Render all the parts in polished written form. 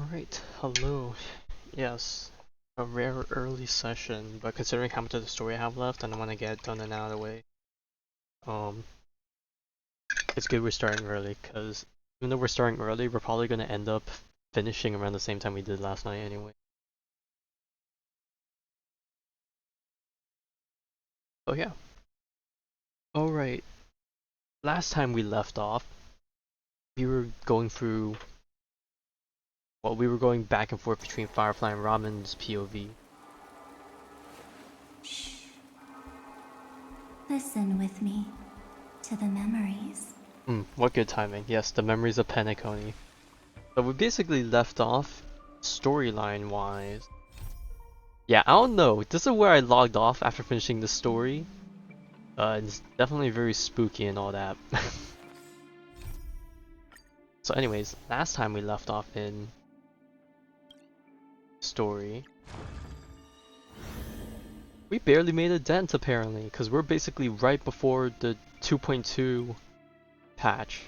Alright, hello. Yes, a rare early session, but considering how much of the story I have left and I want to get it done and out of the way, um, it's good we're starting early, because even though we're starting early, we're probably going to end up finishing around the same time we did last night anyway. Oh yeah. Alright, last time we left off, we were going through, well, we were going back and forth between Firefly and Robin's POV. Shh. Listen with me to the memories. What good timing. Yes, the memories of Penacony. So we basically left off, storyline-wise. Yeah, I don't know. This is where I logged off after finishing the story. It's definitely very spooky and all that. So anyways, last time we left off in story, we barely made a dent apparently, because we're basically right before the 2.2 patch.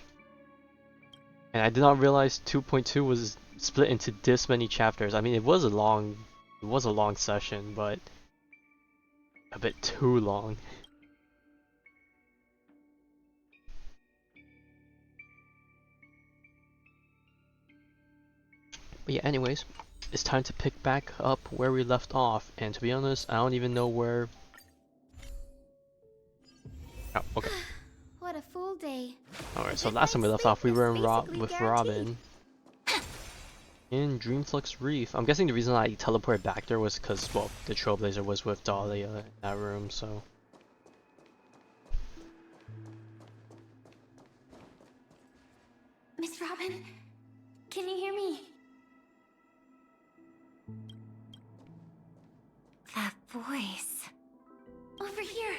And I did not realize 2.2 was split into this many chapters. I mean, it was a long session, but a bit too long. But yeah, anyways, it's time to pick back up where we left off, and to be honest, I don't even know where... Oh, okay. What a full day. Alright, so last time we left off, we were in with Robin in Dreamflux Reef. I'm guessing the reason I teleported back there was because, well, the Trailblazer was with Dahlia in that room, so... Miss Robin, can you hear me? That voice. Over here.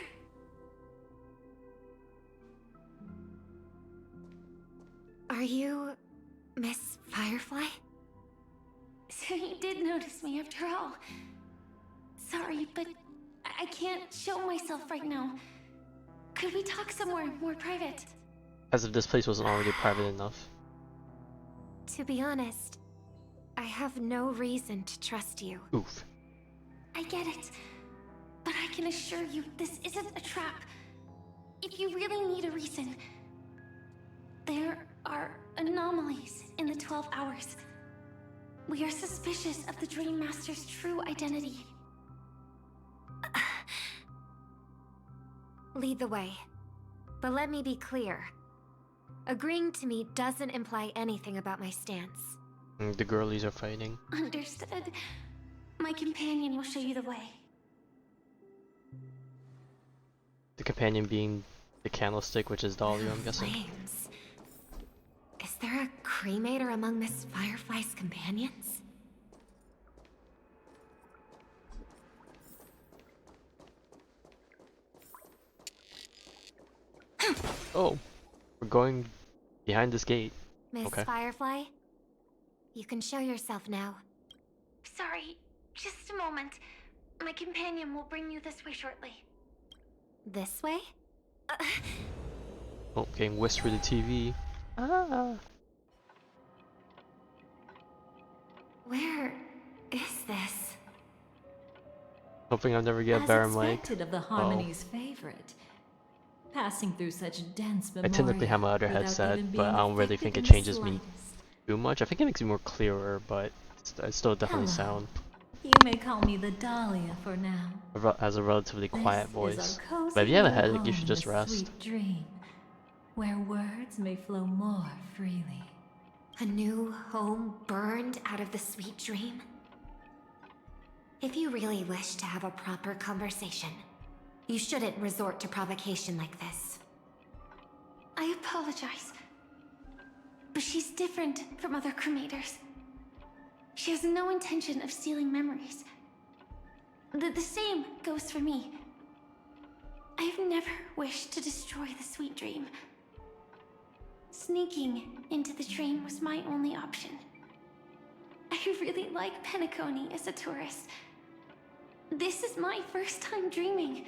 Are you Miss Firefly? So you did notice me after all. Sorry, but I can't show myself right now. Could we talk somewhere more private? As if this place wasn't already private enough. To be honest, I have no reason to trust you. Oof. I get it, but I can assure you this isn't a trap. If you really need a reason, there are anomalies in the 12 hours. We are suspicious of the Dream Master's true identity. Lead the way. But let me be clear. Agreeing to me doesn't imply anything about my stance. The girlies are fighting. Understood. My companion will show you the way. The companion being the candlestick, which is Dahlia, I'm guessing. Flames. Is there a cremator among Miss Firefly's companions? Oh, we're going behind this gate. Miss Okay. Firefly, you can show yourself now. Sorry, just a moment. My companion will bring you this way shortly. This way? Oh, getting whisked through the TV. Ah. Where is this? Hoping I'll never get a As better mic. expected of the Harmony's favorite. Passing through such dense I memoria typically have my other without headset, even but being I don't really think affected it in the changes me slightest. too much. I think it makes me more clearer, but it's still definitely Hello. sound. You may call me the Dahlia for now. Has a relatively quiet This voice. is our cozy But if you have a little headache, you should home just in a rest. Sweet dream, where words may flow more freely. A new home burned out of the sweet dream? If you really wish to have a proper conversation, you shouldn't resort to provocation like this. I apologize. But she's different from other cremators. She has no intention of stealing memories. The same goes for me. I've never wished to destroy the sweet dream. Sneaking into the dream was my only option. I really like Penacony as a tourist. This is my first time dreaming,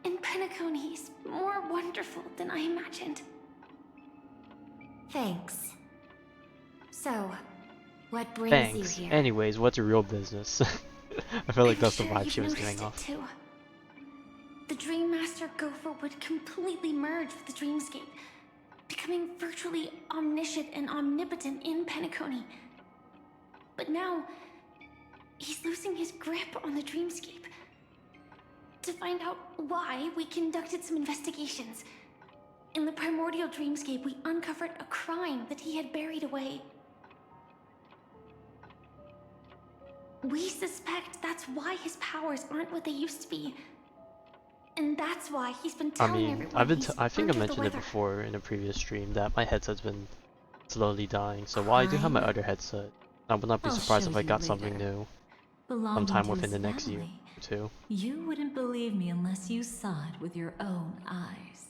and Penacony is more wonderful than I imagined. Thanks. So, What brings Thanks. you here? Anyways, what's your real business? I feel like I'm that's the sure vibe you've she was noticed giving it off. too. The Dream Master Gopher would completely merge with the dreamscape, becoming virtually omniscient and omnipotent in Penacony. But now, he's losing his grip on the dreamscape. To find out why, we conducted some investigations. In the primordial dreamscape, we uncovered a crime that he had buried away. We suspect that's why his powers aren't what they used to be. And that's why he's been I telling mean, everyone he's I think I under the mentioned it weather. before in a previous stream that my headset's been slowly dying. So while I do have my Crime? other headset, I would not be I'll surprised show if I you got something later. new Belonging sometime to within his the next year family. or two. You wouldn't believe me unless you saw it with your own eyes.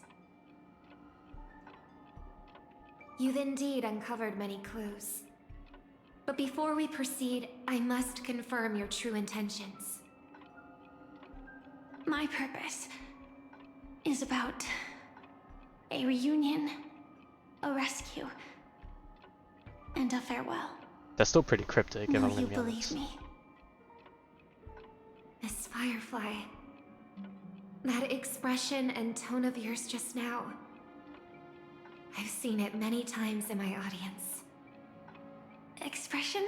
You've indeed uncovered many clues. But before we proceed, I must confirm your true intentions. My purpose is about a reunion, a rescue, and a farewell. That's still pretty cryptic, if Will I'm you gonna be believe honest. me? Miss Firefly, that expression and tone of yours just now, I've seen it many times in my audience. Expression?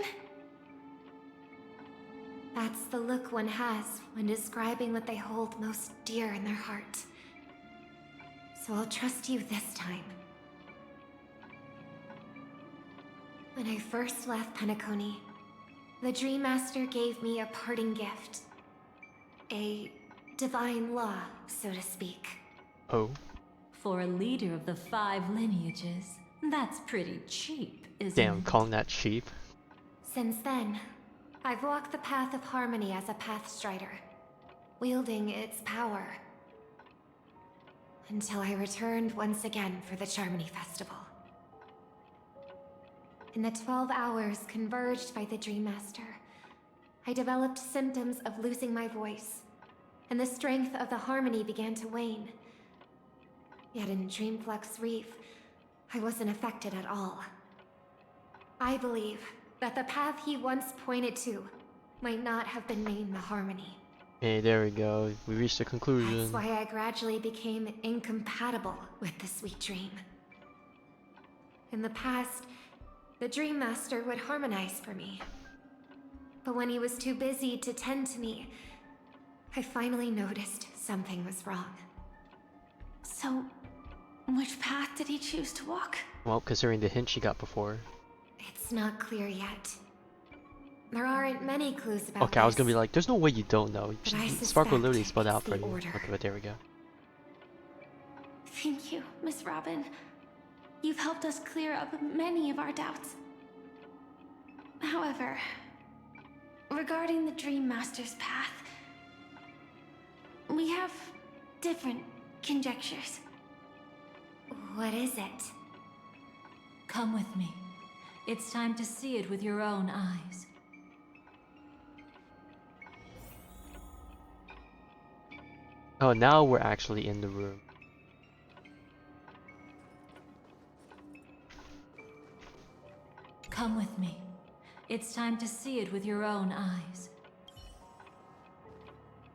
That's the look one has when describing what they hold most dear in their heart. So I'll trust you this time. When I first left Penacony, the Dream Master gave me a parting gift. A divine law, so to speak. Oh, For a leader of the 5 lineages, that's pretty cheap, isn't damn, it? calling that cheap. Since then, I've walked the path of harmony as a Pathstrider, wielding its power. Until I returned once again for the Charmony Festival. In the 12 hours converged by the Dream Master, I developed symptoms of losing my voice, and the strength of the harmony began to wane. Yet in Dreamflux Reef, I wasn't affected at all. I believe that the path he once pointed to might not have been named the Harmony. Hey, there we go. We reached a conclusion. That's why I gradually became incompatible with the sweet dream. In the past, the Dream Master would harmonize for me. But when he was too busy to tend to me, I finally noticed something was wrong. So, which path did he choose to walk? Well, considering the hint she got before. It's not clear yet. There aren't many clues about Okay, I was gonna be this. like, there's no way you don't know. But I Sparkle suspect literally spelled it's out for the you. order. Okay, but there we go. Thank you, Miss Robin. You've helped us clear up many of our doubts. However, regarding the Dream Master's path, we have different conjectures. What is it? Come with me. It's time to see it with your own eyes. Oh, now we're actually in the room. Come with me. It's time to see it with your own eyes.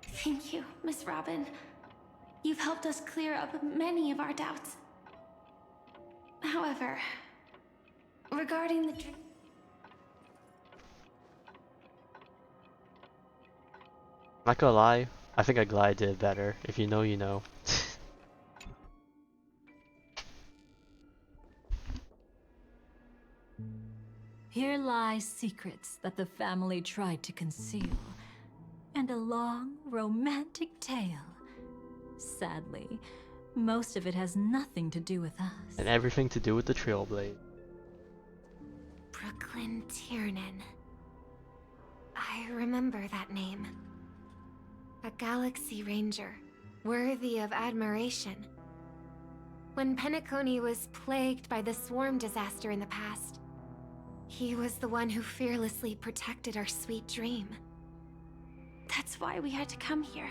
Thank you, Miss Robin. You've helped us clear up many of our doubts. However, regarding the dream... Not gonna lie, I think a glide did better. If you know, you know. Here lie secrets that the family tried to conceal, and a long, romantic tale. Sadly, most of it has nothing to do with us. And everything to do with the Trailblaze. Brooklyn Tiernan. I remember that name. A Galaxy Ranger, worthy of admiration. When Penacony was plagued by the swarm disaster in the past, he was the one who fearlessly protected our sweet dream. That's why we had to come here.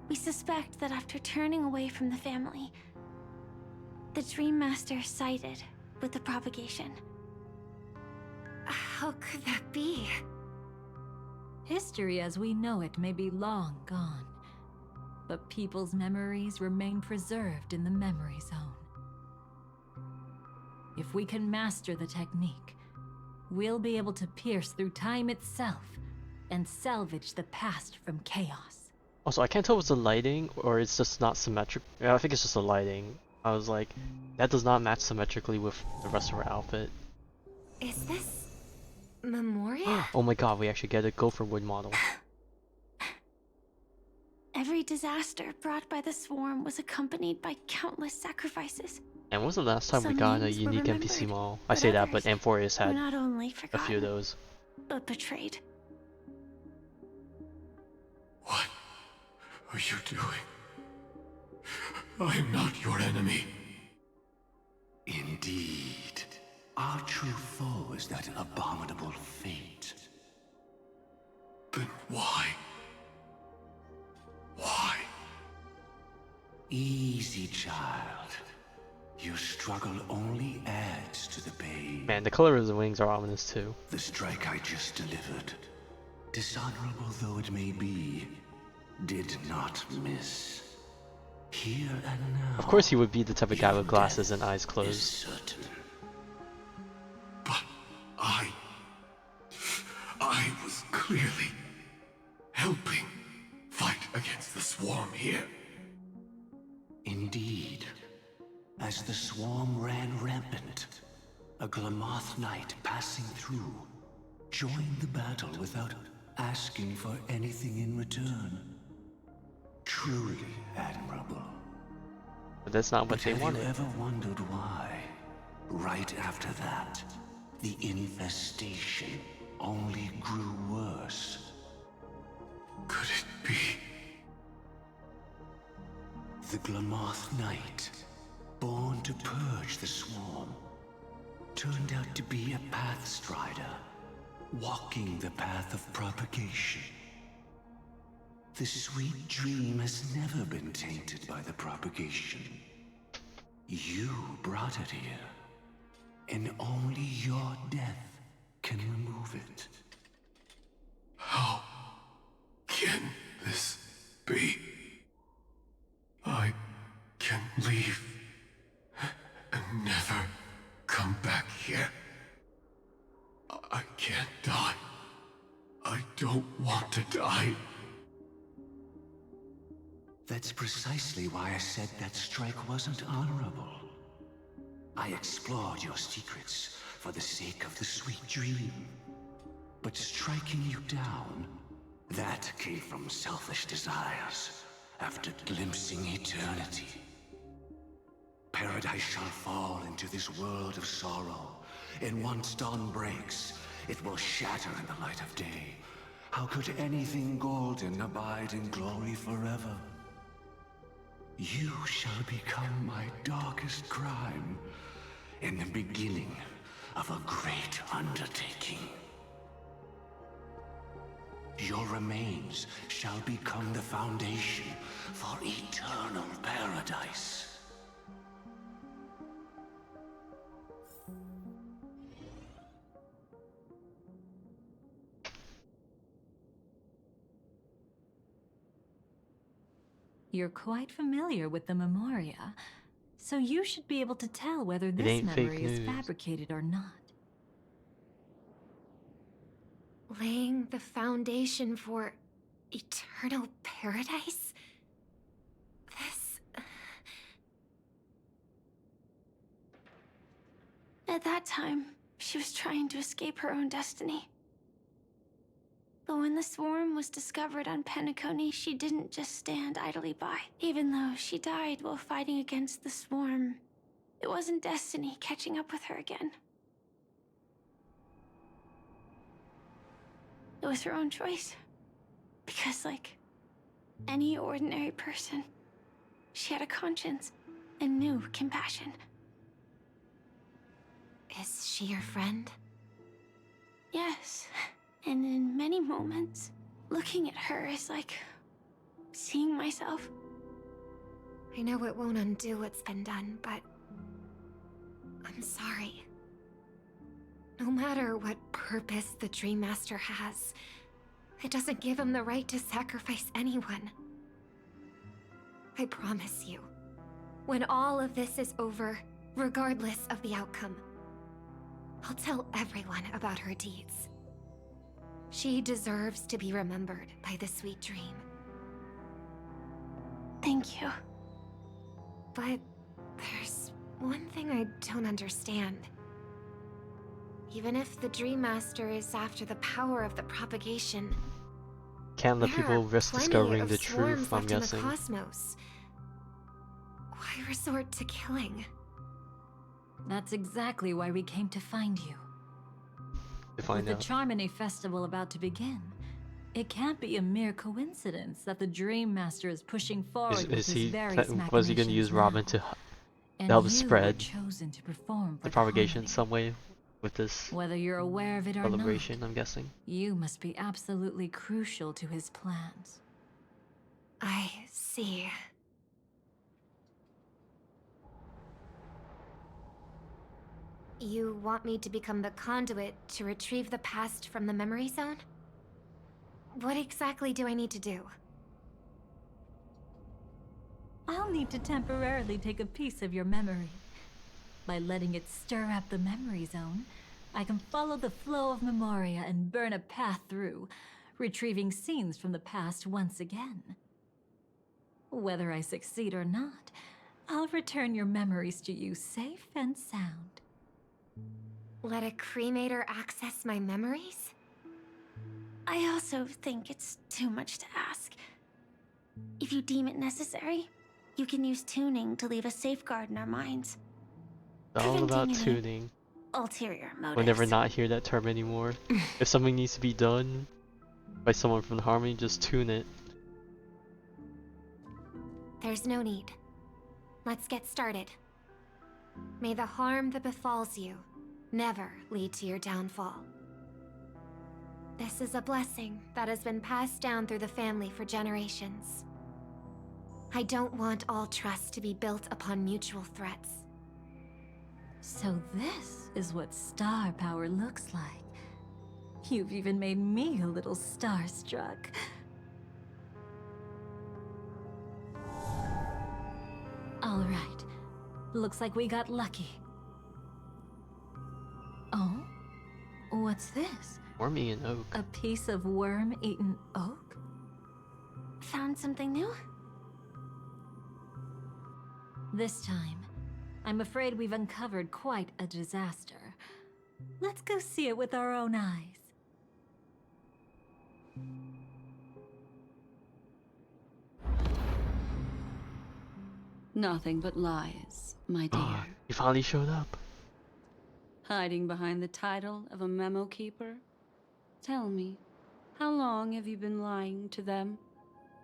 We suspect that after turning away from the family, the Dream Master sided with the propagation. How could that be? History as we know it may be long gone, but people's memories remain preserved in the memory zone. If we can master the technique, we'll be able to pierce through time itself and salvage the past from chaos. Also, I can't tell if it's the lighting or it's just not symmetric. Yeah, I think it's just the lighting. I was like, that does not match symmetrically with the rest of her outfit. Is this Memoria? Oh my god, we actually get a gopher wood model. Every disaster brought by the swarm was accompanied by countless sacrifices. And when was the last time we Some got a names were unique NPC remembered, model? I but say that, but others Amphorius were had not only a forgotten, few of those. but betrayed. What are you doing? I am not your enemy. Indeed. Our true foe is that abominable fate. Then why? Why? Easy, child. Your struggle only adds to the pain. Man, the color of the wings are ominous too. The strike I just delivered, dishonorable though it may be, did not miss. Here and now. Of course he would be the type of guy your with glasses death and eyes is closed. certain. But I was clearly helping fight against the swarm here. Indeed. As the swarm ran rampant, a Glamoth knight passing through joined the battle without asking for anything in return. Truly admirable. But that's not what they Have wanted. you ever wondered why, right after that, the infestation only grew worse? Could it be? The Glamoth Knight, born to purge the swarm, turned out to be a pathstrider, walking the path of propagation. The sweet dream has never been tainted by the propagation. You brought it here, and only your death can remove it. How can this be? I can leave and never come back here. I can't die. I don't want to die. That's precisely why I said that strike wasn't honorable. I explored your secrets for the sake of the sweet dream. But striking you down, that came from selfish desires after glimpsing eternity. Paradise shall fall into this world of sorrow, and once dawn breaks, it will shatter in the light of day. How could anything golden abide in glory forever? You shall become my darkest crime, in the beginning of a great undertaking. Your remains shall become the foundation for eternal paradise. You're quite familiar with the Memoria, so you should be able to tell whether this ain't fake memory is news. fabricated or not. Laying the foundation for eternal paradise? This... At that time, she was trying to escape her own destiny. But when the swarm was discovered on Penacony, she didn't just stand idly by. Even though she died while fighting against the swarm, it wasn't destiny catching up with her again. It was her own choice. Because, like any ordinary person, she had a conscience and knew compassion. Is she your friend? Yes, and in many moments, looking at her is like seeing myself. I know it won't undo what's been done, but... I'm sorry. No matter what purpose the Dream Master has, it doesn't give him the right to sacrifice anyone. I promise you, when all of this is over, regardless of the outcome, I'll tell everyone about her deeds. She deserves to be remembered by the Sweet Dream. Thank you. But there's one thing I don't understand. Even if the Dream Master is after the power of the propagation, Can't let there people are risk plenty discovering of the swarms truth, I'm left in the guessing. cosmos. Why resort to killing? That's exactly why we came to find you. To find With out. the Charmony Festival about to begin, it can't be a mere coincidence that the Dream Master is pushing forward with his various Was he gonna machinations use Robin now. to And help you spread were chosen to perform for the the propagation harmony. some way with this Whether you're aware of it or celebration, not, I'm guessing? you must be absolutely crucial to his plans. I see. You want me to become the conduit to retrieve the past from the memory zone? What exactly do I need to do? I'll need to temporarily take a piece of your memory. By letting it stir up the memory zone, I can follow the flow of memoria and burn a path through, retrieving scenes from the past once again. Whether I succeed or not, I'll return your memories to you safe and sound. Let a cremator access my memories? I also think it's too much to ask. If you deem it necessary, you can use tuning to leave a safeguard in our minds. It's all about Preventing any tuning. ulterior motives. We'll never not hear that term anymore. If something needs to be done by someone from the Harmony, just tune it. There's no need. Let's get started. May the harm that befalls you never lead to your downfall. This is a blessing that has been passed down through the family for generations. I don't want all trust to be built upon mutual threats. So this is what star power looks like. You've even made me a little starstruck. All right. Looks like we got lucky. Oh? What's this? Wormy and Oak. A piece of worm-eaten oak? Found something new? This time, I'm afraid we've uncovered quite a disaster. Let's go see it with our own eyes. Nothing but lies, my dear. You finally showed up. Hiding behind the title of a memo keeper? Tell me, how long have you been lying to them?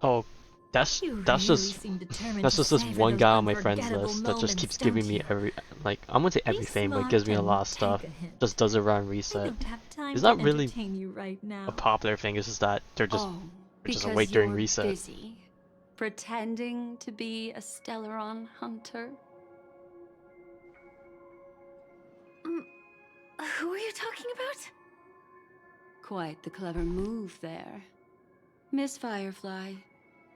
Oh, that's You that's really just seem determined that's to just this savor one those guy on my friends unforgettable list that just moments, keeps giving don't me you? every, like, I wouldn't say Be everything, but smart gives me a and lot of take stuff. a hint. Just does it around I reset. don't have time It's to not really entertain you right now. a popular thing. It's just that they're just Oh, just because awake during you're reset. busy, pretending to be a Stellaron hunter. Who are you talking about? Quite the clever move there. Miss Firefly,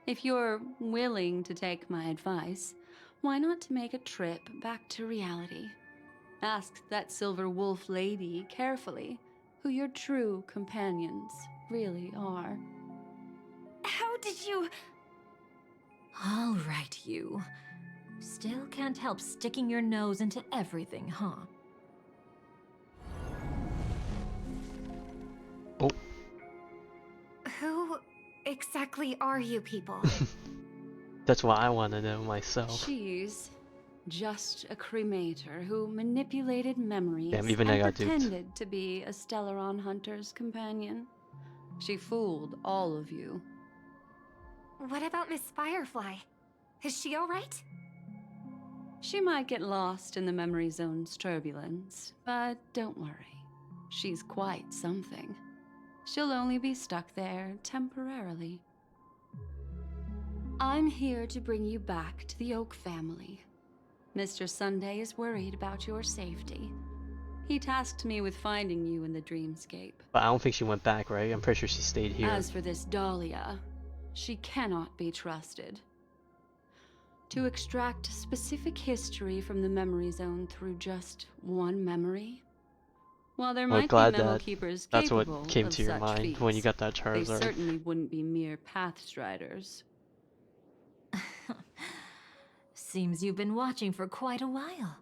if you're willing to take my advice, why not to make a trip back to reality? Ask that Silver Wolf lady carefully who your true companions really are. How did you... All right, you. Still can't help sticking your nose into everything, huh? Oh, Who exactly are you people? that's what I want to know myself. She's just a cremator who manipulated memories Damn, even I and got duped. pretended to be a Stellaron hunter's companion. She fooled all of you. What about Miss Firefly? Is she alright? She might get lost in the memory zone's turbulence, but don't worry. She's quite something. She'll only be stuck there temporarily. I'm here to bring you back to the Oak family. Mr. Sunday is worried about your safety. He tasked me with finding you in the dreamscape. But I don't think she went back, right? I'm pretty sure she stayed here. As for this Dahlia, she cannot be trusted. To extract specific history from the memory zone through just one memory? While there I'm might be glad memo that keepers that's capable what came of to your such mind feats, when you got that they Charizard. certainly wouldn't be mere pathstriders. Seems you've been watching for quite a while.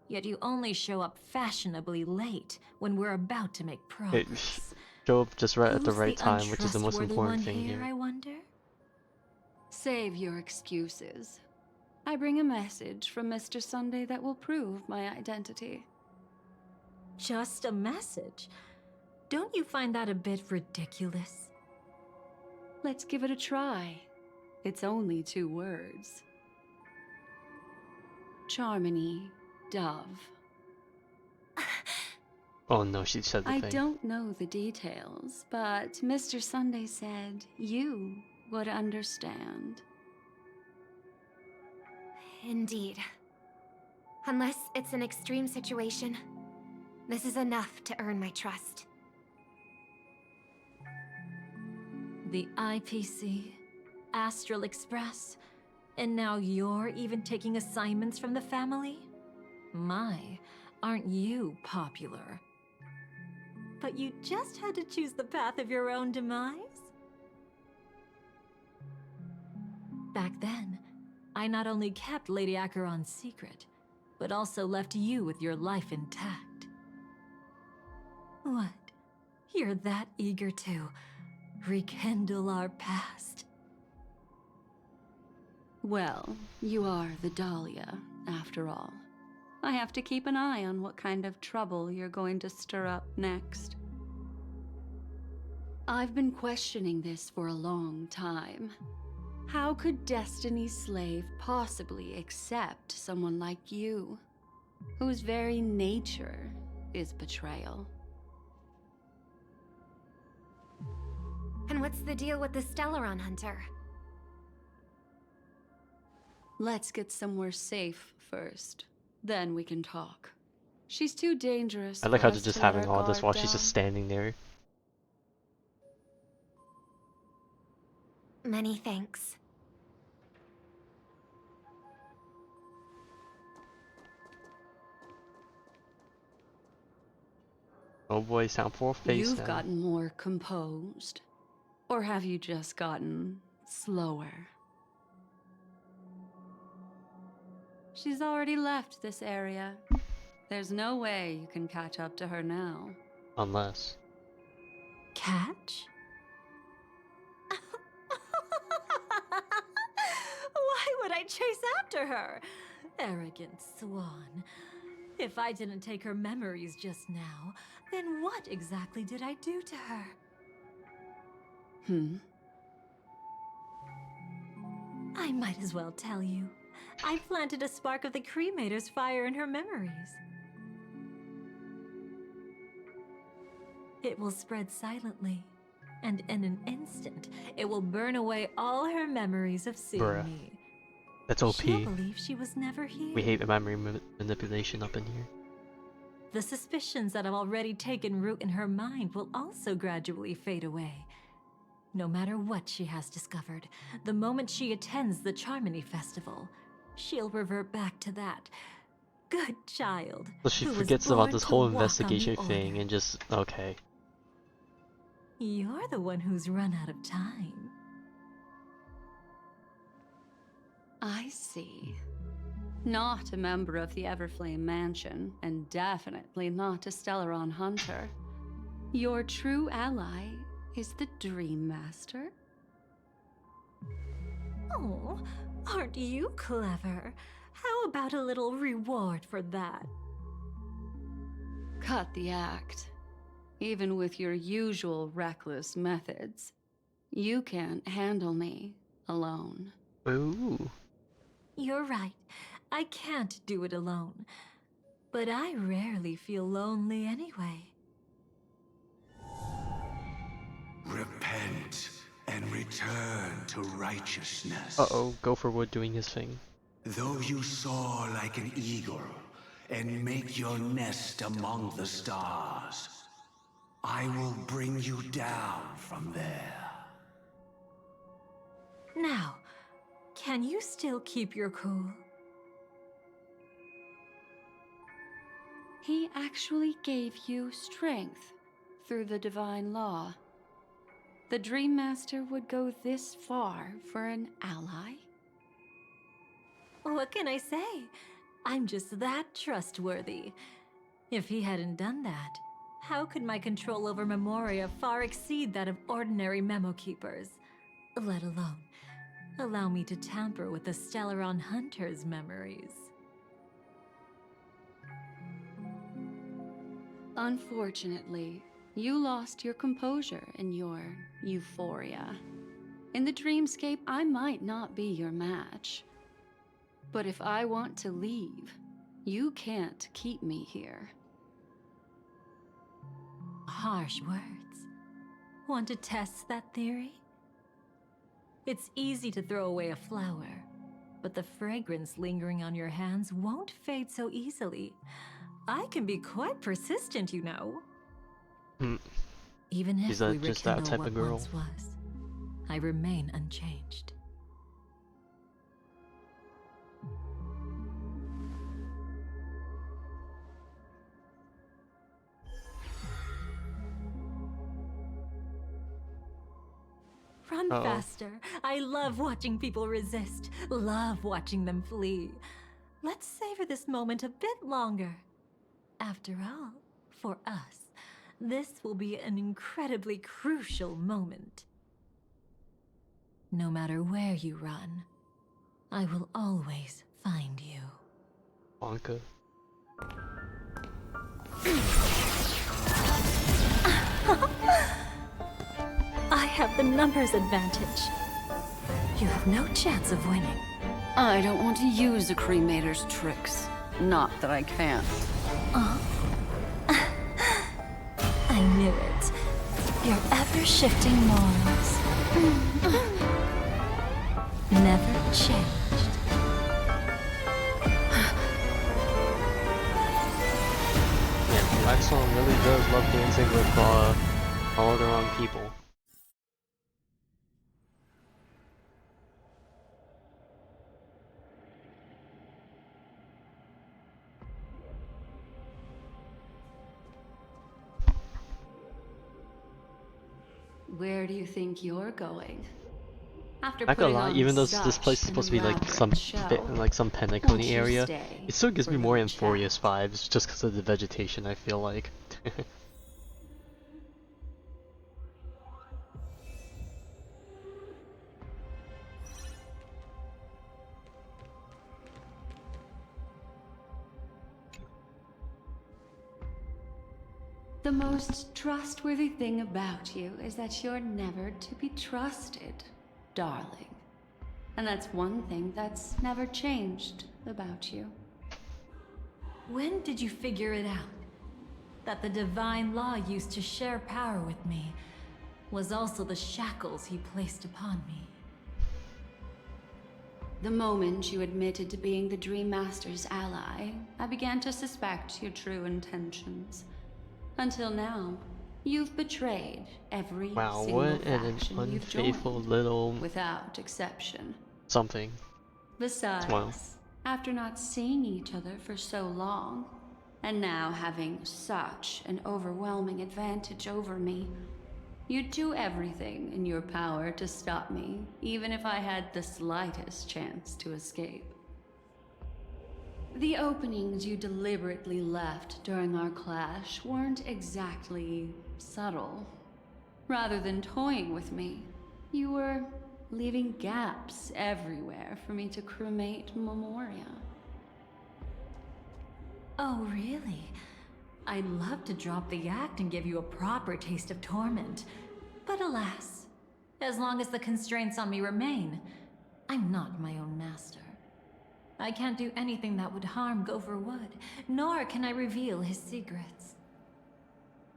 Yet you only show up fashionably late when we're about to make progress. Show up just right at the Who's right time, which is the most untrustworthy important one thing here. I wonder? Save your excuses. I bring a message from Mr. Sunday that will prove my identity. Just a message? Don't you find that a bit ridiculous? Let's give it a try. It's only 2 words. Charmony, Dove. Oh no, she said the I thing. don't know the details, but Mr. Sunday said you would understand. Indeed. Unless it's an extreme situation, this is enough to earn my trust. The IPC, Astral Express, and now you're even taking assignments from the family? My, aren't you popular? But you just had to choose the path of your own demise? Back then, I not only kept Lady Acheron's secret, but also left you with your life intact. What? You're that eager to rekindle our past? Well, you are the Dahlia, after all. I have to keep an eye on what kind of trouble you're going to stir up next. I've been questioning this for a long time. How could Destiny's slave possibly accept someone like you, whose very nature is betrayal? And what's the deal with the Stellaron Hunter? Let's get somewhere safe first. Then we can talk. She's too dangerous. I like for how us they're just to let having our all this guard while she's just down. standing there. Many thanks. Oh boy, sound for a face You've now. gotten more composed. Or have you just gotten slower? She's already left this area. There's no way you can catch up to her now. Unless. Catch? Why would I chase after her? Arrogant swan. If I didn't take her memories just now, then what exactly did I do to her? I might as well tell you. I planted a spark of the cremator's fire in her memories. It will spread silently, and in an instant, it will burn away all her memories of seeing Bruh. me. That's OP. She'll believe she was never here. We hate the memory manipulation up in here. The suspicions that have already taken root in her mind will also gradually fade away. No matter what she has discovered, the moment she attends the Charmony Festival, she'll revert back to that good child. So she who was forgets about born this to whole walk on the investigation order. thing and just, okay. You're the one who's run out of time. I see. Not a member of the Everflame Mansion, and definitely not a Stellaron Hunter. Your true ally is the Dream Master? Oh, aren't you clever? How about a little reward for that? Cut the act. Even with your usual reckless methods, you can't handle me alone. Ooh. You're right. I can't do it alone. But I rarely feel lonely anyway. Repent and return to righteousness. Uh-oh, Gopherwood doing his thing. Though you soar like an eagle and make your nest among the stars. I will bring you down from there. Now, can you still keep your cool? He actually gave you strength through the divine law. The Dream Master would go this far for an ally? What can I say? I'm just that trustworthy. If he hadn't done that, how could my control over Memoria far exceed that of ordinary memo keepers? Let alone allow me to tamper with the Stellaron Hunter's memories. Unfortunately, you lost your composure in your euphoria. In the dreamscape, I might not be your match. But if I want to leave, you can't keep me here. Harsh words. Want to test that theory? It's easy to throw away a flower, but the fragrance lingering on your hands won't fade so easily. I can be quite persistent, you know. Even if Is that we just that rekindle type what of girl? once was, I remain unchanged. Run faster. I love watching people resist. Love watching them flee. Let's savor this moment a bit longer. After all, for us, this will be an incredibly crucial moment. No matter where you run, I will always find you. Wonka. I have the numbers advantage. You have no chance of winning. I don't want to use a cremator's tricks. Not that I can't. I knew it. Your ever-shifting morals. Never changed. Yeah, Blacksong really does love dancing with all their own people. Where do you think you're going? After Not gonna putting lie, on even though this such place is an supposed to be like elaborate some show, Penacony won't you area, stay it still gives for me a more little Euphorious chat? vibes just because of the vegetation, I feel like. The most trustworthy thing about you is that you're never to be trusted, darling. And that's one thing that's never changed about you. When did you figure it out? That the divine law used to share power with me was also the shackles he placed upon me. The moment you admitted to being the Dream Master's ally, I began to suspect your true intentions. Until now, you've betrayed every Wow, single what an faction you've unfaithful joined, little without exception. something. Besides, Wow. after not seeing each other for so long, and now having such an overwhelming advantage over me, you'd do everything in your power to stop me, even if I had the slightest chance to escape. The openings you deliberately left during our clash weren't exactly subtle. Rather than toying with me, you were leaving gaps everywhere for me to cremate Memoria. Oh, really? I'd love to drop the act and give you a proper taste of torment. But alas, as long as the constraints on me remain, I'm not my own master. I can't do anything that would harm Gopher Wood, nor can I reveal his secrets.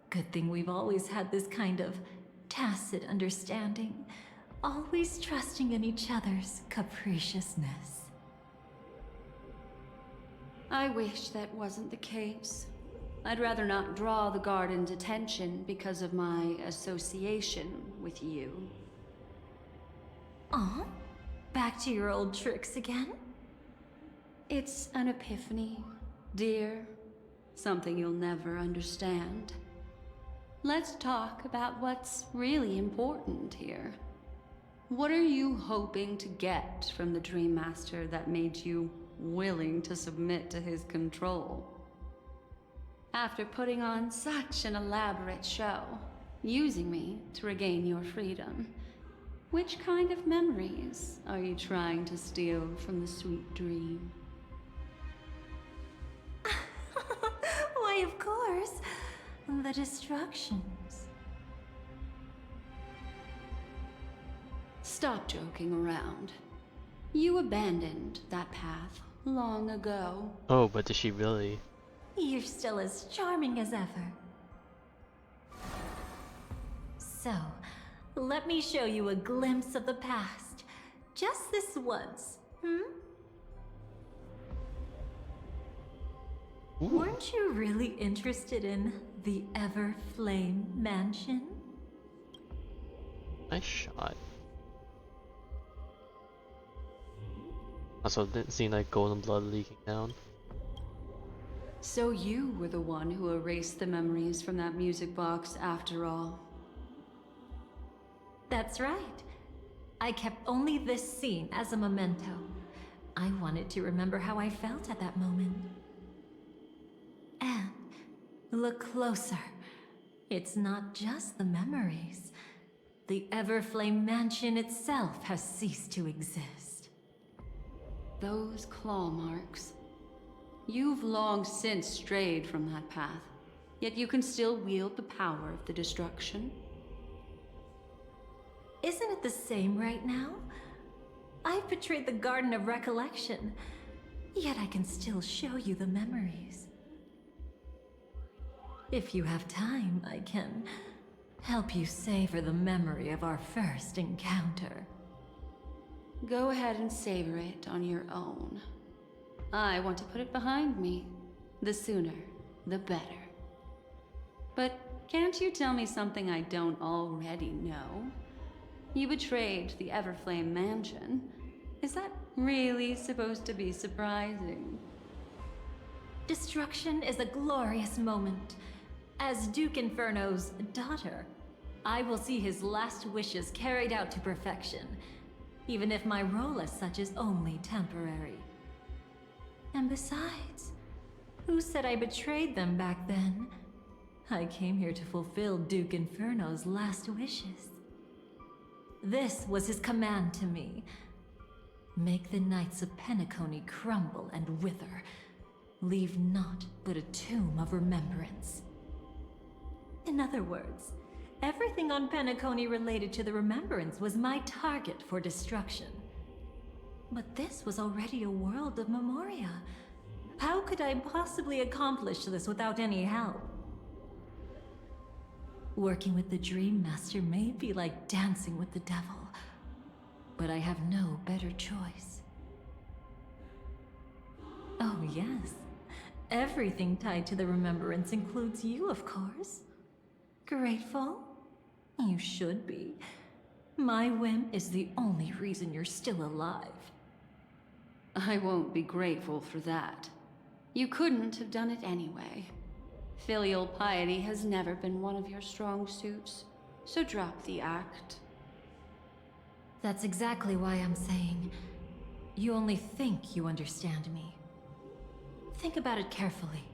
Good thing we've always had this kind of tacit understanding, always trusting in each other's capriciousness. I wish that wasn't the case. I'd rather not draw the guard into attention because of my association with you. Aw, back to your old tricks again? It's an epiphany, dear. Something you'll never understand. Let's talk about what's really important here. What are you hoping to get from the Dream Master that made you willing to submit to his control? After putting on such an elaborate show, using me to regain your freedom, which kind of memories are you trying to steal from the sweet dream? Why, of course. The destructions. Stop joking around. You abandoned that path long ago. Oh, but did she really? You're still as charming as ever. So, let me show you a glimpse of the past. Just this once, hmm? Ooh. Weren't you really interested in the Everflame Mansion? Nice shot. Also, didn't seem like golden blood leaking down. So you were the one who erased the memories from that music box after all. That's right. I kept only this scene as a memento. I wanted to remember how I felt at that moment. And look closer. It's not just the memories. The Everflame Mansion itself has ceased to exist. Those claw marks. You've long since strayed from that path, yet you can still wield the power of the destruction. Isn't it the same right now? I've betrayed the Garden of Recollection, yet I can still show you the memories. If you have time, I can help you savor the memory of our first encounter. Go ahead and savor it on your own. I want to put it behind me. The sooner, the better. But can't you tell me something I don't already know? You betrayed the Everflame Mansion. Is that really supposed to be surprising? Destruction is a glorious moment. As Duke Inferno's daughter, I will see his last wishes carried out to perfection, even if my role as such is only temporary. And besides, who said I betrayed them back then? I came here to fulfill Duke Inferno's last wishes. This was his command to me. Make the Knights of Penacony crumble and wither. Leave naught but a tomb of remembrance. In other words, everything on Penacony related to the remembrance was my target for destruction. But this was already a world of Memoria. How could I possibly accomplish this without any help? Working with the Dream Master may be like dancing with the devil, but I have no better choice. Oh yes, everything tied to the remembrance includes you, of course. Grateful? You should be. My whim is the only reason you're still alive. I won't be grateful for that. You couldn't have done it anyway. Filial piety has never been one of your strong suits, so drop the act. That's exactly why I'm saying, you only think you understand me. Think about it carefully.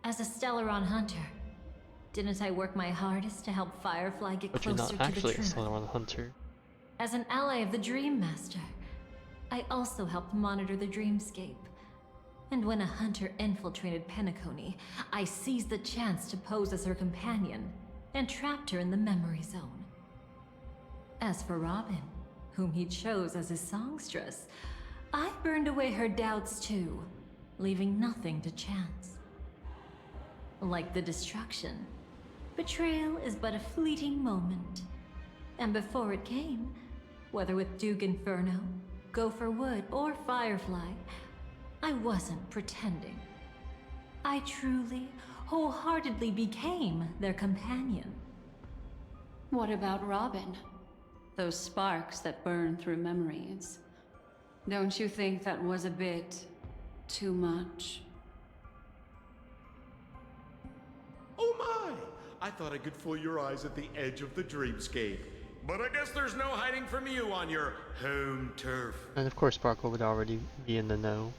As a Stellaron hunter, didn't I work my hardest to help Firefly get But you're closer not to the actually a truth? Stellaron hunter. As an ally of the Dream Master, I also helped monitor the dreamscape. And when a hunter infiltrated Penacony, I seized the chance to pose as her companion and trapped her in the memory zone. As for Robin, whom he chose as his songstress, I burned away her doubts too, leaving nothing to chance. Like the destruction, betrayal is but a fleeting moment. And before it came, whether with Duke Inferno, Gopher Wood, or Firefly, I wasn't pretending. I truly, wholeheartedly became their companion. What about Robin? Those sparks that burn through memories. Don't you think that was a bit too much? Oh my! I thought I could fool your eyes at the edge of the dreamscape. But I guess there's no hiding from you on your home turf. And of course Sparkle would already be in the know.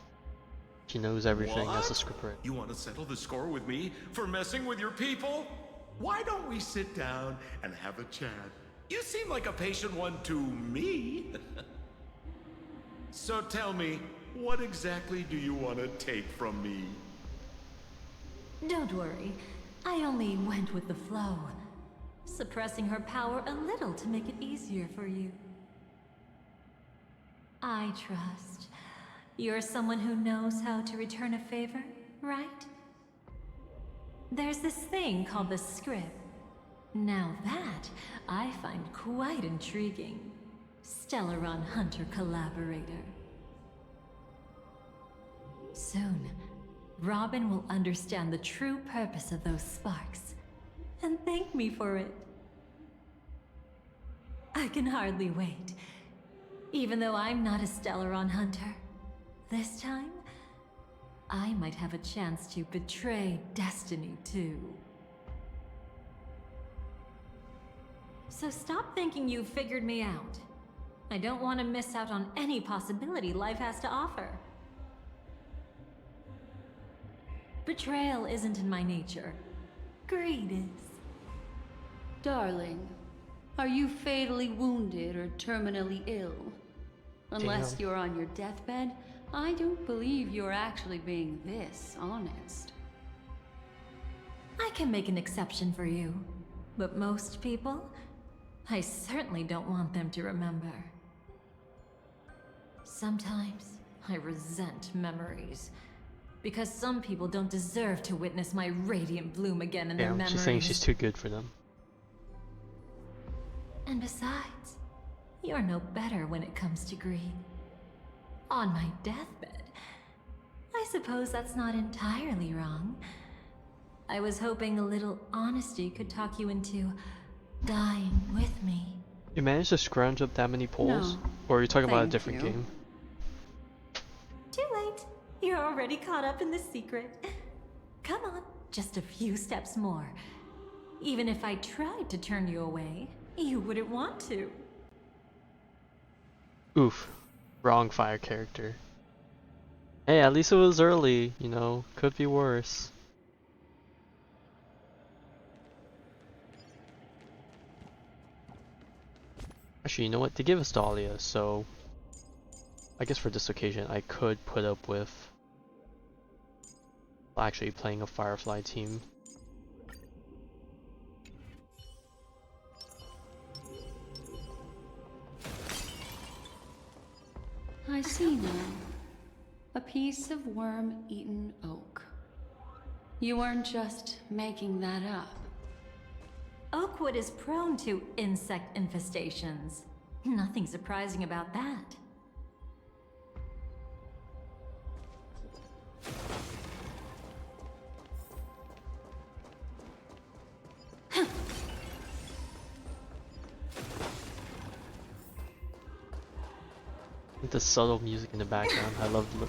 She knows everything as a What? scriptwriter. You want to settle the score with me for messing with your people? Why don't we sit down and have a chat? You seem like a patient one to me. So tell me, what exactly do you want to take from me? Don't worry, I only went with the flow, suppressing her power a little to make it easier for you. I trust. You're someone who knows how to return a favor, right? There's this thing called the script. Now that, I find quite intriguing. Stellaron Hunter collaborator. Soon, Robin will understand the true purpose of those sparks, and thank me for it. I can hardly wait. Even though I'm not a Stellaron Hunter, this time, I might have a chance to betray destiny too. So stop thinking you've figured me out. I don't want to miss out on any possibility life has to offer. Betrayal isn't in my nature. Greed is. Darling, are you fatally wounded or terminally ill? Unless Damn. you're on your deathbed, I don't believe you're actually being this honest. I can make an exception for you, but most people, I certainly don't want them to remember. Sometimes I resent memories, because some people don't deserve to witness my radiant bloom again in their Damn, memories. she's saying she's too good for them. And besides, you're no better when it comes to greed. On my deathbed, I suppose that's not entirely wrong. I was hoping a little honesty could talk you into dying with me. You managed to scrounge up that many polls? No, Or are you talking about a thank different you. game? Too late. You're already caught up in the secret. Come on, just a few steps more. Even if I tried to turn you away, you wouldn't want to. Oof. Wrong fire character. Hey, at least it was early, you know, could be worse. Actually, you know what? They give us Dahlia, so I guess for this occasion I could put up with actually playing a Firefly team. I see now. A piece of worm-eaten oak. You weren't just making that up. Oakwood is prone to insect infestations. Nothing surprising about that. The subtle music in the background, I love the.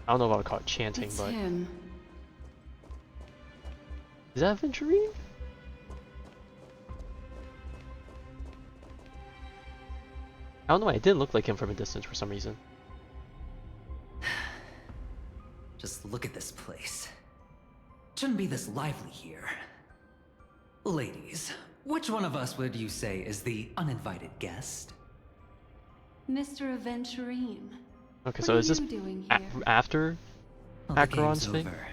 I don't know if I would call it chanting, It's but him. is that Venturine? I don't know. It didn't look like him from a distance for some reason. Just look at this place. Shouldn't be this lively here. Ladies, which one of us would you say is the uninvited guest? Mr. Aventurine. Okay, What so are is this you doing a- here? after? Well, the Acheron's game's thing? over.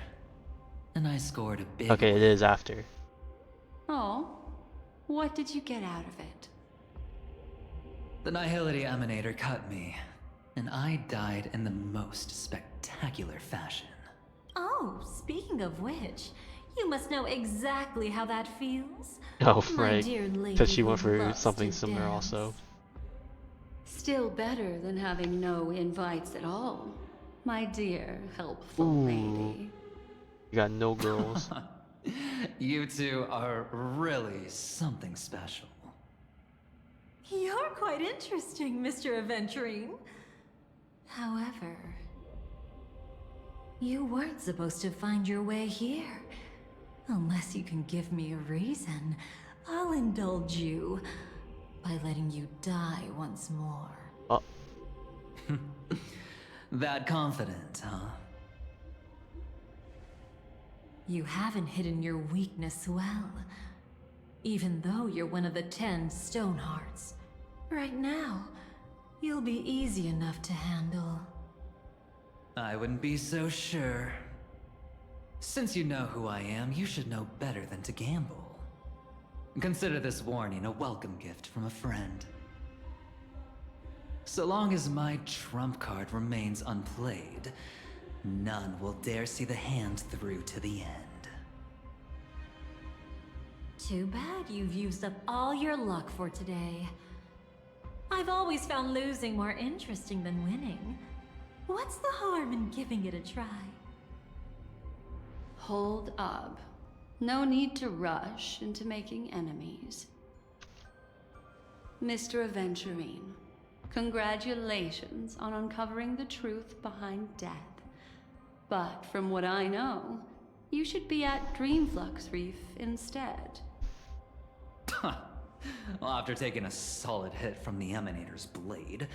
And I scored a big Okay, it is after. Oh, what did you get out of it? The Nihility Emanator cut me, and I died in the most spectacular fashion. Oh, speaking of which, you must know exactly how that feels. Oh, My right. dear lady Because she went who for loves something to similar dance. also. Still better than having no invites at all, my dear, helpful Ooh. lady. You got no girls. You two are really something special. You're quite interesting, Mr. Aventurine. However, you weren't supposed to find your way here. Unless you can give me a reason, I'll indulge you by letting you die once more. Oh, That confident, huh? You haven't hidden your weakness well, even though you're one of the 10 Stonehearts. Right now, you'll be easy enough to handle. I wouldn't be so sure. Since you know who I am, you should know better than to gamble. Consider this warning a welcome gift from a friend. So long as my trump card remains unplayed, none will dare see the hand through to the end. Too bad you've used up all your luck for today. I've always found losing more interesting than winning. What's the harm in giving it a try? Hold up. No need to rush into making enemies. Mr. Aventurine, congratulations on uncovering the truth behind death. But from what I know, you should be at Dreamflux Reef instead. Well, after taking a solid hit from the Emanator's blade,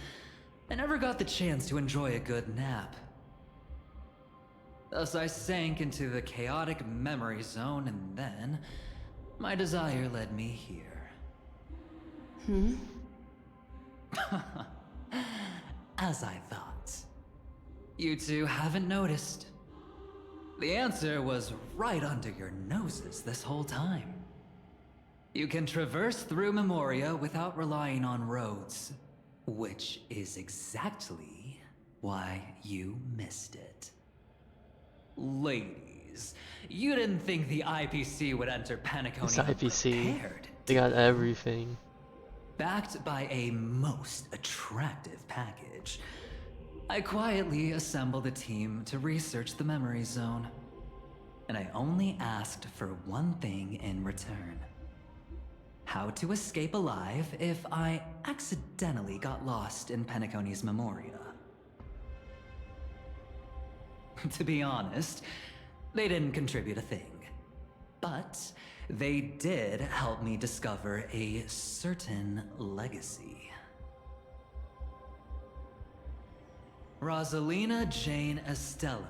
I never got the chance to enjoy a good nap. Thus I sank into the chaotic memory zone, and then my desire led me here. As I thought. You two haven't noticed. The answer was right under your noses this whole time. You can traverse through Memoria without relying on roads, which is exactly why you missed it. Ladies, you didn't think the IPC would enter Penacony it's IPC. unprepared. They got everything. Backed by a most attractive package, I quietly assembled a team to research the memory zone. And I only asked for one thing in return. How to escape alive if I accidentally got lost in Penacony's Memoria. To be honest, they didn't contribute a thing. But they did help me discover a certain legacy. Rosalina Jane Estella,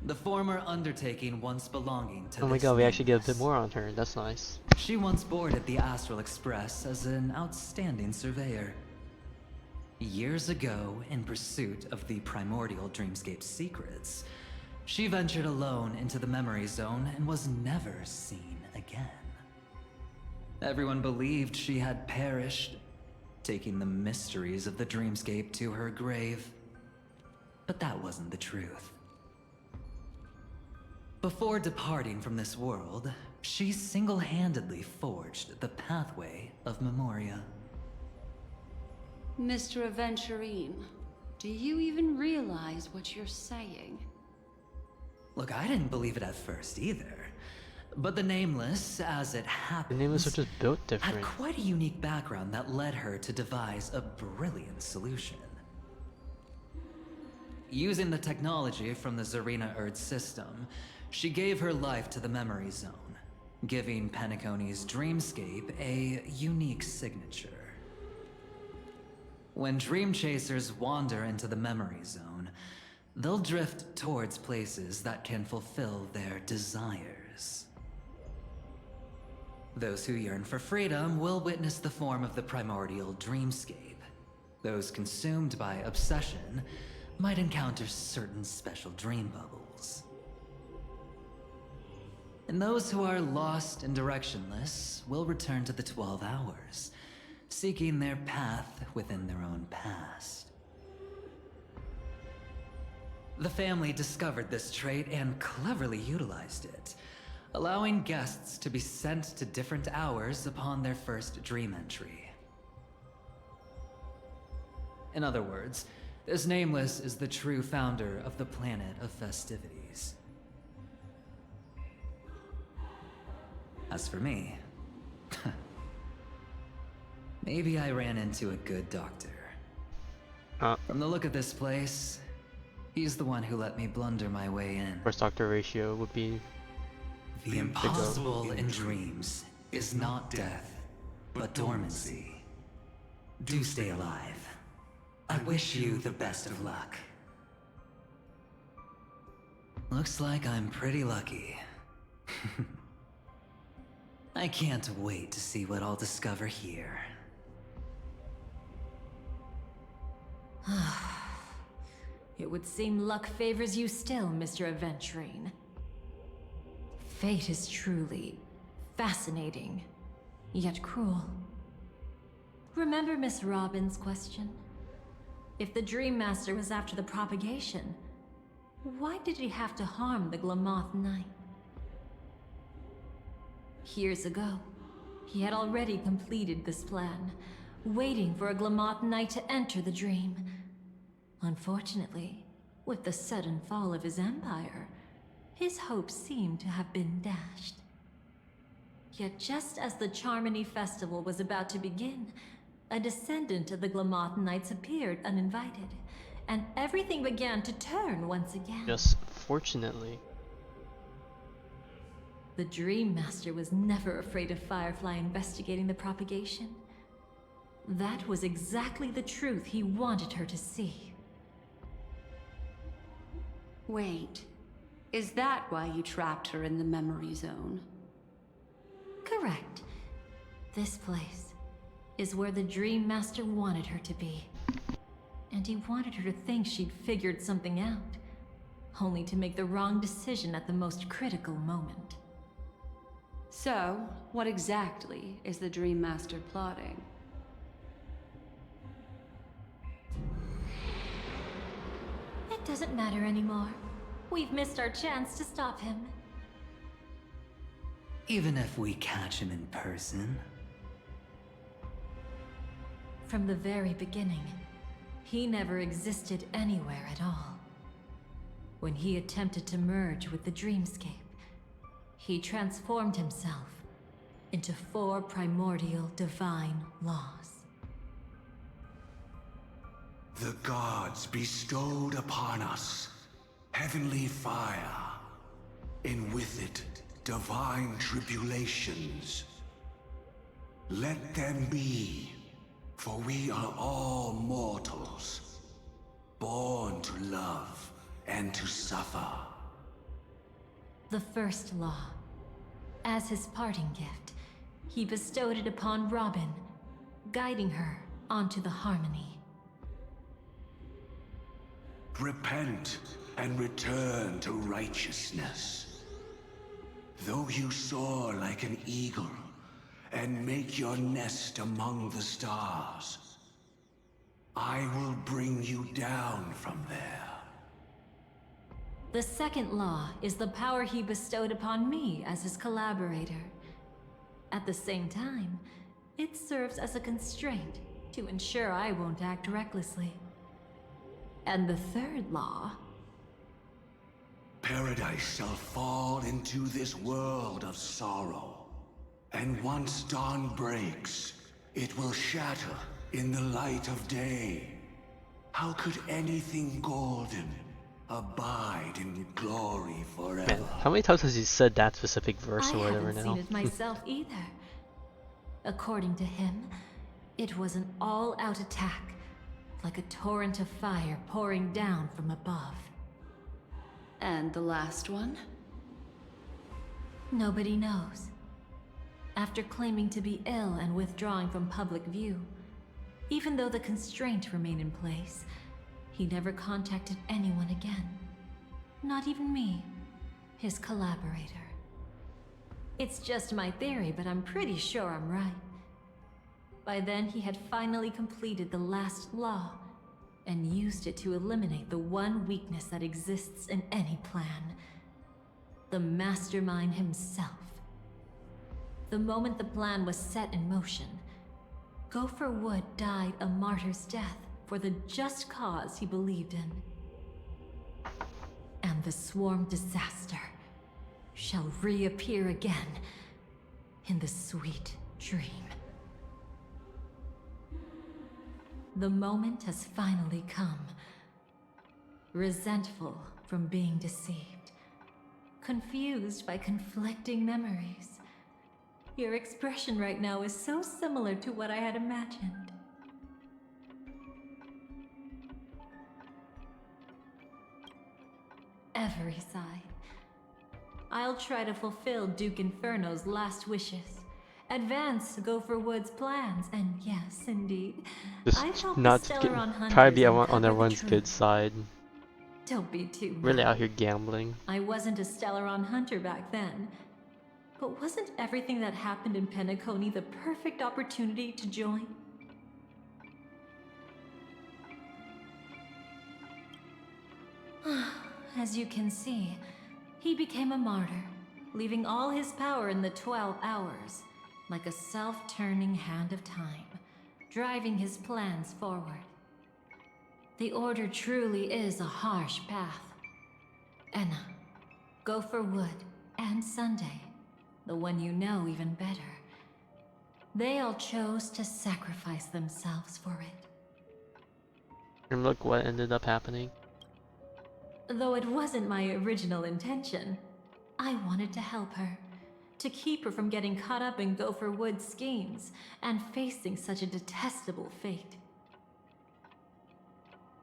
the former undertaking once belonging to Oh my this god, we actually get a bit nameless. more on her. That's nice. She once boarded the Astral Express as an outstanding surveyor. Years ago, in pursuit of the primordial dreamscape secrets, she ventured alone into the memory zone and was never seen again. Everyone believed she had perished, taking the mysteries of the dreamscape to her grave. But that wasn't the truth. Before departing from this world, she single-handedly forged the pathway of Memoria. Mr. Aventurine, do you even realize what you're saying? Look, I didn't believe it at first either. But the Nameless, as it The happens, Nameless are just built had different. quite a unique background that led her to devise a brilliant solution. Using the technology from the Zarina Erd system, she gave her life to the memory zone, giving Penacony's dreamscape a unique signature. When dream chasers wander into the memory zone, they'll drift towards places that can fulfill their desires. Those who yearn for freedom will witness the form of the primordial dreamscape. Those consumed by obsession might encounter certain special dream bubbles. And those who are lost and directionless will return to the 12 hours, seeking their path within their own past. The family discovered this trait and cleverly utilized it, allowing guests to be sent to different hours upon their first dream entry. In other words, This Nameless is the true founder of the Planet of Festivities. As for me, maybe I ran into a good doctor. From the look of this place, he's the one who let me blunder my way in. First doctor ratio would be The impossible in dreams is not death, but dormancy. Do stay alive. I wish you the best of luck. Looks like I'm pretty lucky. I can't wait to see what I'll discover here. It would seem luck favors you still, Mr. Aventurine. Fate is truly fascinating, yet cruel. Remember Miss Robin's question? If the Dream Master was after the propagation, why did he have to harm the Glamoth Knight? Years ago, he had already completed this plan, waiting for a Glamoth Knight to enter the dream. Unfortunately, with the sudden fall of his empire, his hopes seemed to have been dashed. Yet just as the Charmony Festival was about to begin, a descendant of the Glamoth Knights appeared uninvited, and everything began to turn once again. just fortunately. The Dream Master was never afraid of Firefly investigating the propagation. That was exactly the truth he wanted her to see. Wait, is that why you trapped her in the memory zone? Correct. This place is where the Dream Master wanted her to be. And he wanted her to think she'd figured something out, only to make the wrong decision at the most critical moment. So, what exactly is the Dream Master plotting? It doesn't matter anymore. We've missed our chance to stop him. Even if we catch him in person. From the very beginning, he never existed anywhere at all. When he attempted to merge with the dreamscape, he transformed himself into 4 primordial divine laws. The gods bestowed upon us heavenly fire, and with it divine tribulations. Let them be, for we are all mortals, born to love and to suffer. The first law. As his parting gift, he bestowed it upon Robin, guiding her onto the harmony. Repent and return to righteousness. Though you soar like an eagle and make your nest among the stars, I will bring you down from there. The second law is the power he bestowed upon me as his collaborator. At the same time, it serves as a constraint to ensure I won't act recklessly. And the third law... Paradise shall fall into this world of sorrow, and once dawn breaks, it will shatter in the light of day. How could anything golden abide in glory forever? Man, how many times has he said that specific verse or I whatever haven't now? seen it myself either. According to him, it was an all-out attack, like a torrent of fire pouring down from above. And the last one? Nobody knows. After claiming to be ill and withdrawing from public view, even though the constraint remained in place, he never contacted anyone again. Not even me, his collaborator. It's just my theory, but I'm pretty sure I'm right. By then, he had finally completed the last law, and used it to eliminate the one weakness that exists in any plan. The mastermind himself. The moment the plan was set in motion, Gopher Wood died a martyr's death for the just cause he believed in. And the swarm disaster shall reappear again in the sweet dream. The moment has finally come. Resentful from being deceived, confused by conflicting memories. Your expression right now is so similar to what I had imagined. Every sigh. I'll try to fulfill Duke Inferno's last wishes. Advance Gopher Wood's plans, and yes, indeed, I Just helped not the to Stellaron get, hunters try to be on uncover the everyone's truth. good side. Don't be too Really mad. out here gambling. I wasn't a Stellaron hunter back then, but wasn't everything that happened in Penacony the perfect opportunity to join? As you can see, he became a martyr, leaving all his power in the 12 hours, like a self-turning hand of time, driving his plans forward. The Order truly is a harsh path. Enna, Gopher Wood, and Sunday, the one you know even better. They all chose to sacrifice themselves for it. And look what ended up happening. Though it wasn't my original intention, I wanted to help her, to keep her from getting caught up in Gopher Wood's schemes and facing such a detestable fate.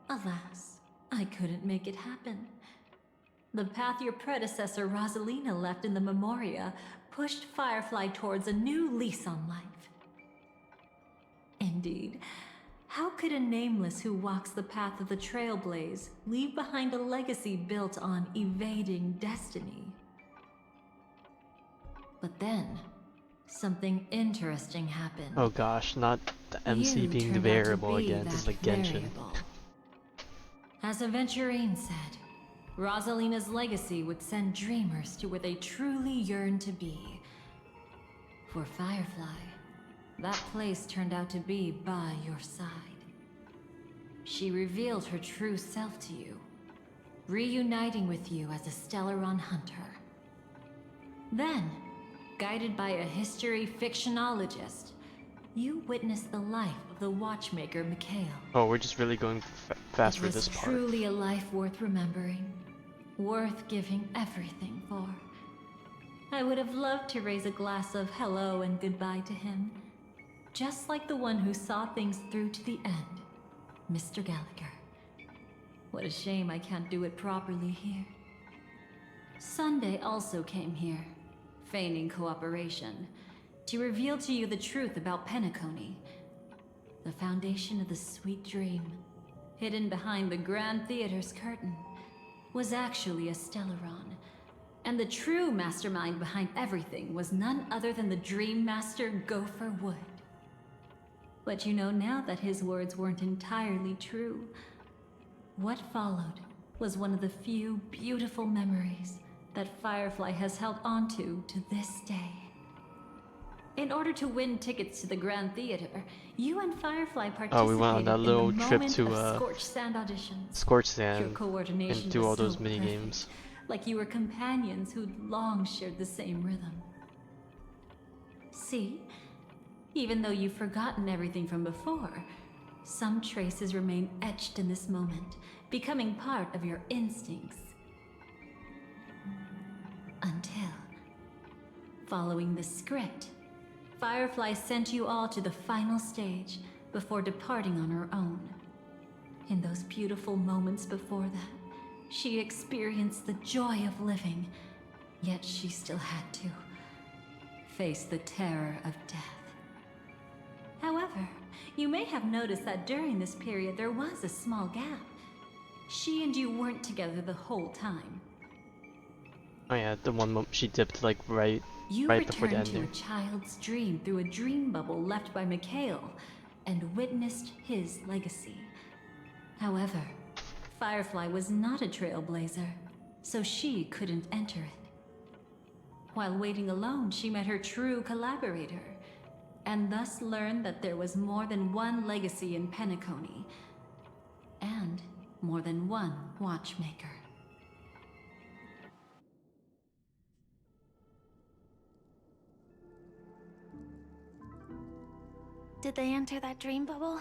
Alas, I couldn't make it happen. The path your predecessor Rosalina left in the Memoria pushed Firefly towards a new lease on life. Indeed, how could a nameless who walks the path of the Trailblaze leave behind a legacy built on evading destiny? But then, something interesting happened. Oh gosh, not the MC You being the turned out to variable be again, just that like Genshin. variable. As Aventurine said, Rosalina's legacy would send dreamers to where they truly yearn to be. For Firefly, that place turned out to be by your side. She revealed her true self to you, reuniting with you as a Stellaron hunter. Then, guided by a history fictionologist, you witnessed the life of the watchmaker Mikhail. Oh, we're just really going fast for It was this part. truly a life worth remembering, worth giving everything for. I would have loved to raise a glass of hello and goodbye to him, just like the one who saw things through to the end, Mr. Gallagher. What a shame I can't do it properly here. Sunday also came here, feigning cooperation, to reveal to you the truth about Penacony, the foundation of the sweet dream, hidden behind the Grand Theater's curtain, was actually a Stellaron, and the true mastermind behind everything was none other than the Dream Master Gopher Wood. But you know now that his words weren't entirely true. What followed was one of the few beautiful memories that Firefly has held onto to this day. In order to win tickets to the Grand Theater, you and Firefly participated Oh, we went on that little in the trip moment to of Scorched Sand auditions. Scorch Your Sand coordination and do was all those so mini perfect, games. like you were companions who'd long shared the same rhythm. See? Even though you've forgotten everything from before, some traces remain etched in this moment, becoming part of your instincts. Until, following the script, Firefly sent you all to the final stage before departing on her own. In those beautiful moments before that, she experienced the joy of living, yet she still had to face the terror of death. However, you may have noticed that during this period there was a small gap. She and you weren't together the whole time. Oh yeah, the one she dipped like right You before the returned to ending. a child's dream through a dream bubble left by Mikhail and witnessed his legacy. However, Firefly was not a trailblazer, so she couldn't enter it. While waiting alone, she met her true collaborator, and thus learned that there was more than one legacy in Penacony, and more than one watchmaker. Did they enter that dream bubble?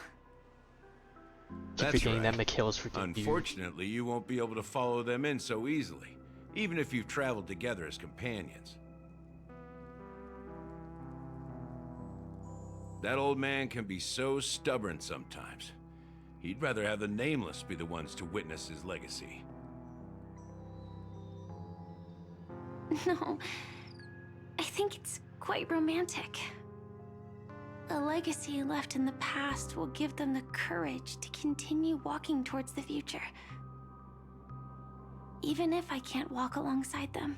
Keep forgetting that Mikhail's freaking huge. Unfortunately, you won't be able to follow them in so easily, even if you've traveled together as companions. That old man can be so stubborn sometimes. He'd rather have the Nameless be the ones to witness his legacy. No, I think it's quite romantic. A legacy left in the past will give them the courage to continue walking towards the future. Even if I can't walk alongside them,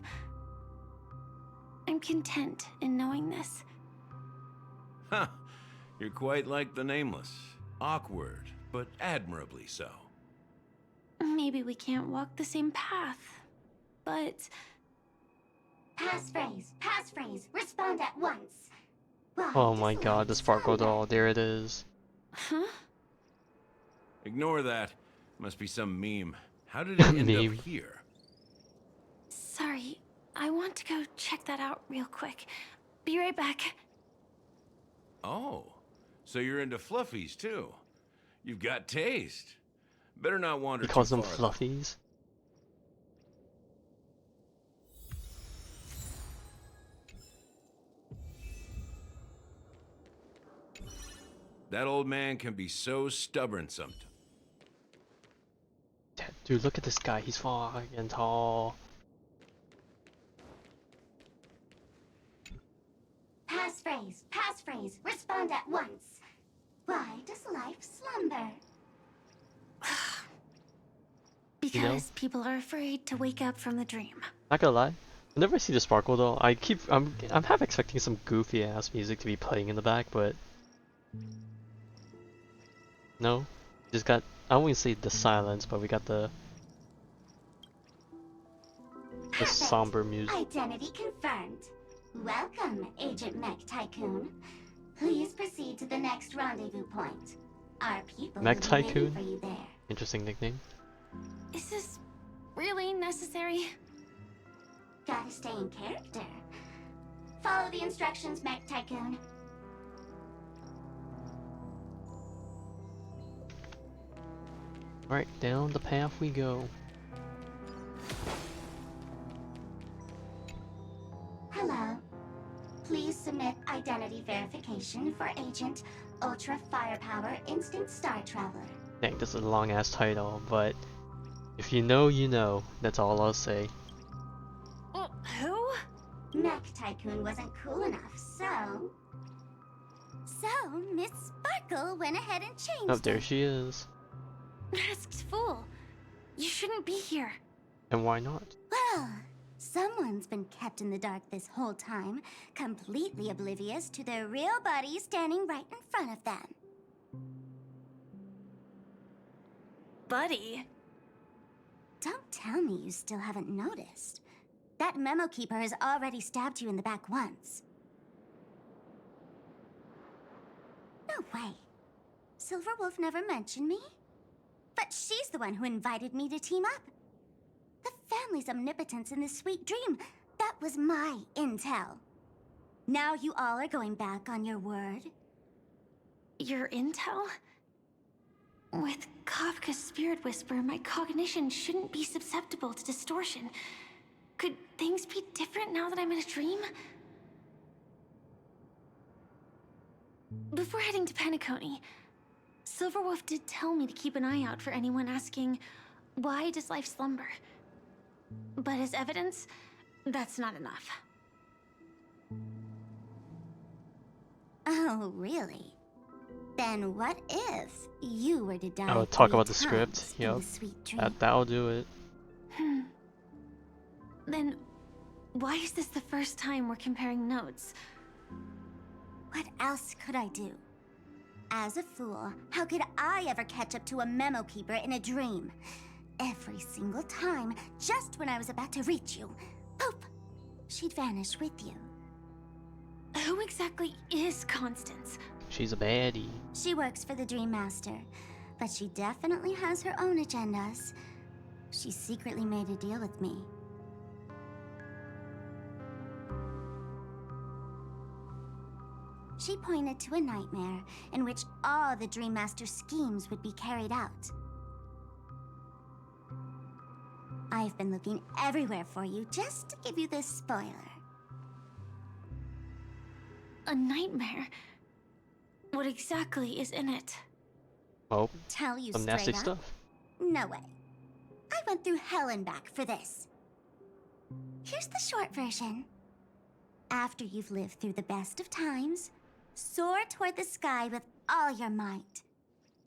I'm content in knowing this. Huh. You're quite like the Nameless. Awkward, but admirably so. Maybe we can't walk the same path, but... Passphrase, respond at once. Why Oh my does god, life the sparkle slumber? doll, there it is. Huh? Ignore that. Must be some meme. How did it end Meme. up here? Sorry, I want to go check that out real quick. Be right back. Oh, so you're into fluffies too. You've got taste. Better not wander He calls too them far, though. fluffies. That old man can be so stubborn sometimes. Dude, look at this guy, he's fucking tall. Passphrase, respond at once. Why does life slumber? Because people are afraid to wake up from the dream. Not gonna lie, whenever I see the sparkle doll, I'm half expecting some goofy ass music to be playing in the back, but no, just got, I wouldn't say the silence, but we got the somber music. Identity confirmed. Welcome, Agent Mech Tycoon. Please proceed to the next rendezvous point. Our people Mech will be waiting Tycoon? for you there. Interesting nickname. Is this really necessary? Gotta stay in character. Follow the instructions, Mech Tycoon. Alright, down the path we go. Hello. Please submit identity verification for Agent Ultra Firepower Instant Star Traveler. Dang, this is a long ass title, but if you know, you know. That's all I'll say. Who? Mech Tycoon wasn't cool enough, so... So, Miss Sparkle went ahead and changed Oh, there it. she is. Masked fool. You shouldn't be here. And why not? Well, someone's been kept in the dark this whole time, completely oblivious to their real body standing right in front of them. Buddy. Don't tell me you still haven't noticed. That memo keeper has already stabbed you in the back once. No way. Silverwolf never mentioned me? But she's the one who invited me to team up. The family's omnipotence in this sweet dream, that was my intel. Now you all are going back on your word? Your intel? With Kafka's spirit whisper, my cognition shouldn't be susceptible to distortion. Could things be different now that I'm in a dream? Before heading to Penacony, Silverwolf did tell me to keep an eye out for anyone asking, why does life slumber? But as evidence, that's not enough. Oh, really? Then what if you were to die Oh, talk 3 about the times script. in Yep. the sweet dream? That'll do it. Then, why is this the first time we're comparing notes? What else could I do? As a fool, how could I ever catch up to a memo keeper in a dream? Every single time, just when I was about to reach you, poof, she'd vanish with you. Who exactly is Constance? She's a baddie. She works for the Dream Master, but she definitely has her own agendas. She secretly made a deal with me. She pointed to a nightmare in which all the Dream Master's schemes would be carried out. I've been looking everywhere for you just to give you this spoiler. A nightmare? What exactly is in it? Oh, Tell you some straight nasty up? stuff. No way. I went through hell and back for this. Here's the short version. After you've lived through the best of times, soar toward the sky with all your might.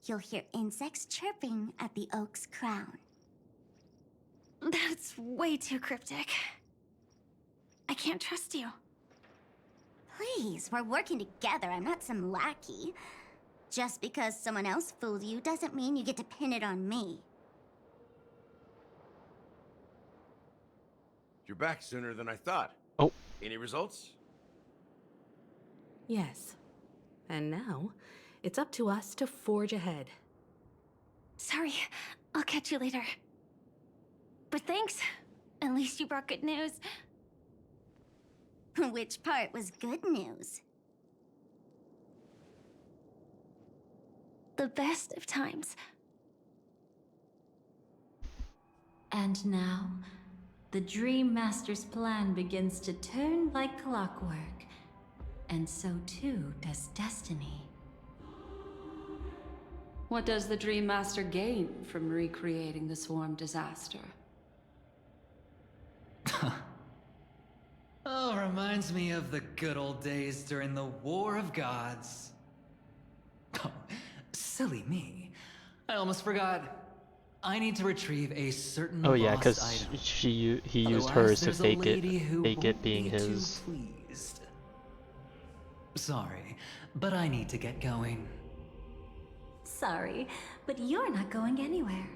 You'll hear insects chirping at the oak's crown. That's way too cryptic. I can't trust you. Please, we're working together. I'm not some lackey. Just because someone else fooled you doesn't mean you get to pin it on me. You're back sooner than I thought. Oh. Any results? Yes. And now, it's up to us to forge ahead. Sorry, I'll catch you later. But thanks. At least you brought good news. Which part was good news? The best of times. And now, the Dream Master's plan begins to turn like clockwork. And so too does destiny. What does the Dream Master gain from recreating the Swarm disaster? Oh, reminds me of the good old days during the War of Gods. Oh, silly me. I almost forgot. I need to retrieve a certain Oh yeah, lost because item. he used Otherwise, hers to there's a fake lady who it won't being be too his. pleased. Sorry, but I need to get going. Sorry, but you're not going anywhere.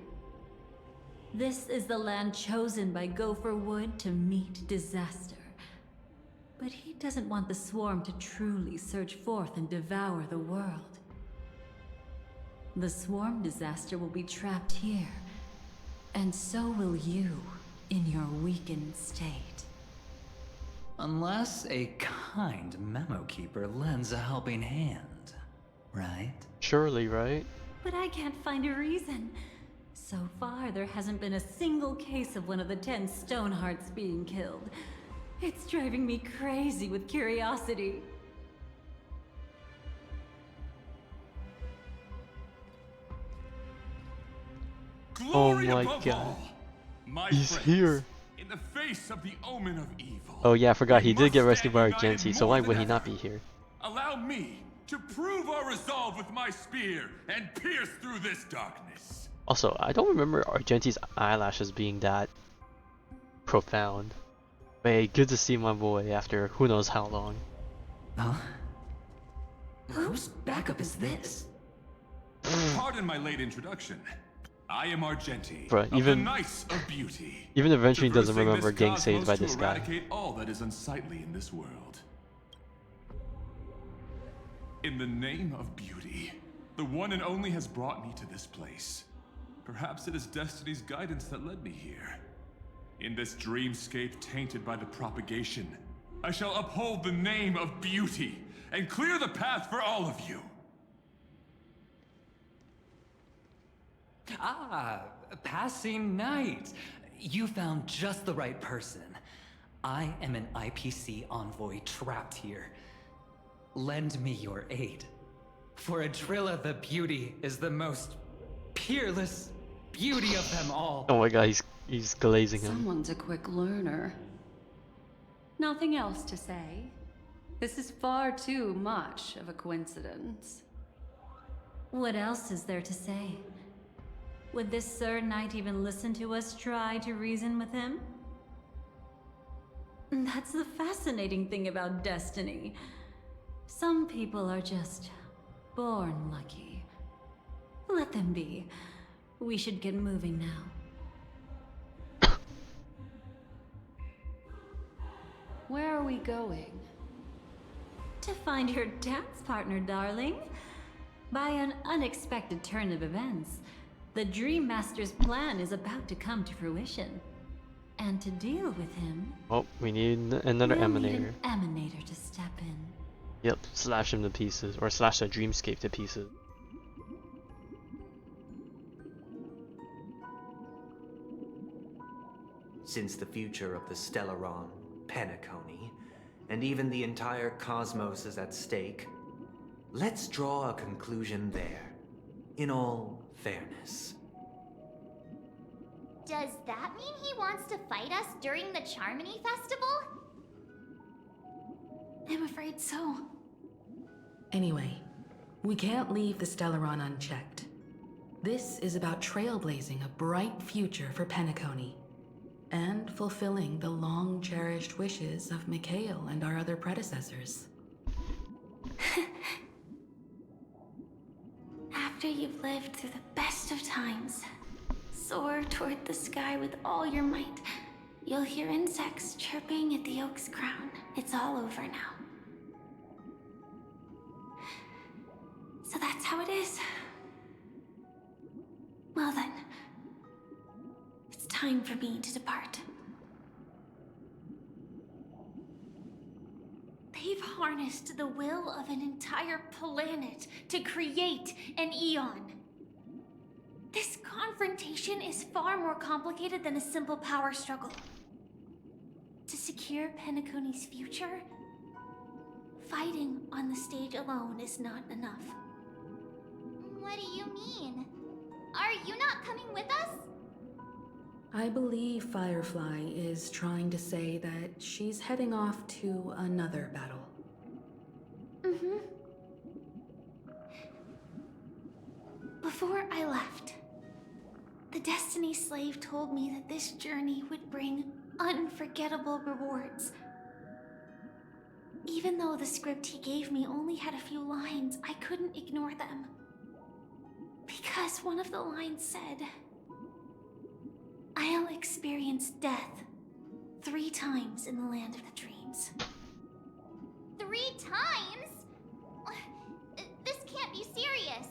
This is the land chosen by Gopher Wood to meet disaster. But he doesn't want the Swarm to truly surge forth and devour the world. The Swarm disaster will be trapped here, and so will you in your weakened state. Unless a kind memo keeper lends a helping hand, right? Surely, right? But I can't find a reason. So far, there hasn't been a single case of one of the 10 Stonehearts being killed. It's driving me crazy with curiosity. Glory my above God. all, my He's friends, here. In the face of the omen of evil. Oh yeah, I forgot he we did get must rescued by stand united Argenti, so more why than would he ever. not be here? Allow me to prove our resolve with my spear and pierce through this darkness. Also, I don't remember Argenti's eyelashes being that profound. But hey, good to see my boy after who knows how long. Huh? Whose backup is this? Pardon my late introduction. I am Argenti, Bruh, of the even- Knights of Beauty. Even eventually doesn't traversing remember this getting saved by cosmos this to guy. eradicate all that is unsightly in this world. In the name of beauty, the one and only has brought me to this place. Perhaps it is destiny's guidance that led me here. In this dreamscape tainted by the propagation, I shall uphold the name of beauty and clear the path for all of you. Ah, passing knight. You found just the right person. I am an IPC envoy trapped here. Lend me your aid. For Adrilla the Beauty is the most peerless beauty of them all. Oh my god, he's glazing him. Someone's a quick learner. Nothing else to say. This is far too much of a coincidence. What else is there to say? Would this Sir Knight even listen to us try to reason with him? That's the fascinating thing about destiny. Some people are just born lucky. Let them be. We should get moving now. Where are we going? To find your dance partner, darling. By an unexpected turn of events, the Dream Master's plan is about to come to fruition. And to deal with him, Oh, we need another we'll need emanator. an emanator to step in. Yep, slash him to pieces, or slash the dreamscape to pieces. Since the future of the Stellaron, Penacony, and even the entire cosmos is at stake, let's draw a conclusion there, in all fairness. Does that mean he wants to fight us during the Charmony Festival? I'm afraid so. Anyway, we can't leave the Stellaron unchecked. This is about trailblazing a bright future for Penacony, and fulfilling the long-cherished wishes of Mikhail and our other predecessors. After you've lived through the best of times, soar toward the sky with all your might. You'll hear insects chirping at the oak's crown. It's all over now. So that's how it is. Well then, it's time for me to depart. They've harnessed the will of an entire planet to create an Eon. This confrontation is far more complicated than a simple power struggle. To secure Penacony's future, fighting on the stage alone is not enough. What do you mean? Are you not coming with us? I believe Firefly is trying to say that she's heading off to another battle. Mm-hmm. Before I left, the Destiny Slave told me that this journey would bring unforgettable rewards. Even though the script he gave me only had a few lines, I couldn't ignore them. Because one of the lines said, "I'll experience death 3 times in the land of the dreams." 3 times? This can't be serious,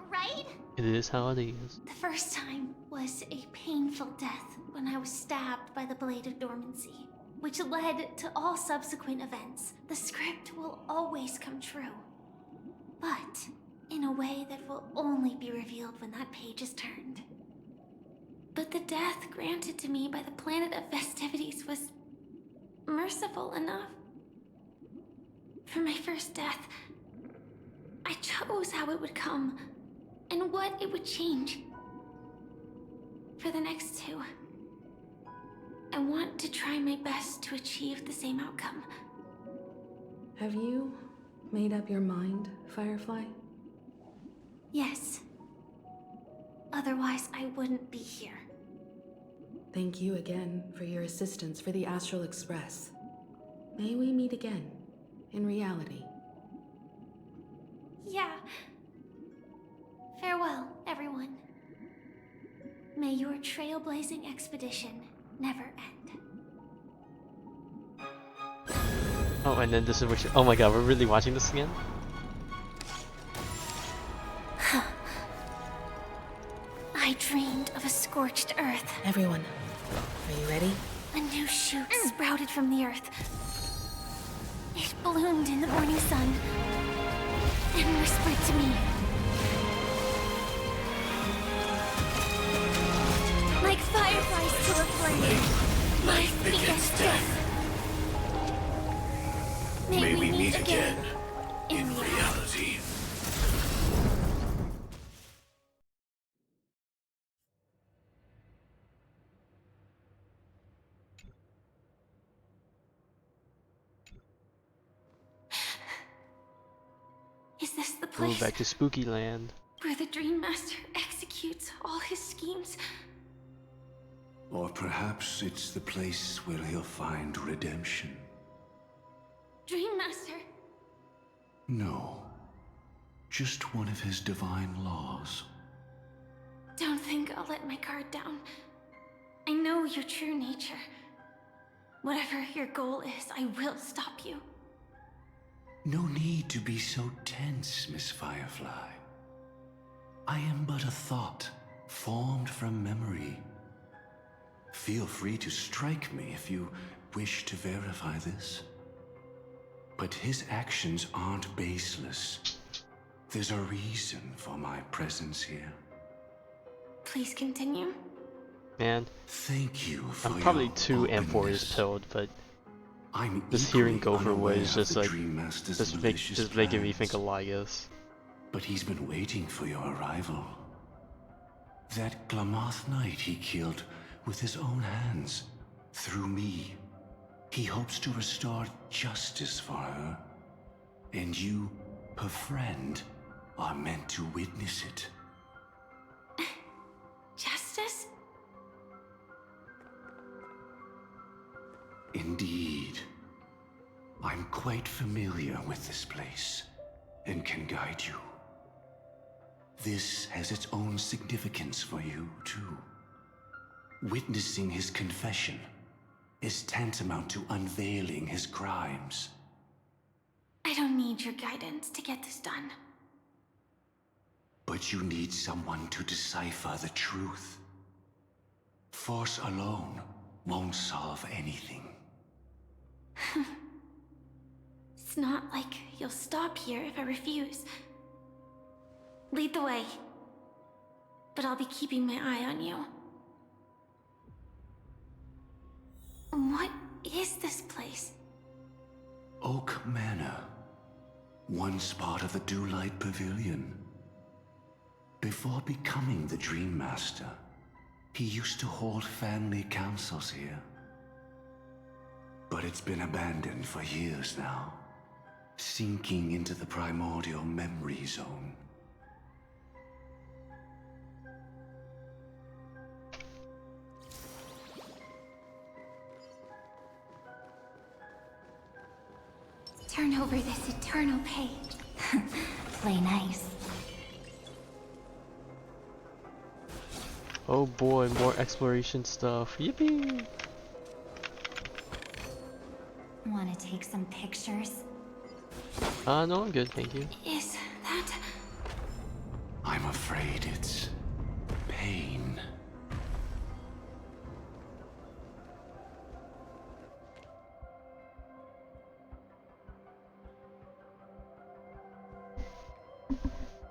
right? It is how it is. The first time was a painful death when I was stabbed by the Blade of Dormancy, which led to all subsequent events. The script will always come true, but in a way that will only be revealed when that page is turned. But the death granted to me by the planet of festivities was merciful enough. For my first death, I chose how it would come and what it would change. For the next 2, I want to try my best to achieve the same outcome. Have you made up your mind, Firefly? Yes. Otherwise, I wouldn't be here. Thank you again for your assistance for the Astral Express. May we meet again, in reality. Yeah. Farewell, everyone. May your trailblazing expedition never end. Oh, and then this is what you— oh my god, we're really watching this again? I dreamed of a scorched earth. Everyone, are you ready? A new shoot sprouted from the earth. It bloomed in the morning sun and whispered to me. Like fireflies to a flame, life begets death. May we meet again in reality. Is this the place Move back to Spooky Land. where the Dream Master executes all his schemes? Or perhaps it's the place where he'll find redemption. Dream Master? No. Just one of his divine laws. Don't think I'll let my guard down. I know your true nature. Whatever your goal is, I will stop you. No need to be so tense, Miss Firefly. I am but a thought, formed from memory. Feel free to strike me if you wish to verify this. But his actions aren't baseless. There's a reason for my presence here. Please continue. Man, Thank you for I'm probably your too amphorious openness. pilled, but I'm just hearing equally Gopher unaware was of just the like, Dream Master's just malicious making me plans. think of Lias. But he's been waiting for your arrival. That Glamoth Knight he killed with his own hands, through me. He hopes to restore justice for her. And you, her friend, are meant to witness it. Justice? Indeed. I'm quite familiar with this place, and can guide you. This has its own significance for you, too. Witnessing his confession is tantamount to unveiling his crimes. I don't need your guidance to get this done. But you need someone to decipher the truth. Force alone won't solve anything. It's not like you'll stop here if I refuse. Lead the way. But I'll be keeping my eye on you. What is this place? Oak Manor. Once part of the Dewlight Pavilion. Before becoming the Dream Master, he used to hold family councils here. But it's been abandoned for years now, sinking into the primordial memory zone. Turn over this eternal page. Play nice. Oh boy, more exploration stuff. Yippee! Want to take some pictures? No, I'm good, thank you. Is that... I'm afraid it's pain.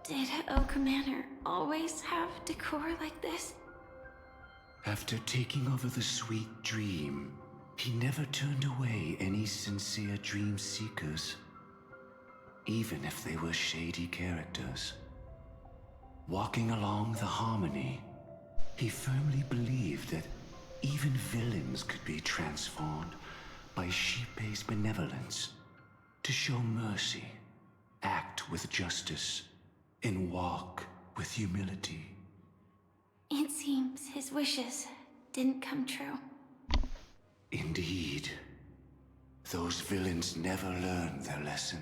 Did Oak Manor always have decor like this? After taking over the sweet dream, he never turned away any sincere dream seekers, even if they were shady characters. Walking along the harmony, he firmly believed that even villains could be transformed by Shippei's benevolence to show mercy, act with justice, and walk with humility. It seems his wishes didn't come true. Indeed. Those villains never learned their lesson.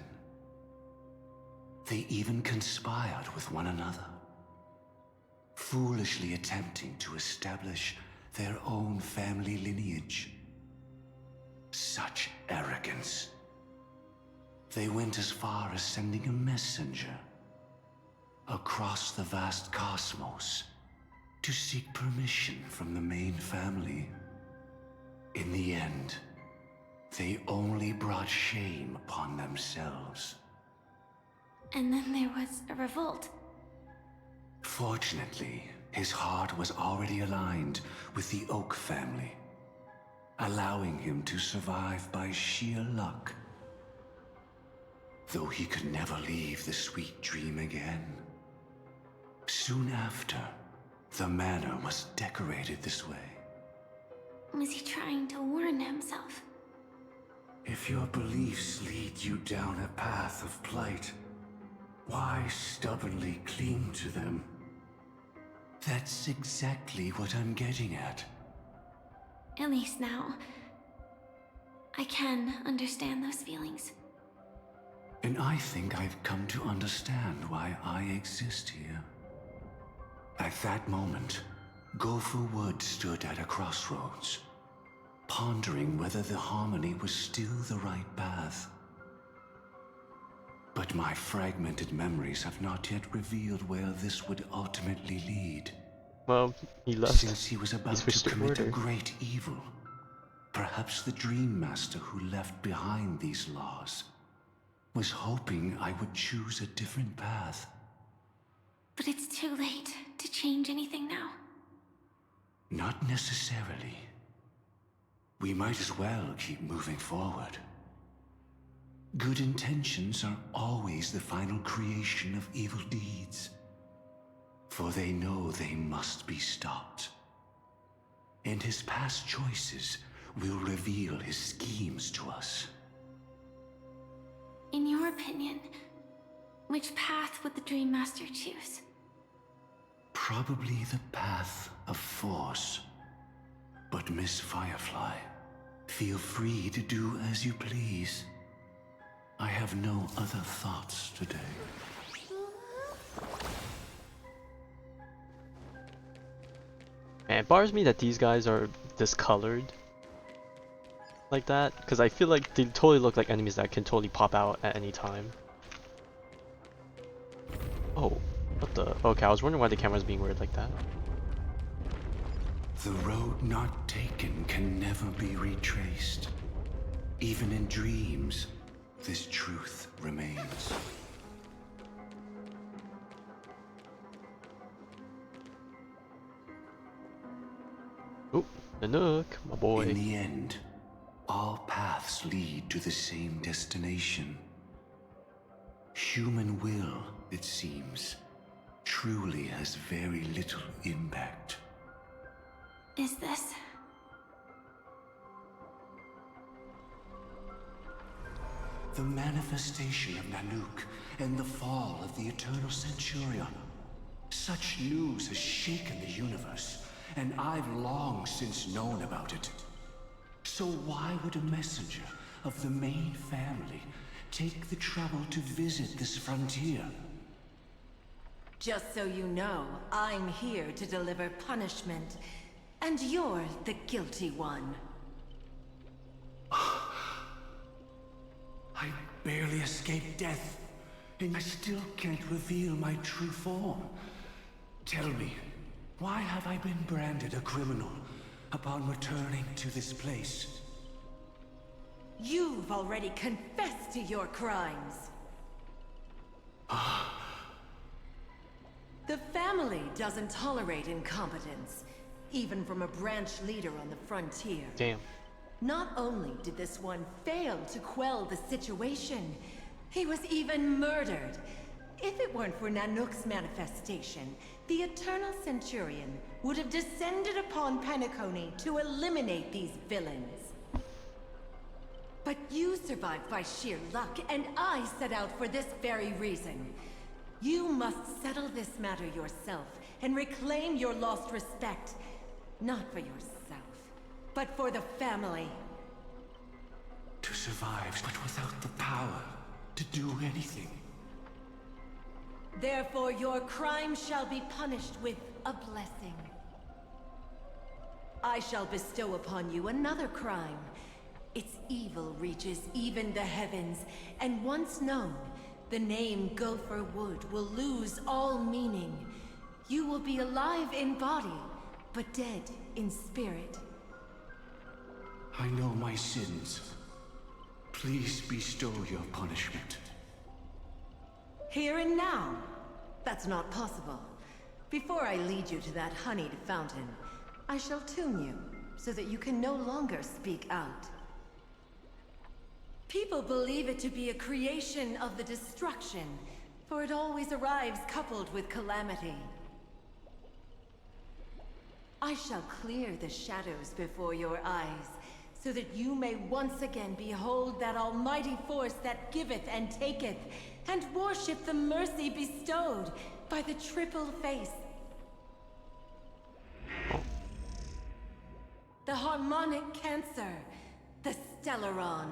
They even conspired with one another, foolishly attempting to establish their own family lineage. Such arrogance. They went as far as sending a messenger across the vast cosmos to seek permission from the main family. In the end, they only brought shame upon themselves. And then there was a revolt. Fortunately, his heart was already aligned with the Oak family, allowing him to survive by sheer luck. Though he could never leave the sweet dream again. Soon after, the manor was decorated this way. Was he trying to warn himself? If your beliefs lead you down a path of plight, why stubbornly cling to them? That's exactly what I'm getting at. At least now, I can understand those feelings. And I think I've come to understand why I exist here. At that moment, Gopher Wood stood at a crossroads, pondering whether the harmony was still the right path. But my fragmented memories have not yet revealed where this would ultimately lead. Well, he left. Since he was about to switched to commit a order. great evil, perhaps the Dream Master who left behind these laws was hoping I would choose a different path. But it's too late to change anything now. Not necessarily. We might as well keep moving forward. Good intentions are always the final creation of evil deeds, for they know they must be stopped. And his past choices will reveal his schemes to us. In your opinion, which path would the Dream Master choose? Probably the path of force. But Miss Firefly, feel free to do as you please. I have no other thoughts today. And it bothers me that these guys are discolored like that, because I feel like they totally look like enemies that can totally pop out at any time. Oh, what the? Okay, I was wondering why the camera's being weird like that. The road not taken can never be retraced. Even in dreams, this truth remains. Oh, the Nook, my boy. In the end, all paths lead to the same destination. Human will, it seems, truly has very little impact. Is this? The manifestation of Nanook and the fall of the Eternal Centurion. Such news has shaken the universe, and I've long since known about it. So why would a messenger of the main family take the trouble to visit this frontier? Just so you know, I'm here to deliver punishment, and you're the guilty one. I barely escaped death, and I still can't reveal my true form. Tell me, why have I been branded a criminal upon returning to this place? You've already confessed to your crimes. The family doesn't tolerate incompetence, even from a branch leader on the frontier. Damn. Not only did this one fail to quell the situation, he was even murdered. If it weren't for Nanook's manifestation, the Eternal Centurion would have descended upon Penacony to eliminate these villains. But you survived by sheer luck, and I set out for this very reason. You must settle this matter yourself and reclaim your lost respect. Not for yourself, but for the family. To survive, but without the power to do anything. Therefore, your crime shall be punished with a blessing. I shall bestow upon you another crime. Its evil reaches even the heavens, and once known, the name Gopher Wood will lose all meaning. You will be alive in body, but dead in spirit. I know my sins. Please bestow your punishment. Here and now? That's not possible. Before I lead you to that honeyed fountain, I shall tune you, so that you can no longer speak out. People believe it to be a creation of the destruction, for it always arrives coupled with calamity. I shall clear the shadows before your eyes, so that you may once again behold that almighty force that giveth and taketh, and worship the mercy bestowed by the triple face. The harmonic cancer, the Stellaron.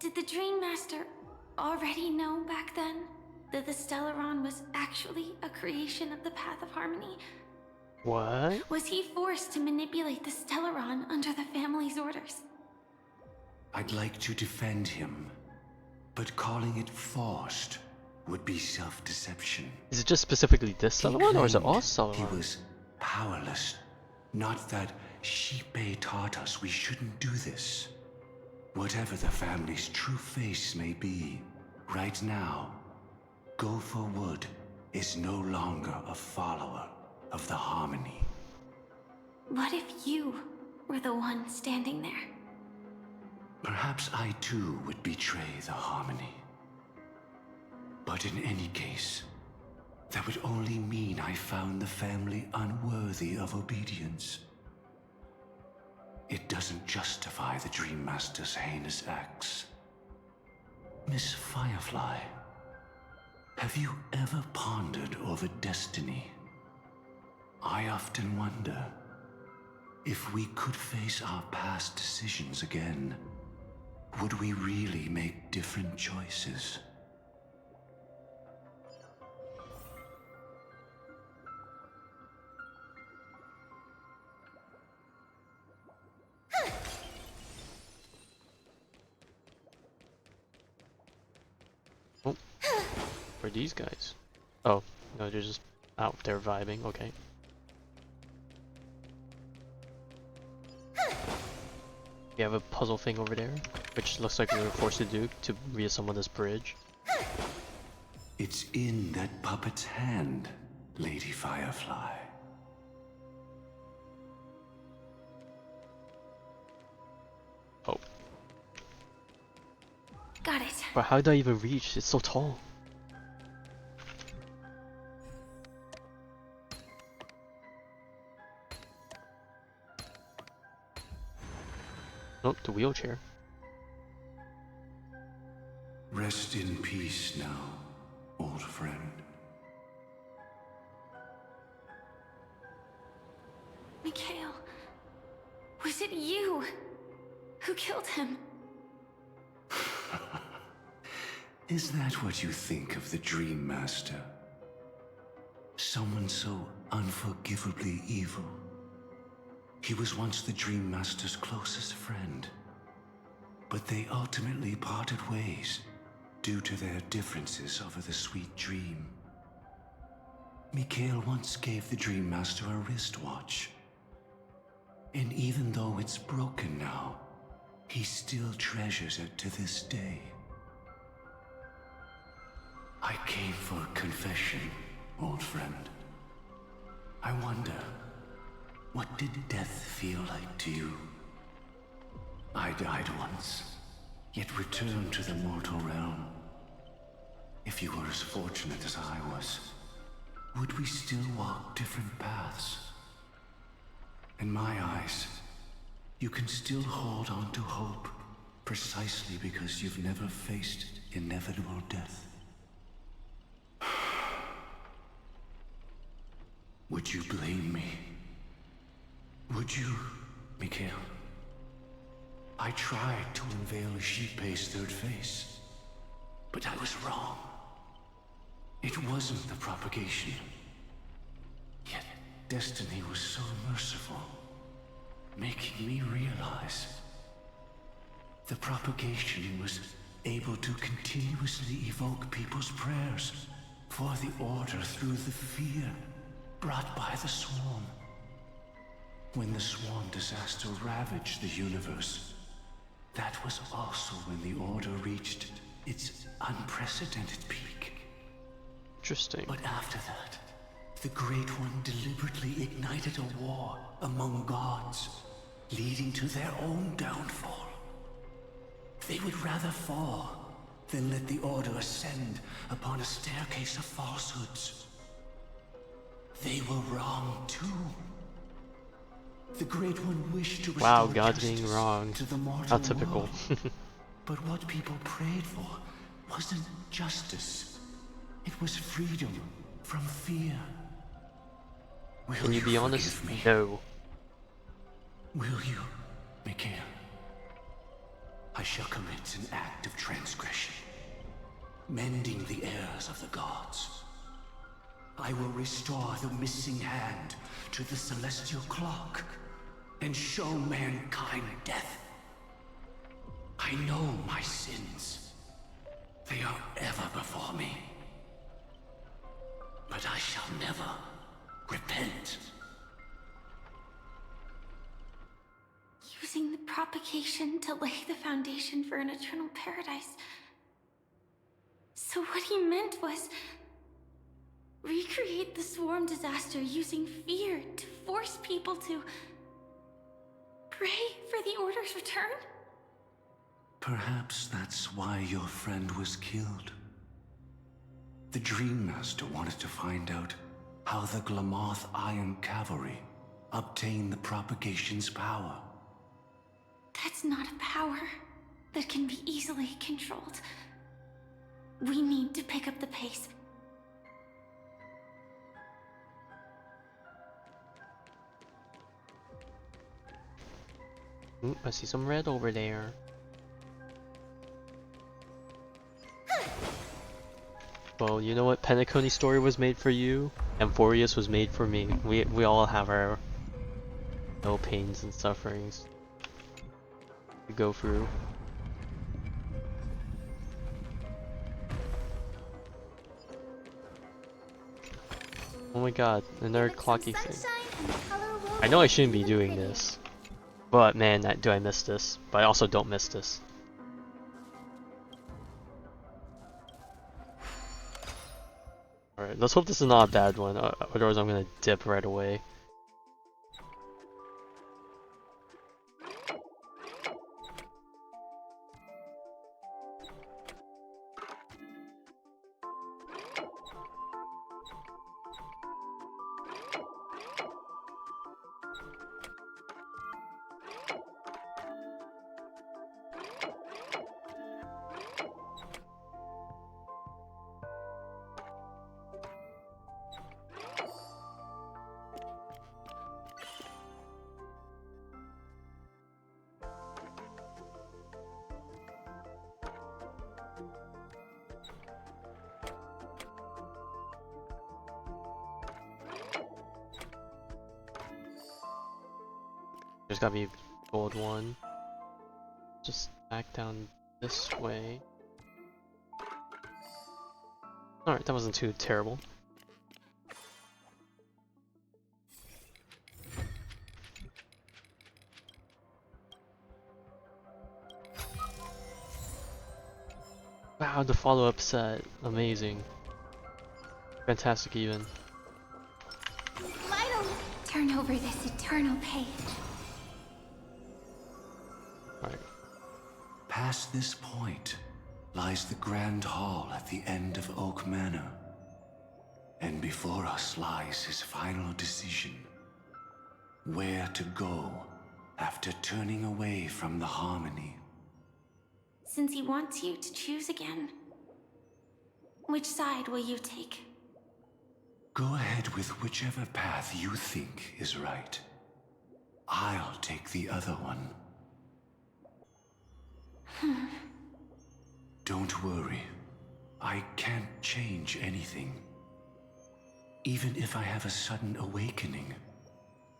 Did the Dream Master already know back then that the Stellaron was actually a creation of the Path of Harmony? What? Was he forced to manipulate the Stellaron under the family's orders? I'd like to defend him, but calling it forced would be self-deception. Is it just specifically this He Stellaron, or is it all claimed Stellaron? He was powerless. Not that Sheepay taught us we shouldn't do this. Whatever the family's true face may be, right now, Go for Wood is no longer a follower of the Harmony. What if you were the one standing there? Perhaps I too would betray the Harmony. But in any case, that would only mean I found the family unworthy of obedience. It doesn't justify the Dream Master's heinous acts. Miss Firefly, have you ever pondered over destiny? I often wonder if we could face our past decisions again, would we really make different choices? Oh, where are these guys? Oh, no, they're just out there vibing, okay. We have a puzzle thing over there, which looks like we were forced to do to reassemble this bridge. It's in that puppet's hand, Lady Firefly. Oh. Got it. But how did I even reach? It's so tall. Nope, the wheelchair. Rest in peace now, old friend. Mikhail, was it you who killed him? Is that what you think of the Dream Master? Someone so unforgivably evil. He was once the Dream Master's closest friend, but they ultimately parted ways due to their differences over the sweet dream. Mikhail once gave the Dream Master a wristwatch, and even though it's broken now, he still treasures it to this day. I came for confession, old friend. I wonder, what did death feel like to you? I died once, yet returned to the mortal realm. If you were as fortunate as I was, would we still walk different paths? In my eyes, you can still hold on to hope, precisely because you've never faced inevitable death. Would you blame me? Would you, Mikhail? I tried to unveil Sheepay's third face, but I was wrong. It wasn't the propagation. Yet destiny was so merciful, making me realize the propagation was able to continuously evoke people's prayers for the order through the fear brought by the swarm. When the swarm disaster ravaged the universe, that was also when the order reached its unprecedented peak. Interesting. But after that, the Great One deliberately ignited a war among gods, leading to their own downfall. They would rather fall than let the Order ascend upon a staircase of falsehoods. They were wrong too. The Great One wished to restore God's justice being wrong. to the mortal How typical. world. But what people prayed for wasn't justice. It was freedom from fear. Can you be honest? Me? No. Will you, Mikhail? I shall commit an act of transgression, mending the errors of the gods. I will restore the missing hand to the celestial clock and show mankind death. I know my sins. They are ever before me. But I shall never repent. Using the propagation to lay the foundation for an eternal paradise. So what he meant was recreate the swarm disaster using fear to force people to pray for the Order's return? Perhaps that's why your friend was killed. The Dream Master wanted to find out how the Glamoth Iron Cavalry obtained the propagation's power. That's not a power that can be easily controlled. We need to pick up the pace. Ooh, I see some red over there. Well, you know what? Penacony's story was made for you, and Forius was made for me. We all have our pains and sufferings to go through. Oh my god, another clocky thing. I know I shouldn't be doing this, but man, do I miss this. But I also don't miss this. Alright, let's hope this is not a bad one, otherwise I'm gonna dip right away. There's gotta be a gold one. Just back down this way. Alright, that wasn't too terrible. Wow, the follow-up set. Amazing. Fantastic even. Vital! Turn over this eternal page. Alright. Past this point lies the Grand Hall at the end of Oak Manor. And before us lies his final decision. Where to go after turning away from the Harmony. Since he wants you to choose again, which side will you take? Go ahead with whichever path you think is right. I'll take the other one. Don't worry. I can't change anything. Even if I have a sudden awakening,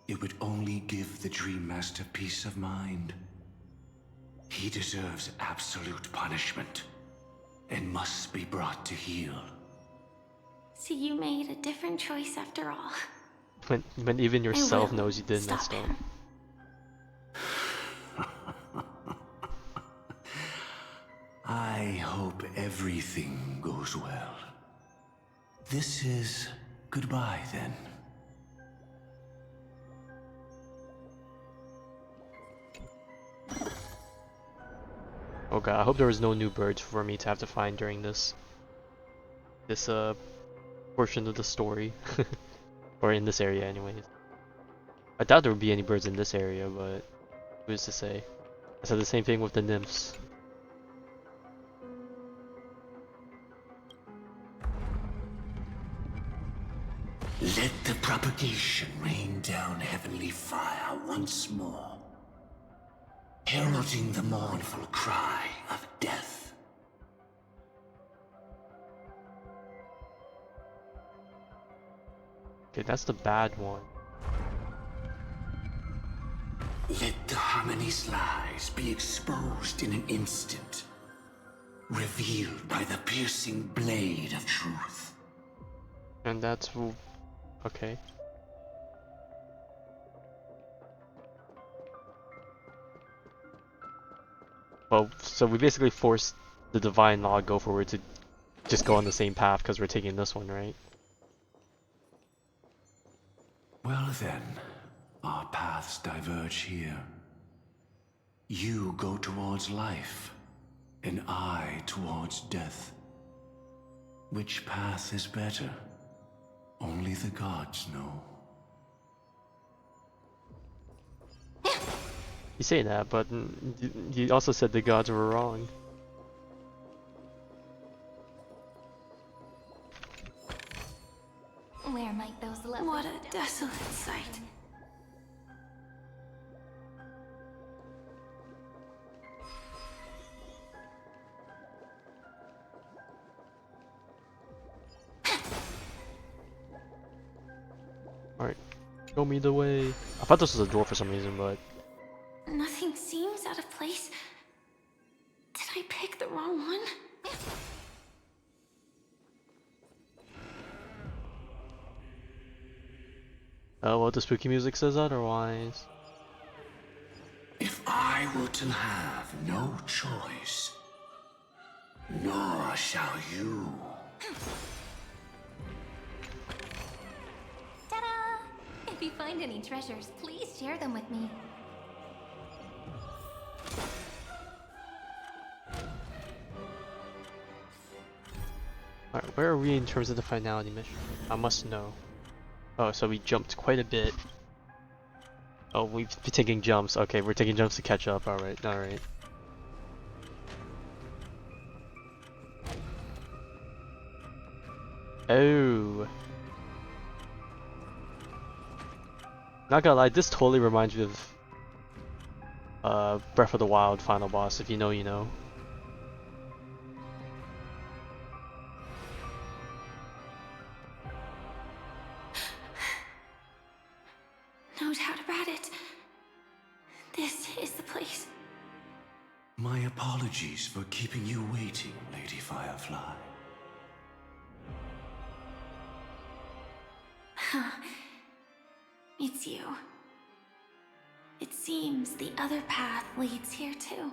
it would only give the Dream Master peace of mind. He deserves absolute punishment, and must be brought to heel. So you made a different choice after all. When even yourself knows you did messed up. I hope everything goes well. This is goodbye then. Oh god, I hope there was no new birds for me to have to find during this portion of the story. Or in this area anyways. I doubt there would be any birds in this area, but who's to say? I said the same thing with the nymphs. Let the propagation rain down heavenly fire once more, heralding the mournful cry of death. Okay, that's the bad one. Let the Harmony's lies be exposed in an instant, revealed by the piercing blade of truth. And that's okay. Well, so we basically forced the divine law go forward to just go on the same path because we're taking this one, right? Well then, our paths diverge here. You go towards life, and I towards death. Which path is better? Only the gods know. You say that, but you also said the gods were wrong. Where might those lovely... What a desolate sight. Alright, show me the way. I thought this was a door for some reason, but... Nothing seems out of place. Did I pick the wrong one? Oh, well, the spooky music says otherwise. If I were to have no choice, nor shall you. Ta-da! If you find any treasures, please share them with me. Alright, where are we in terms of the finality mission? I must know. Oh, so we jumped quite a bit. Oh, we've been taking jumps. Okay, we're taking jumps to catch up. Alright, alright. Oh. Not gonna lie, this totally reminds me of Breath of the Wild final boss. If you know, you know. No doubt about it. This is the place. My apologies for keeping you waiting, Lady Firefly. It's you. It seems the other path leads here too.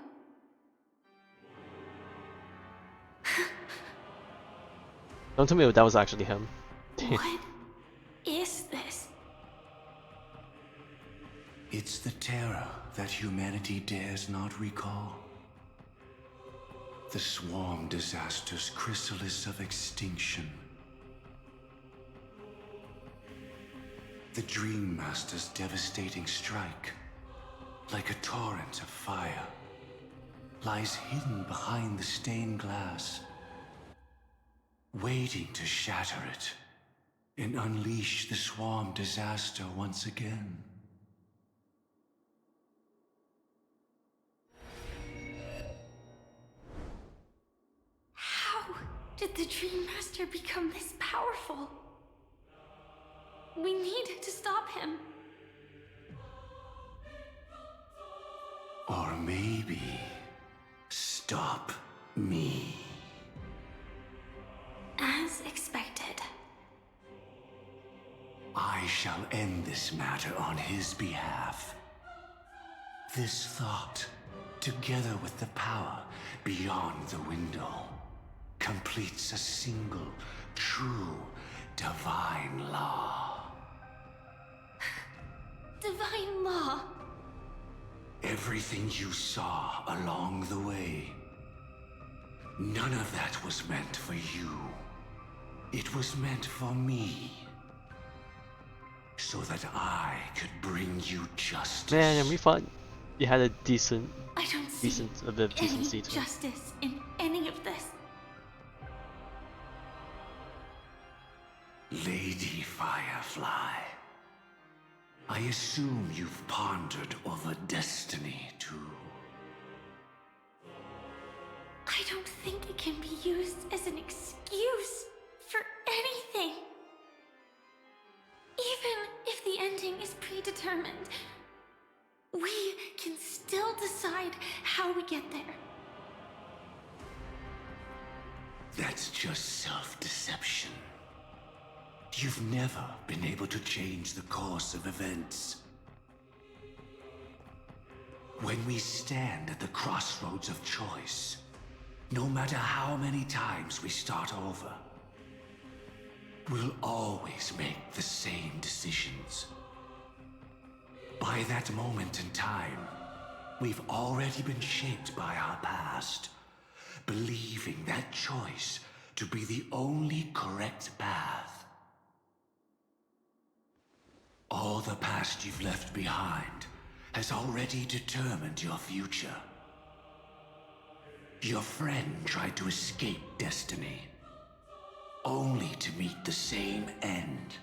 Don't tell me that was actually him. What is this? It's the terror that humanity dares not recall. The swarm disaster's chrysalis of extinction. The Dream Master's devastating strike, like a torrent of fire, lies hidden behind the stained glass, waiting to shatter it and unleash the swarm disaster once again. How did the Dream Master become this powerful? We need to stop him. Or maybe stop me. As expected. I shall end this matter on his behalf. This thought, together with the power beyond the window, completes a single, true, divine law. Divine law. Everything you saw along the way, none of that was meant for you. It was meant for me. So that I could bring you justice. Man, and we thought you had a decent, I don't see a bit of any decency to it. justice in any of this. Lady Firefly, I assume you've pondered over destiny too. I don't think it can be used as an excuse for anything. Even if the ending is predetermined, we can still decide how we get there. That's just self-deception. You've never been able to change the course of events. When we stand at the crossroads of choice, no matter how many times we start over, we'll always make the same decisions. By that moment in time, we've already been shaped by our past, believing that choice to be the only correct path. All the past you've left behind has already determined your future. Your friend tried to escape destiny, only to meet the same end.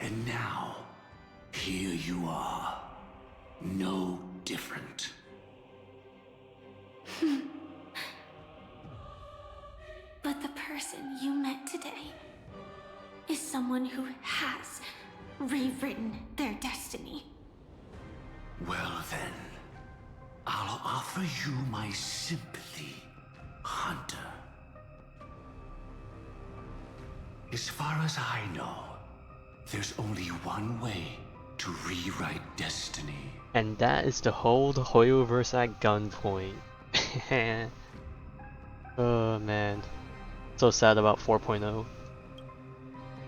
And now, here you are, no different. But the person you met today is someone who has rewritten their destiny. Well then, I'll offer you my sympathy, Hunter. As far as I know, there's only one way to rewrite destiny. And that is to hold Hoyoverse at gunpoint. Oh man. So sad about 4.0.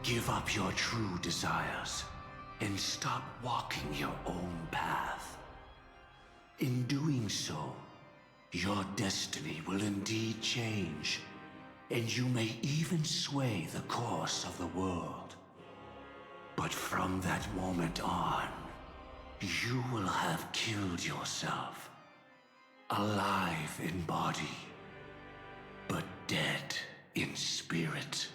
Give up your true desires and stop walking your own path. In doing so, your destiny will indeed change, and you may even sway the course of the world. But from that moment on, you will have killed yourself, alive in body, but dead in spirit.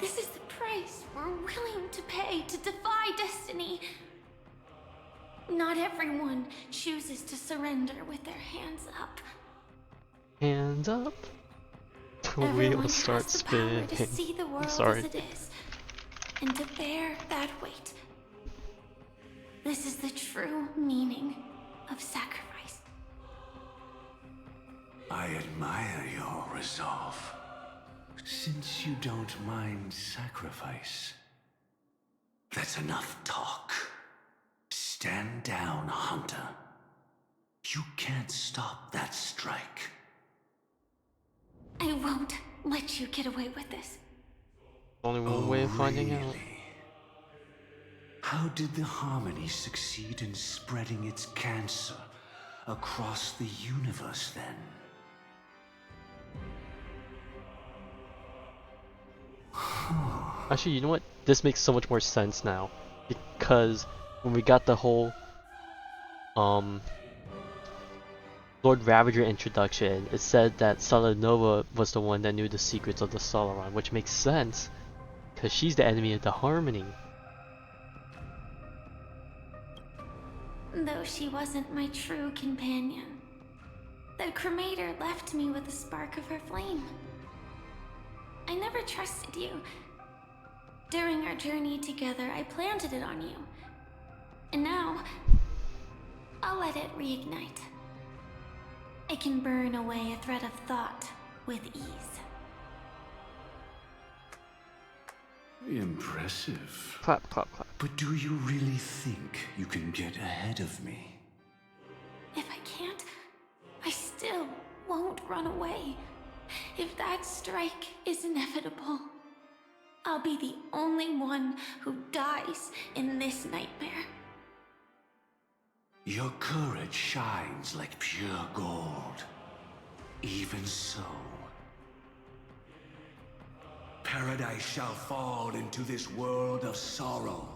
This is the price we're willing to pay to defy destiny. Not everyone chooses to surrender with their hands up. Hands up. The Everyone wheel starts has the power spinning. to see the world Sorry. as it is, and to bear that weight. This is the true meaning of sacrifice. I admire your resolve. Since you don't mind sacrifice, that's enough talk. Stand down, Hunter. You can't stop that strike. I won't let you get away with this. Only one way of finding out. How did the Harmony succeed in spreading its cancer across the universe then? Actually, you know what? This makes so much more sense now. Because when we got the whole Lord Ravager introduction, it said that Salanova was the one that knew the secrets of the Stellaron, which makes sense, because she's the enemy of the Harmony. Though she wasn't my true companion, the cremator left me with a spark of her flame. I never trusted you. During our journey together, I planted it on you. And now, I'll let it reignite. It can burn away a thread of thought with ease. Impressive. Clap, clap, clap. But do you really think you can get ahead of me? If I can't, I still won't run away. If that strike is inevitable, I'll be the only one who dies in this nightmare. Your courage shines like pure gold. Even so, paradise shall fall into this world of sorrow,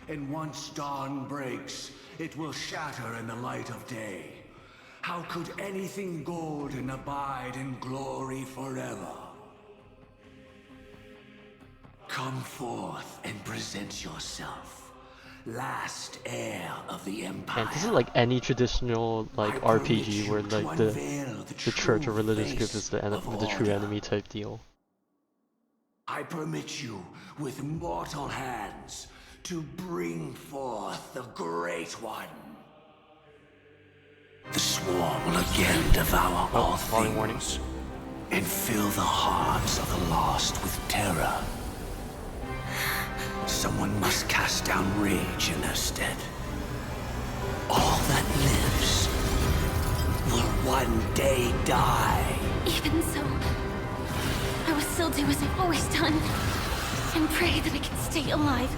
and once dawn breaks, it will shatter in the light of day. How could anything golden abide in glory forever? Come forth and present yourself, last heir of the Empire. And this is like any traditional like RPG where like the church or religious group is the true enemy type deal. I permit you, with mortal hands, to bring forth the Great One. The swarm will again devour all things and fill the hearts of the lost with terror. Someone must cast down rage in their stead. All that lives will one day die. Even so, I will still do as I've always done, and pray that I can stay alive.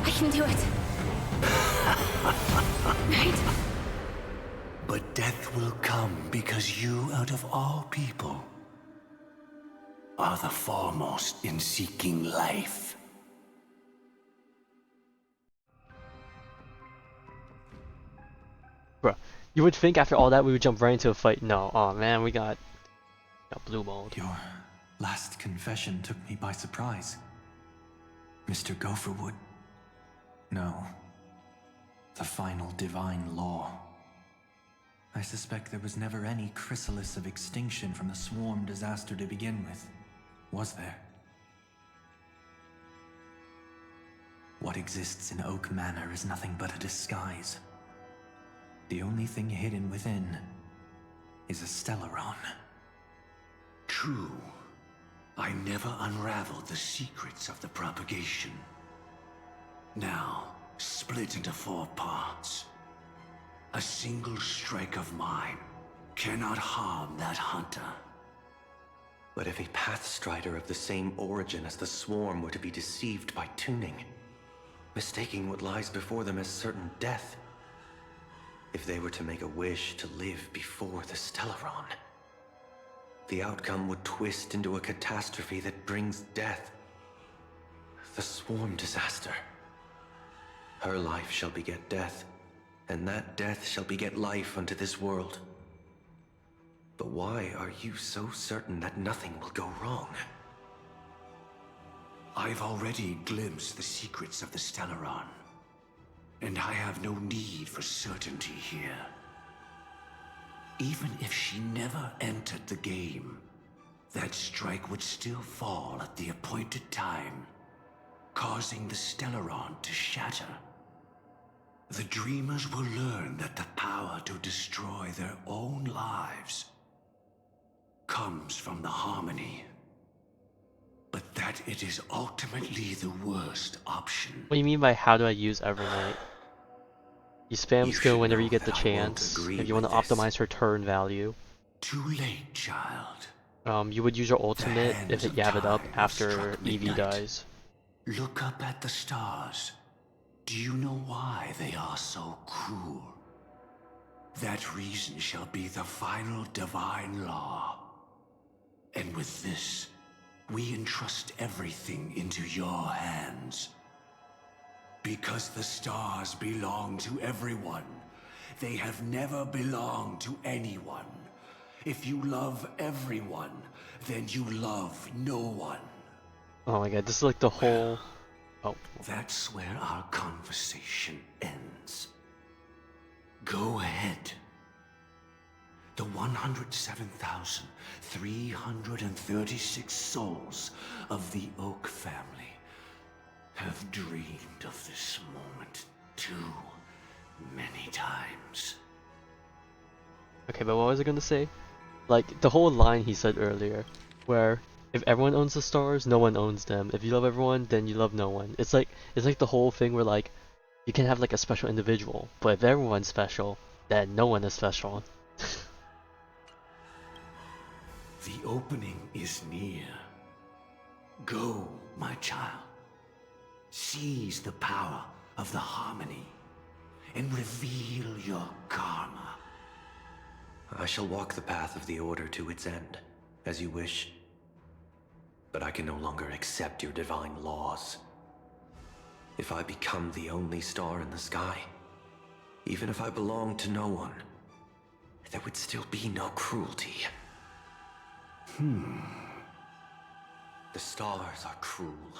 I can do it. Right? But death will come because you, out of all people, are the foremost in seeking life. Bruh, you would think after all that we would jump right into a fight. No, oh man, we got blue balled. Your last confession took me by surprise. Mr. Gopherwood. No. The final divine law. I suspect there was never any chrysalis of extinction from the swarm disaster to begin with. Was there? What exists in Oak Manor is nothing but a disguise. The only thing hidden within is a Stellaron. True. I never unraveled the secrets of the propagation. Now, split into 4 parts. A single strike of mine cannot harm that hunter. But if a Pathstrider of the same origin as the Swarm were to be deceived by tuning, mistaking what lies before them as certain death, if they were to make a wish to live before the Stellaron, the outcome would twist into a catastrophe that brings death. The Swarm disaster. Her life shall beget death, and that death shall beget life unto this world. But why are you so certain that nothing will go wrong? I've already glimpsed the secrets of the Stellaron, and I have no need for certainty here. Even if she never entered the game, that strike would still fall at the appointed time, causing the Stellaron to shatter. The Dreamers will learn that the power to destroy their own lives comes from the Harmony, but that it is ultimately the worst option. What do you mean by how do I use Evernight? You spam skill whenever you get the chance, if you want to optimize her turn value. Too late, child. You would use your ultimate if you have it up after Evie dies. Look up at the stars. Do you know why they are so cruel? That reason shall be the final divine law. And with this, we entrust everything into your hands. Because the stars belong to everyone, they have never belonged to anyone. If you love everyone, then you love no one. Oh my god, this is like the whole... Oh. That's where our conversation ends. Go ahead. The 107,336 souls of the Oak family have dreamed of this moment too many times. Okay, but what was I gonna say? Like, the whole line he said earlier, where if everyone owns the stars, no one owns them. If you love everyone, then you love no one. It's like the whole thing where like you can have like a special individual, but if everyone's special, then no one is special. The opening is near. Go, my child. Seize the power of the Harmony and reveal your karma. I shall walk the path of the Order to its end, as you wish. But I can no longer accept your divine laws. If I become the only star in the sky, even if I belong to no one, there would still be no cruelty. The stars are cruel,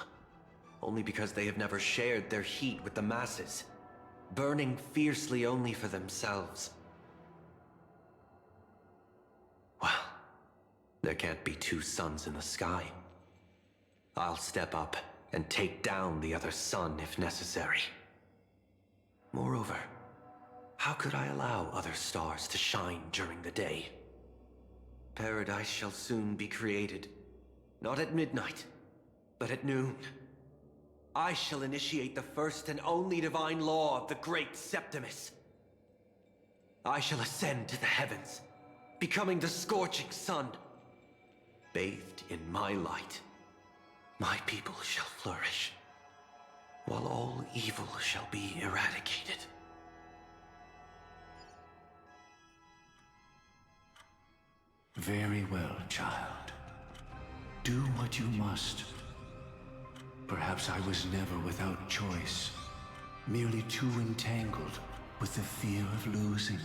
only because they have never shared their heat with the masses, burning fiercely only for themselves. Well, There can't be two suns in the sky. I'll step up and take down the other sun if necessary. Moreover, how could I allow other stars to shine during the day? Paradise shall soon be created. Not at midnight, but at noon. I shall initiate the first and only divine law of the great Septimus. I shall ascend to the heavens, becoming the scorching sun. Bathed in my light, my people shall flourish, while all evil shall be eradicated. Very well, child. Do what you must. Perhaps I was never without choice, merely too entangled with the fear of losing,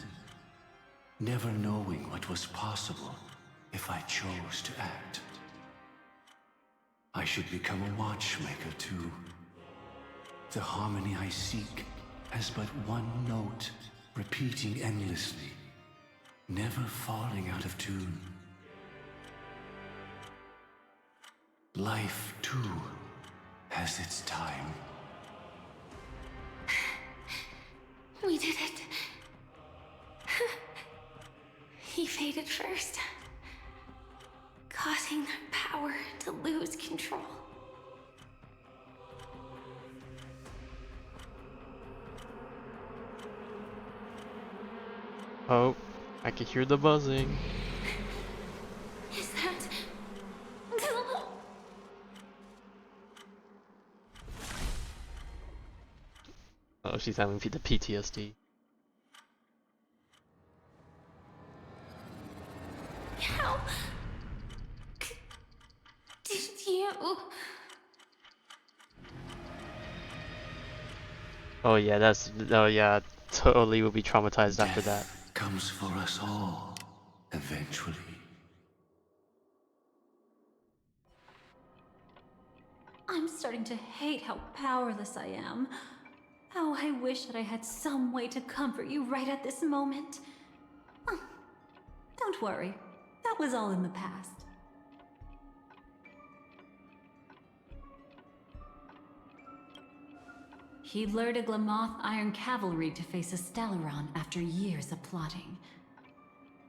never knowing what was possible if I chose to act. I should become a watchmaker too. The harmony I seek has but one note, repeating endlessly, never falling out of tune. Life, too, has its time. We did it. He faded first, causing their power to lose control. Oh, I can hear the buzzing. Is that... Oh, she's having the PTSD. How... did you... Oh yeah, that's... Oh yeah, totally will be traumatized after that. Death comes for us all, eventually. I'm starting to hate how powerless I am. How I wish that I had some way to comfort you right at this moment. Oh, don't worry, that was all in the past. He lured a Glamoth Iron Cavalry to face a Stellaron after years of plotting.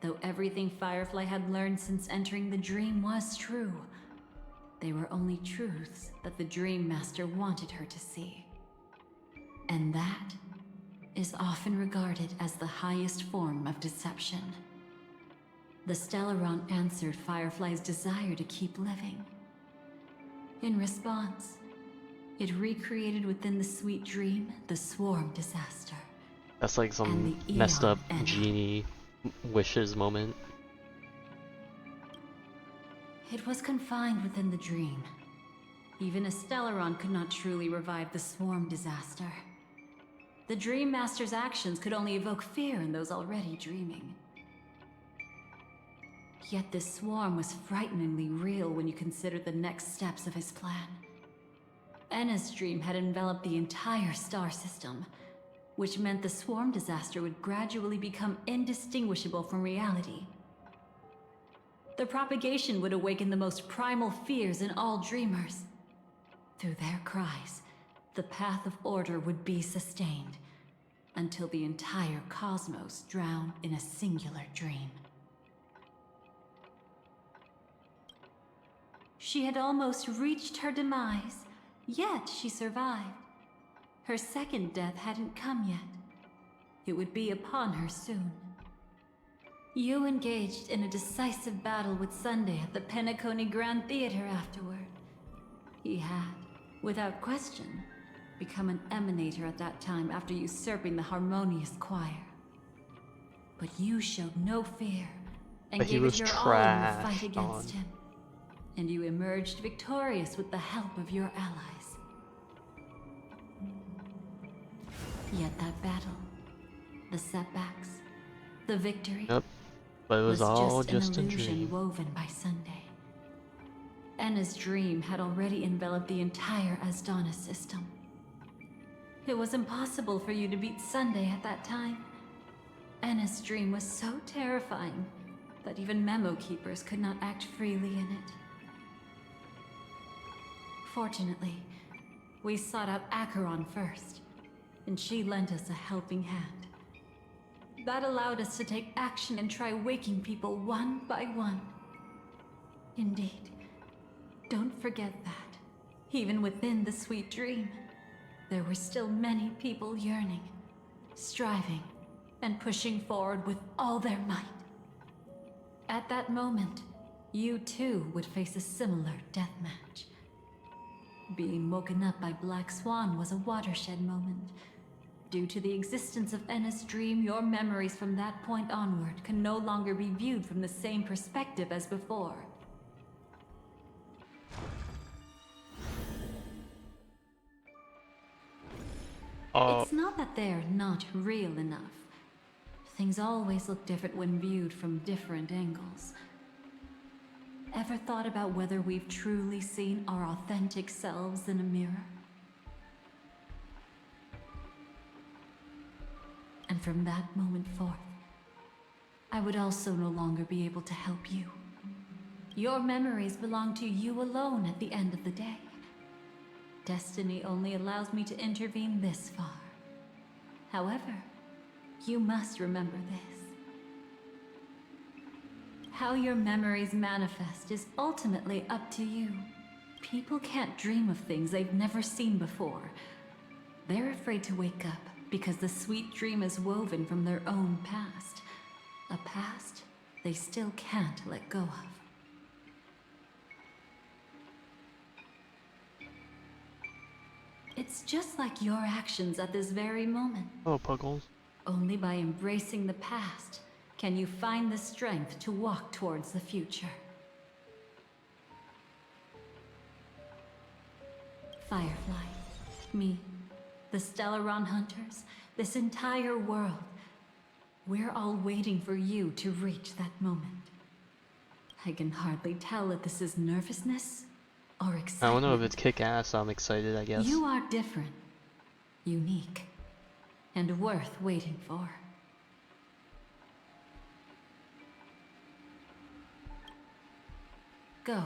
Though everything Firefly had learned since entering the dream was true, they were only truths that the Dream Master wanted her to see. And that is often regarded as the highest form of deception. The Stellaron answered Firefly's desire to keep living. In response, it recreated within the sweet dream the swarm disaster. That's like some messed up genie wishes moment. It was confined within the dream. Even a Stellaron could not truly revive the swarm disaster. The Dream Master's actions could only evoke fear in those already dreaming. Yet this swarm was frighteningly real when you consider the next steps of his plan. Enna's dream had enveloped the entire star system, which meant the swarm disaster would gradually become indistinguishable from reality. The propagation would awaken the most primal fears in all dreamers. Through their cries, the path of order would be sustained, until the entire cosmos drowned in a singular dream. She had almost reached her demise, yet she survived. Her second death hadn't come yet. It would be upon her soon. You engaged in a decisive battle with Sunday at the Penacony Grand Theater afterward. He had, without question, become an emanator at that time after usurping the harmonious choir. But you showed no fear and gave it your all in the fight against him. And you emerged victorious with the help of your allies. Yet that battle, the setbacks, the victory, Yep, but it was all just an an illusion dream. woven by Sunday. Enna's dream had already enveloped the entire Asdana system. It was impossible for you to beat Sunday at that time. Enna's dream was so terrifying that even memo keepers could not act freely in it. Fortunately, we sought out Acheron first, and she lent us a helping hand. That allowed us to take action and try waking people one by one. Indeed, don't forget that, even within the sweet dream, there were still many people yearning, striving, and pushing forward with all their might. At that moment, you too would face a similar deathmatch. Being woken up by Black Swan was a watershed moment. Due to the existence of Enna's dream, your memories from that point onward can no longer be viewed from the same perspective as before. It's not that they're not real enough. Things always look different when viewed from different angles. Ever thought about whether we've truly seen our authentic selves in a mirror? And from that moment forth, I would also no longer be able to help you. Your memories belong to you alone at the end of the day. Destiny only allows me to intervene this far. However, you must remember this. How your memories manifest is ultimately up to you. People can't dream of things they've never seen before. They're afraid to wake up because the sweet dream is woven from their own past. A past they still can't let go of. It's just like your actions at this very moment. Oh, Puggles. Only by embracing the past can you find the strength to walk towards the future. Firefly, me, the Stellaron Hunters, this entire world. We're all waiting for you to reach that moment. I can hardly tell if this is nervousness or excitement. I don't know if it's kick-ass, I'm excited, I guess. You are different, unique, and worth waiting for. Go,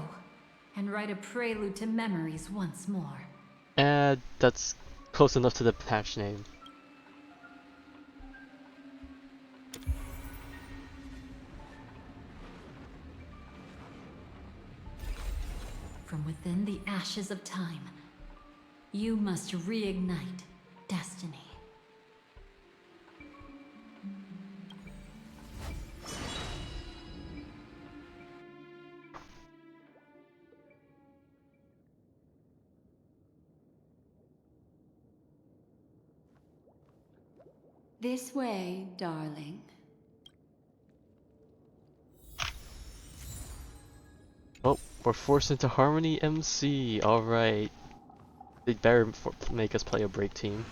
and write a prelude to memories once more. That's close enough to the patch name. From within the ashes of time, you must reignite destiny. This way, darling. Oh, we're forced into Harmony MC. Alright. They better make us play a break team.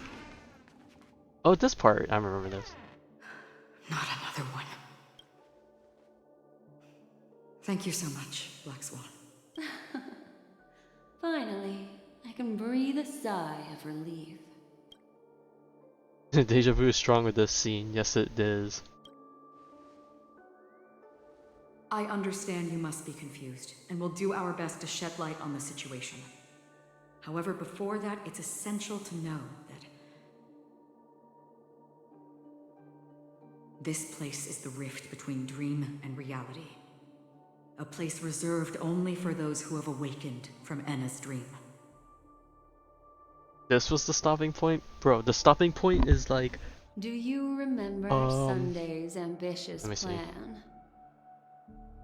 Oh, this part. I remember this. Not another one. Thank you so much, Black Swan. Finally, I can breathe a sigh of relief. Deja vu is strong with this scene. Yes, it is. I understand you must be confused, and we'll do our best to shed light on the situation. However, before that, it's essential to know that this place is the rift between dream and reality. A place reserved only for those who have awakened from Enna's dream. This was the stopping point? Bro, the stopping point is like... Do you remember Sunday's ambitious plan?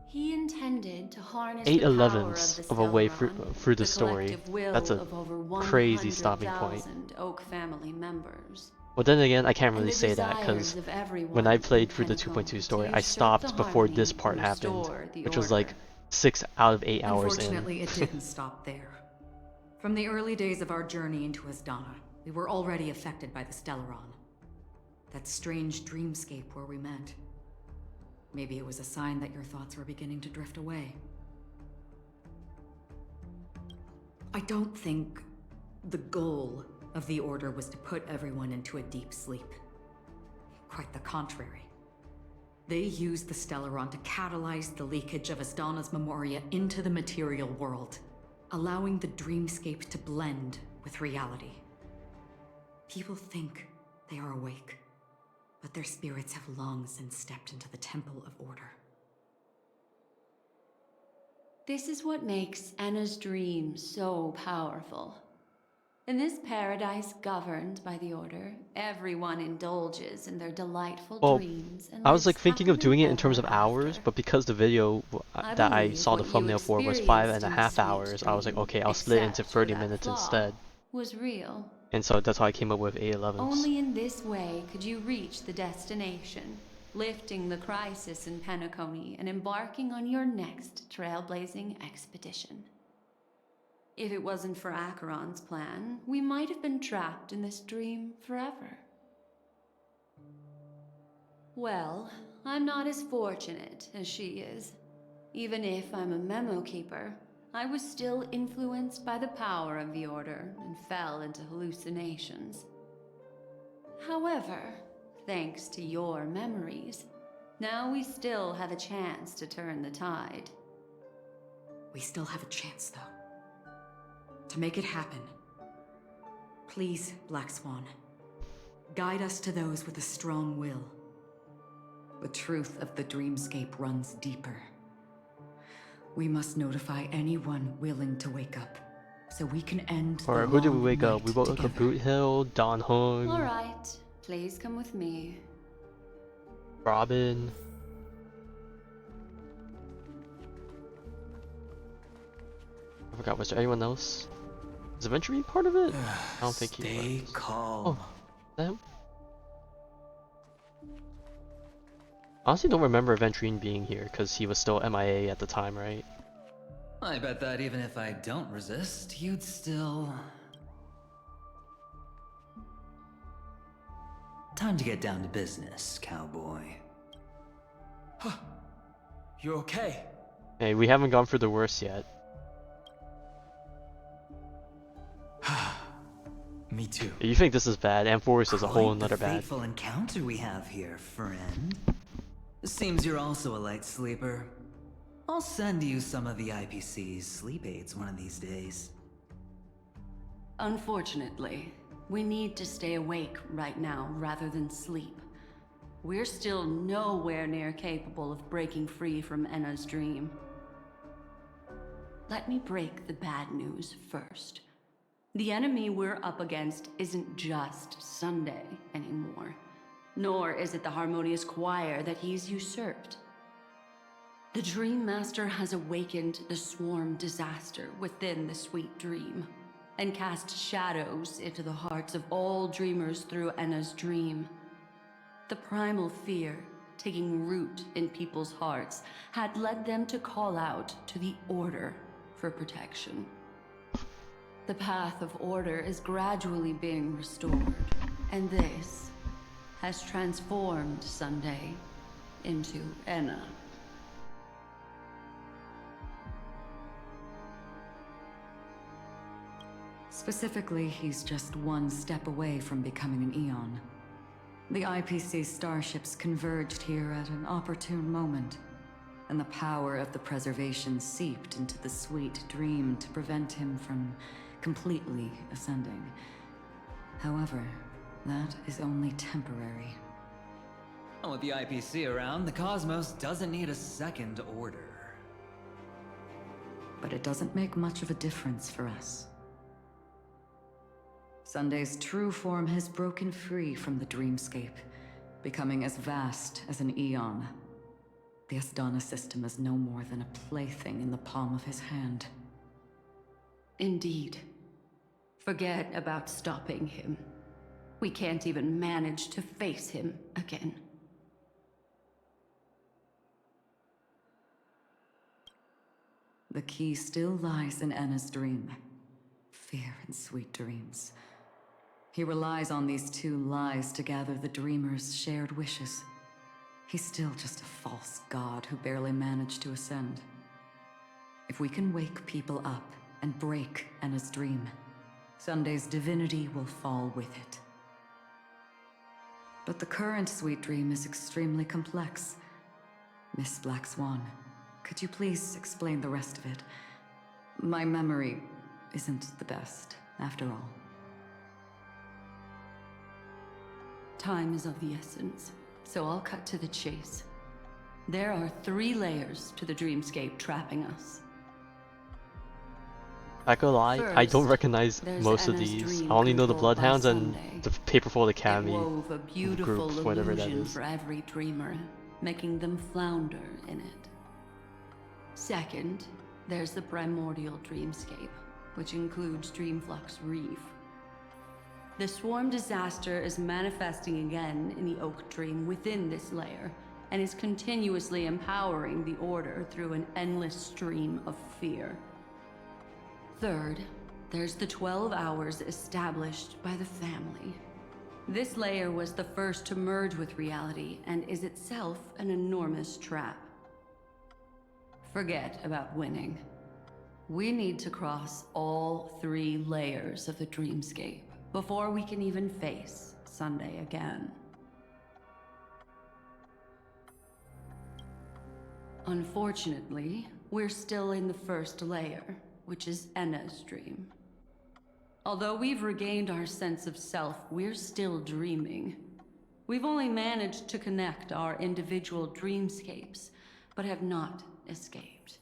He intended to harness 8/11ths of a way through the story. That's a crazy stopping point. Oak family members. Well, then again, I can't really say that because when I played through the 2.2 story, I stopped before this part happened, which was like 6 out of 8 hours in. Unfortunately, it didn't stop there. From the early days of our journey into Asdana, we were already affected by the Stellaron. That strange dreamscape where we met. Maybe it was a sign that your thoughts were beginning to drift away. I don't think the goal of the Order was to put everyone into a deep sleep. Quite the contrary. They used the Stellaron to catalyze the leakage of Asdana's memoria into the material world, allowing the dreamscape to blend with reality. People think they are awake, but their spirits have long since stepped into the Temple of Order. This is what makes Anna's dream so powerful. In this paradise governed by the Order, everyone indulges in their delightful dreams and I was like lives thinking of happily doing it in ever terms of hours, after. but because the video that I believe saw the what you thumbnail for was experienced in the 5.5 sweet hours, I was like, dream, okay, I'll split it into except for 30 that minutes flaw, instead. was real. And so that's how I came up with 8/11s. Only in this way could you reach the destination, lifting the crisis in Penacony and embarking on your next trailblazing expedition. If it wasn't for Acheron's plan, we might have been trapped in this dream forever. Well, I'm not as fortunate as she is. Even if I'm a memo keeper, I was still influenced by the power of the Order and fell into hallucinations. However, thanks to your memories, now we still have a chance to turn the tide. We still have a chance, though. To make it happen. Please, Black Swan. Guide us to those with a strong will. The truth of the dreamscape runs deeper. We must notify anyone willing to wake up, so we can end the Alright, who did we long wake up? night We woke up together. Boot Hill, Don Hung, Alright, please come with me. Robin. I forgot, was there anyone else? Is Aventurine part of it? I don't think he Stay was. calm. Oh, is that him? Honestly, don't remember Aventurine being here because he was still MIA at the time, right? I bet that even if I don't resist, you'd still... Time to get down to business, cowboy. You okay? Hey, we haven't gone through the worst yet. Me too. You think this is bad? Amphorus is a whole Quite the another bad. fateful encounter we have here, friend. Seems you're also a light sleeper. I'll send you some of the IPC's sleep aids one of these days. Unfortunately, we need to stay awake right now rather than sleep. We're still nowhere near capable of breaking free from Enna's dream. Let me break the bad news first. The enemy we're up against isn't just Sunday anymore, nor is it the harmonious choir that he's usurped. The Dream Master has awakened the swarm disaster within the sweet dream, and cast shadows into the hearts of all dreamers through Enna's dream. The primal fear taking root in people's hearts had led them to call out to the Order for protection. The path of order is gradually being restored, and this has transformed Sunday into Enna. Specifically, he's just one step away from becoming an Eon. The IPC starships converged here at an opportune moment, and the power of the preservation seeped into the sweet dream to prevent him from completely ascending. However, that is only temporary. And with the IPC around, the cosmos doesn't need a second order. But it doesn't make much of a difference for us. Sunday's true form has broken free from the dreamscape, becoming as vast as an eon. The Asdana system is no more than a plaything in the palm of his hand. Indeed. Forget about stopping him. We can't even manage to face him again. The key still lies in Enna's dream. Fear and sweet dreams. He relies on these two lies to gather the dreamers' shared wishes. He's still just a false god who barely managed to ascend. If we can wake people up and break Enna's dream, Sunday's divinity will fall with it. But the current sweet dream is extremely complex Miss Black Swan, could you please explain the rest of it? My memory isn't the best, after all. Time is of the essence, so I'll cut to the chase. There are 3 layers to the dreamscape trapping us. I could lie, I don't First, recognize there's most of Anna's these. dream I only know the controlled by Bloodhounds and Sunday. the Paperfold It Academy wove a beautiful group, whatever that illusion is. for every dreamer, making them flounder in it. Second, there's the primordial dreamscape, which includes Dreamflux Reef. The swarm disaster is manifesting again in the Oak Dream within this layer, and is continuously empowering the Order through an endless stream of fear. Third, there's the 12 hours established by the family. This layer was the first to merge with reality and is itself an enormous trap. Forget about winning. We need to cross all 3 layers of the dreamscape before we can even face Sunday again. Unfortunately, we're still in the first layer, which is Enna's dream. Although we've regained our sense of self, we're still dreaming. We've only managed to connect our individual dreamscapes, but have not escaped.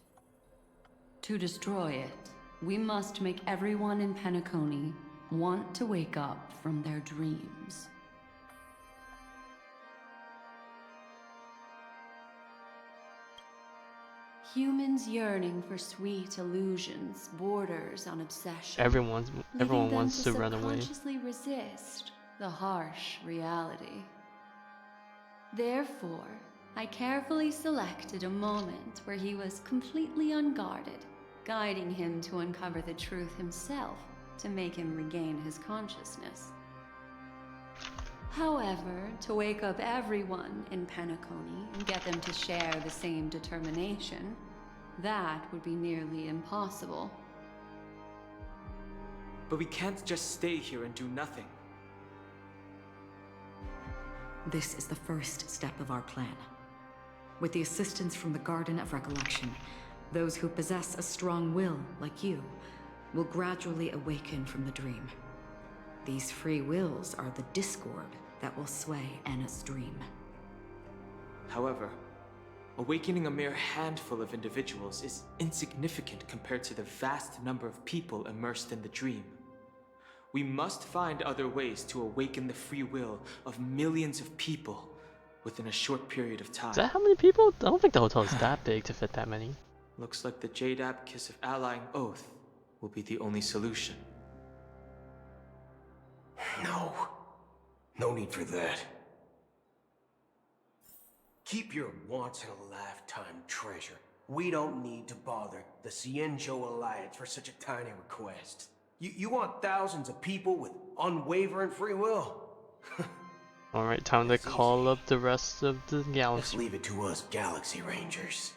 To destroy it, we must make everyone in Penacony want to wake up from their dreams. Humans yearning for sweet illusions borders on obsession. Everyone leading them wants to run away. subconsciously resist the harsh reality. Therefore, I carefully selected a moment where he was completely unguarded, guiding him to uncover the truth himself to make him regain his consciousness. However, to wake up everyone in Penacony and get them to share the same determination, that would be nearly impossible. But we can't just stay here and do nothing. This is the first step of our plan. With the assistance from the Garden of Recollection, those who possess a strong will, like you, will gradually awaken from the dream. These free wills are the discord that will sway Anna's dream. However, awakening a mere handful of individuals is insignificant compared to the vast number of people immersed in the dream. We must find other ways to awaken the free will of millions of people within a short period of time. Is that how many people? I don't think the hotel is that big to fit that many. Looks like the Jade Kiss of Allying Oath will be the only solution. No need for that. Keep your once-in-a-lifetime treasure. We don't need to bother the Cienjo Alliance for such a tiny request. You want thousands of people with unwavering free will? Alright, time to call up the rest of the Let's galaxy. leave it to us Galaxy Rangers.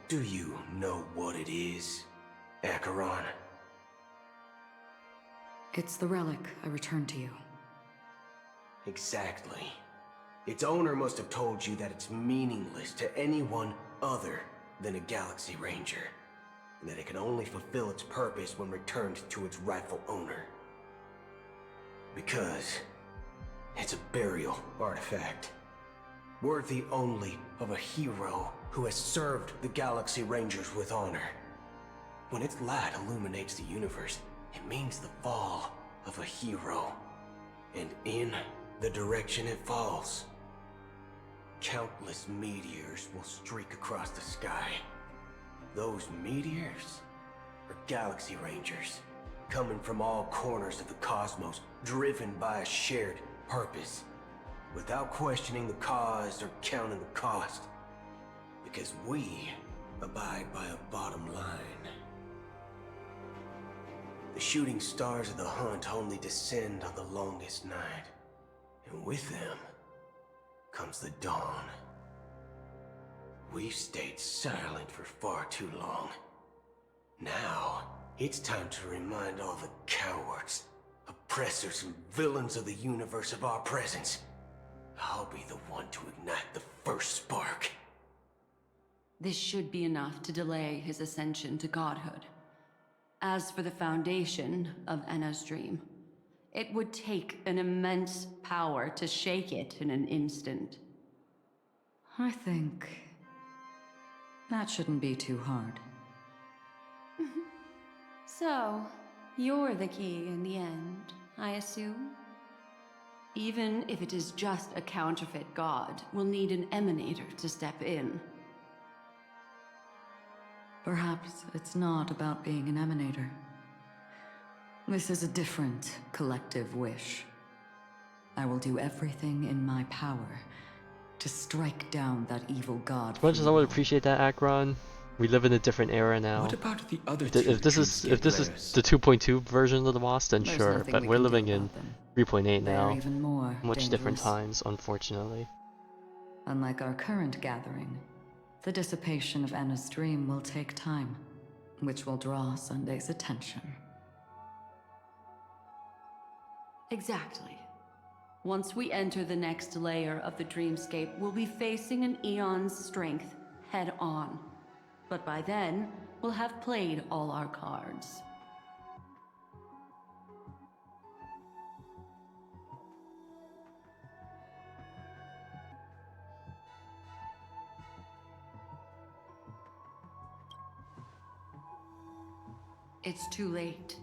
Do you know what it is, Acheron? It's the relic I returned to you. Exactly. Its owner must have told you that it's meaningless to anyone other than a Galaxy Ranger, and that it can only fulfill its purpose when returned to its rightful owner. Because it's a burial artifact, worthy only of a hero who has served the Galaxy Rangers with honor. When its light illuminates the universe, it means the fall of a hero. And in the direction it falls, countless meteors will streak across the sky. Those meteors are Galaxy Rangers, coming from all corners of the cosmos, driven by a shared purpose, without questioning the cause or counting the cost, because we abide by a bottom line. The shooting stars of the hunt only descend on the longest night, and with them comes the dawn. We've stayed silent for far too long. Now, it's time to remind all the cowards, oppressors, and villains of the universe of our presence. I'll be the one to ignite the first spark. This should be enough to delay his ascension to godhood. As for the foundation of Enna's dream, it would take an immense power to shake it in an instant. I think that shouldn't be too hard. So, you're the key in the end, I assume? Even if it is just a counterfeit god, we'll need an emanator to step in. Perhaps it's not about being an emanator. This is a different collective wish. I will do everything in my power to strike down that evil god. As much as I would appreciate that, Akron, we live in a different era now. What about the other If this is the 2.2 version of the boss, then There's sure. nothing But we we're can do living in about them. 3.8 They're now. even more Much different dangerous. times, unfortunately. Unlike our current gathering, the dissipation of Anna's dream will take time, which will draw Sunday's attention. Exactly. Once we enter the next layer of the dreamscape, we'll be facing an eon's strength head on. But by then, we'll have played all our cards. It's too late.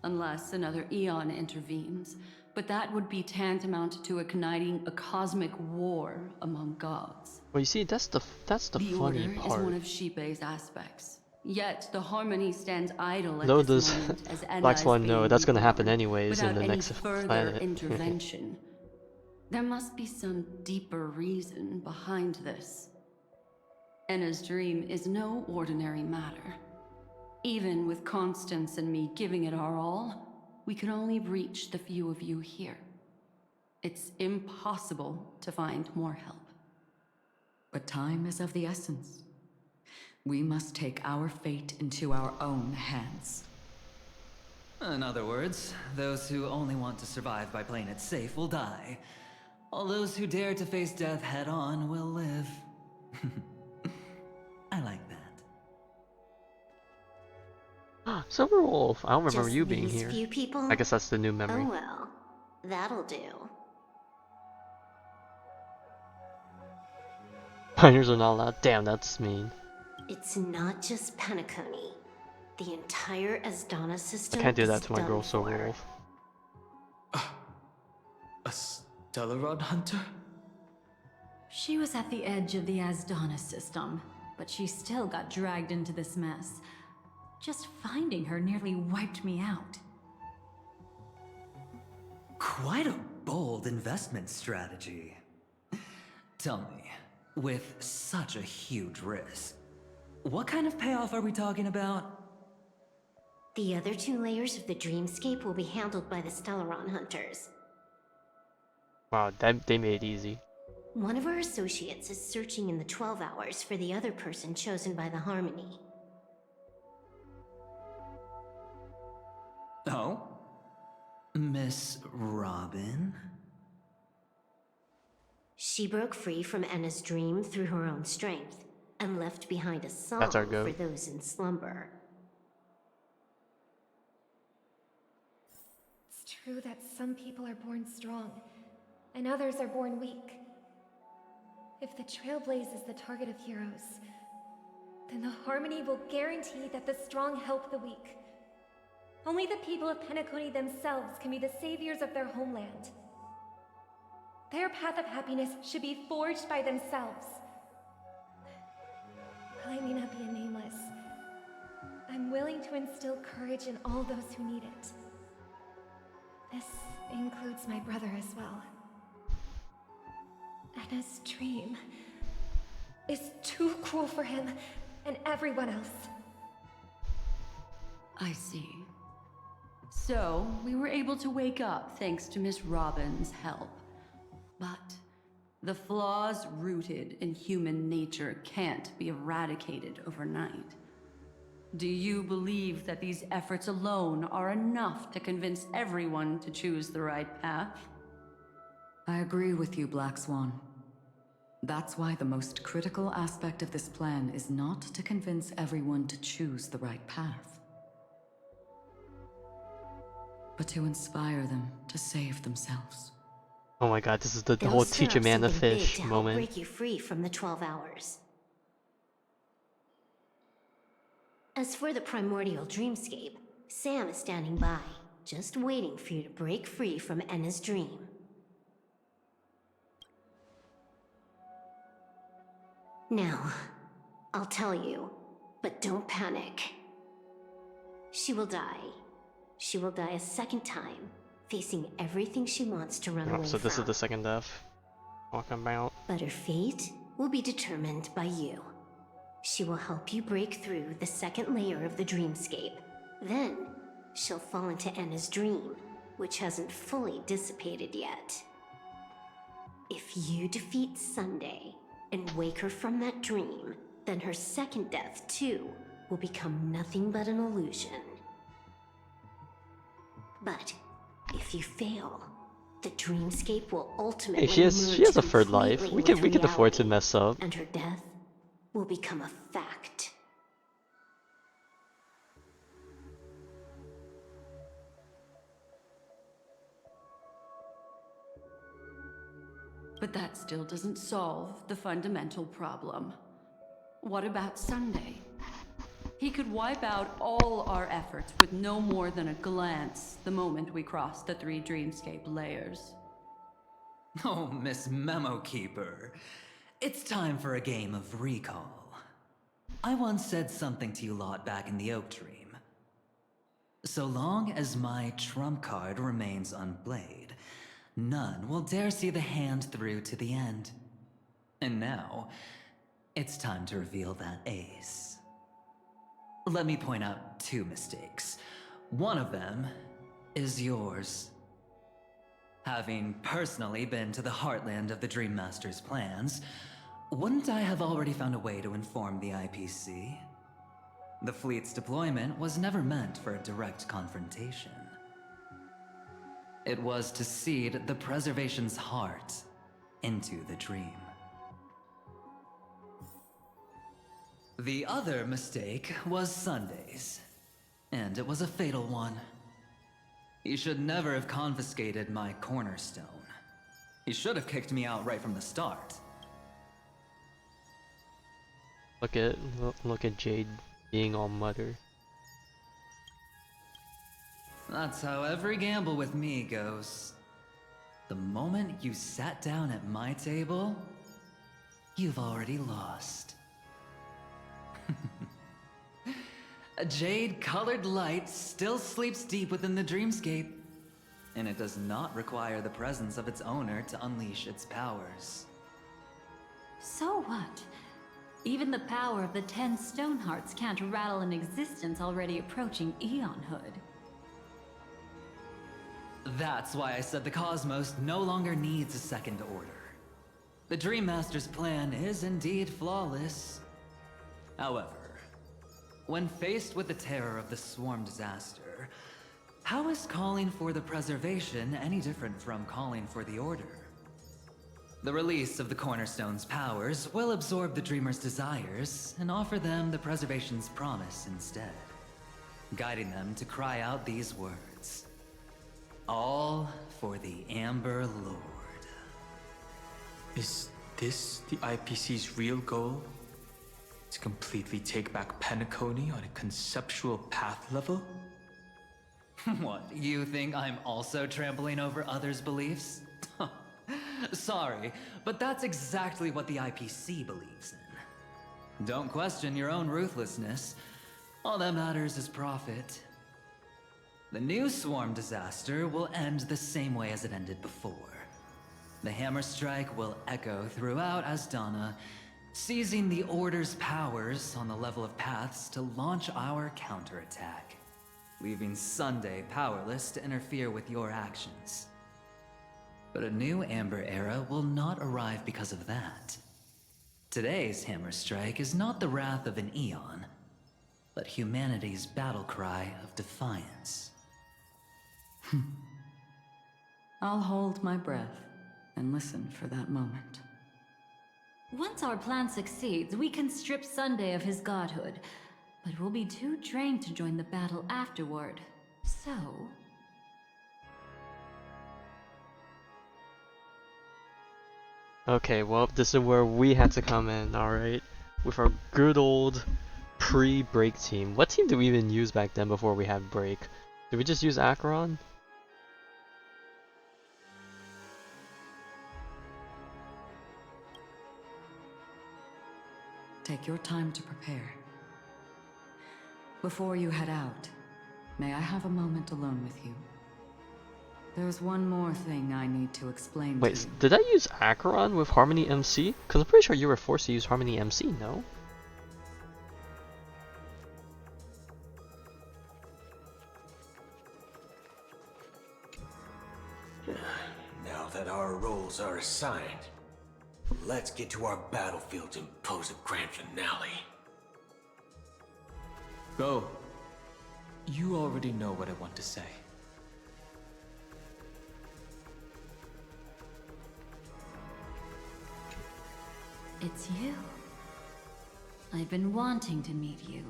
Unless another eon intervenes. But that would be tantamount to igniting a cosmic war among gods. Well, you see, that's the The funny order is part. one of Shibei's aspects. Yet the harmony stands idle at Though this does moment as Enna Black is Swan know being that's gonna happen reborn, anyways in without the any next further planet. intervention. There must be some deeper reason behind this. Enna's dream is no ordinary matter. Even with Constance and me giving it our all, we can only reach the few of you here. It's impossible to find more help. But time is of the essence. We must take our fate into our own hands. In other words, those who only want to survive by playing it safe will die. All those who dare to face death head on will live. I like that. Silverwolf, I don't remember Just you being these here. few people? I guess that's the new memory. Oh well, that'll do. Minors are not allowed. Damn, that's mean. It's not just Penacony. The entire Asdana system I can't do that is to my done girl for. Silverwolf. A Stellaron hunter? She was at the edge of the Asdana system, but she still got dragged into this mess. Just finding her nearly wiped me out. Quite a bold investment strategy. Tell me, with such a huge risk, what kind of payoff are we talking about? The other two layers of the dreamscape will be handled by the Stellaron hunters. Wow, they made it easy. One of our associates is searching in the 12 hours for the other person chosen by the Harmony. Oh? Miss Robin? She broke free from Enna's dream through her own strength, and left behind a song That's our for goat. those in slumber. It's true that some people are born strong, and others are born weak. If the Trailblaze is the target of heroes, then the Harmony will guarantee that the strong help the weak. Only the people of Penacony themselves can be the saviors of their homeland. Their path of happiness should be forged by themselves. While I may not be a nameless, I'm willing to instill courage in all those who need it. This includes my brother as well. Anna's dream is too cruel for him and everyone else. I see. So, we were able to wake up thanks to Miss Robin's help. But the flaws rooted in human nature can't be eradicated overnight. Do you believe that these efforts alone are enough to convince everyone to choose the right path? I agree with you, Black Swan. That's why the most critical aspect of this plan is not to convince everyone to choose the right path, but to inspire them to save themselves. Oh my god, this is the They'll whole stir teach a up man to something big fish to help moment. break you free from the 12 hours. As for the primordial dreamscape, Sam is standing by, just waiting for you to break free from Enna's dream. Now, I'll tell you, but don't panic. She will die. She will die a second time, facing everything she wants to run away So this is from. the second death. Talking about. But her fate will be determined by you. She will help you break through the second layer of the dreamscape. Then, she'll fall into Enna's dream, which hasn't fully dissipated yet. If you defeat Sunday and wake her from that dream, then her second death, too, will become nothing but an illusion. But if you fail, the dreamscape will ultimately Hey, she has a third life. completely We with can afford to reality, mess up. and her death will become a fact. But that still doesn't solve the fundamental problem. What about Sunday? He could wipe out all our efforts with no more than a glance the moment we cross the 3 dreamscape layers. Oh, Miss Memo Keeper. It's time for a game of recall. I once said something to you lot back in the Oak Dream. So long as my trump card remains unplayed, none will dare see the hand through to the end. And now, it's time to reveal that ace. Let me point out 2 mistakes. One of them is yours. Having personally been to the heartland of the Dream Master's plans, wouldn't I have already found a way to inform the IPC? The fleet's deployment was never meant for a direct confrontation. It was to seed the preservation's heart into the dream. The other mistake was Sunday's, and it was a fatal one. He should never have confiscated my cornerstone. He should have kicked me out right from the start. Look at Jade being all mutter. That's how every gamble with me goes. The moment you sat down at my table, you've already lost. A jade-colored light still sleeps deep within the dreamscape, and it does not require the presence of its owner to unleash its powers. So what? Even the power of the 10 Stonehearts can't rattle an existence already approaching eonhood. That's why I said the cosmos no longer needs a second order. The Dream Master's plan is indeed flawless. However, when faced with the terror of the swarm disaster, how is calling for the preservation any different from calling for the order? The release of the Cornerstone's powers will absorb the Dreamer's desires and offer them the preservation's promise instead, guiding them to cry out these words. All for the Amber Lord. Is this the IPC's real goal? To completely take back Penacony on a conceptual path level? What, you think I'm also trampling over others' beliefs? Sorry, but that's exactly what the IPC believes in. Don't question your own ruthlessness. All that matters is profit. The new swarm disaster will end the same way as it ended before. The hammer strike will echo throughout Asdana, seizing the Order's powers on the level of paths to launch our counterattack, leaving Sunday powerless to interfere with your actions. But a new Amber Era will not arrive because of that. Today's hammer strike is not the wrath of an eon, but humanity's battle cry of defiance. I'll hold my breath. and listen for that moment. Once our plan succeeds, we can strip Sunday of his godhood, but we'll be too drained to join the battle afterward. So... Okay, well, this is where we had to come in, alright? With our good old pre-break team. What team did we even use back then before we had break? Did we just use Acheron? Take your time to prepare. Before you head out, may I have a moment alone with you? There's one more thing I need to explain to you. Wait, did I use Acheron with Harmony MC? Because I'm pretty sure you were forced to use Harmony MC, no? Now that our roles are assigned, let's get to our battlefields and pose a grand finale. Go. You already know what I want to say. It's you. I've been wanting to meet you.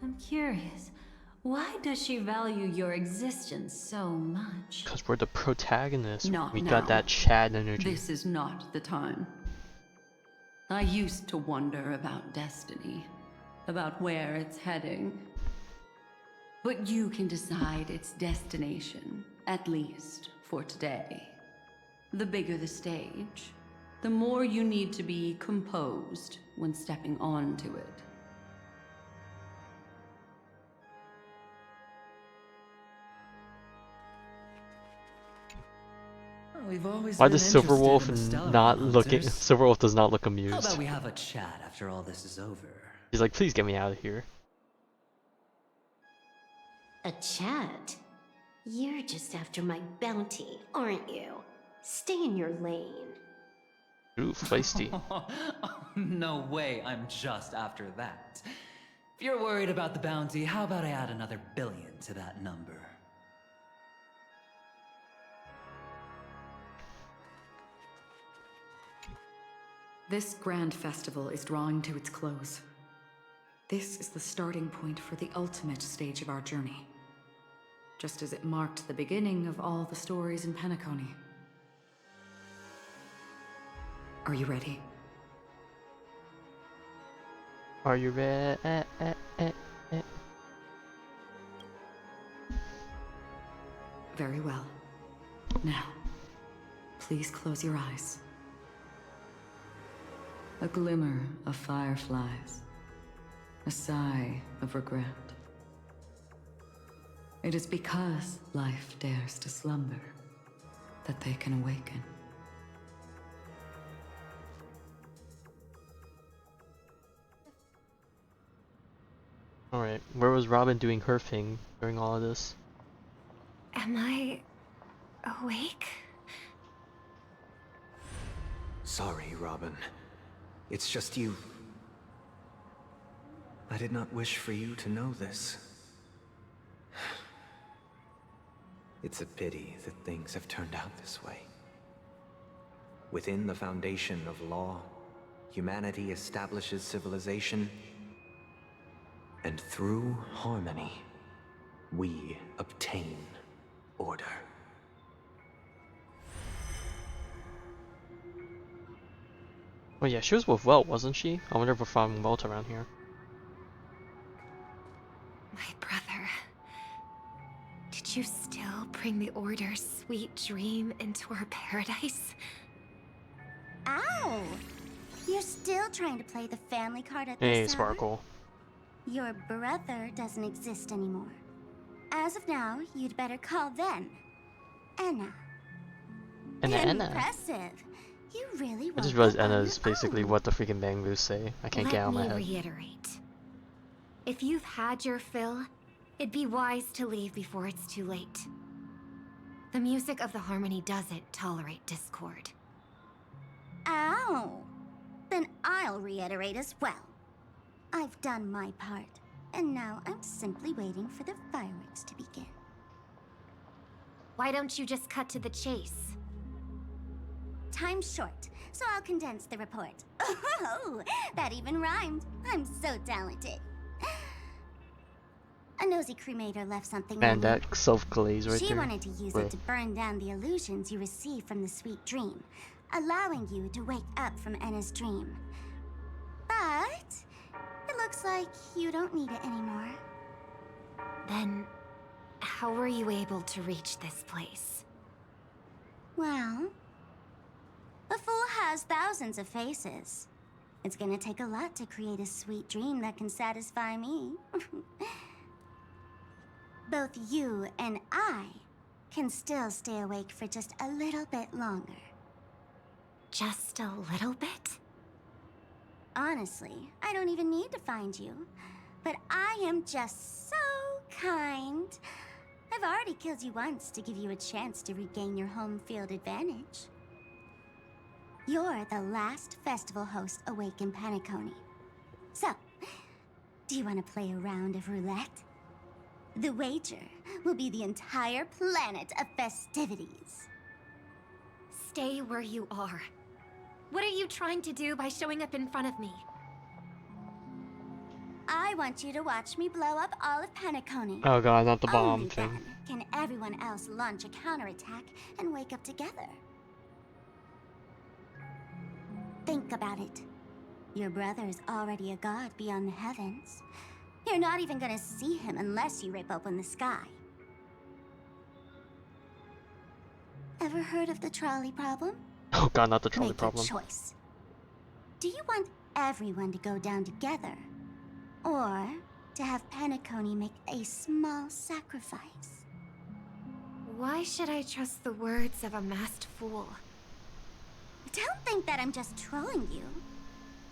I'm curious, why does she value your existence so much? Because we're the protagonists. Not We now. got that Chad energy. This is not the time. I used to wonder about destiny, about where it's heading. But you can decide its destination, at least for today. The bigger the stage, the more you need to be composed when stepping onto it. We've always Why been does interested Silverwolf in the Stellar not looking? Hunters. Silverwolf does not look How amused. about we have a chat after all this is over? He's like, please get me out of here. A chat? You're just after my bounty, aren't you? Stay in your lane. Ooh, feisty. No way, I'm just after that. If you're worried about the bounty, how about I add another billion to that number? This grand festival is drawing to its close. This is the starting point for the ultimate stage of our journey. Just as it marked the beginning of all the stories in Penacony. Are you ready? Are you ready? Very well. Now, please close your eyes. A glimmer of fireflies. A sigh of regret. It is because life dares to slumber that they can awaken. Alright, where was Robin doing her thing during all of this? Am I awake? Sorry, Robin. It's just you. I did not wish for you to know this. It's a pity that things have turned out this way. Within the foundation of law, humanity establishes civilization, and through harmony, we obtain order. Oh yeah, she was with Welt, wasn't she? I wonder if we're finding Welt around here. My brother. Did you still bring the Order's sweet dream into our paradise? Ow! You're still trying to play the family card at Hey, this hour? Sparkle. Your brother doesn't exist anymore. As of now, you'd better call them Enna. Enna. Impressive. You really I just woke realized up on Enna your is basically what the freaking Bangus say. I can't get out of my Let head. me reiterate. If you've had your fill, it'd be wise to leave before it's too late. The music of the harmony doesn't tolerate discord. Ow! Then I'll reiterate as well. I've done my part, and now I'm simply waiting for the fireworks to begin. Why don't you just cut to the chase? time's short, so I'll condense the report. Oh, that even rhymed. I'm so talented. A nosy cremator left something Man, on me. that self-glaze right She there. wanted to use it to burn down the illusions you receive from the sweet dream, allowing you to wake up from Enna's dream. But it looks like you don't need it anymore. Then, how were you able to reach this place? Well, a fool has thousands of faces. It's gonna take a lot to create a sweet dream that can satisfy me. Both you and I can still stay awake for just a little bit longer. Just a little bit? Honestly, I don't even need to find you. But I am just so kind. I've already killed you once to give you a chance to regain your home field advantage. You're the last festival host awake in Penacony. So, do you want to play a round of roulette? The wager will be the entire planet of festivities. Stay where you are. What are you trying to do by showing up in front of me? I want you to watch me blow up all of Penacony. Oh god, not the bomb Only thing. then can everyone else launch a counterattack and wake up together. Think about it. Your brother is already a god beyond the heavens. You're not even gonna see him unless you rip open the sky. Ever heard of the trolley problem? Oh god, not the trolley Make problem. your choice. Do you want everyone to go down together? Or to have Penacony make a small sacrifice? Why should I trust the words of a masked fool? Don't think that I'm just trolling you.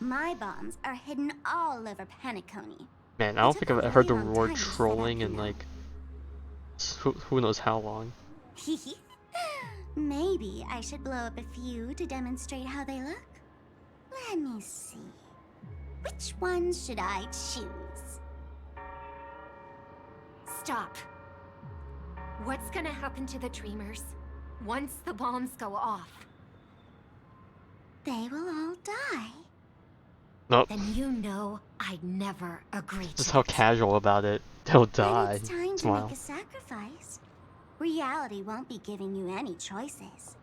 My bombs are hidden all over Penacony. Man, I don't think I've heard the word trolling in like who knows how long. Maybe I should blow up a few to demonstrate how they look. Let me see. Which ones should I choose? Stop. What's gonna happen to the dreamers once the bombs go off? They will all die. Nope. Then you know I'd never agree Just to how it. casual about it. They'll When die. it's time to Smile. make a sacrifice, reality won't be giving you any choices.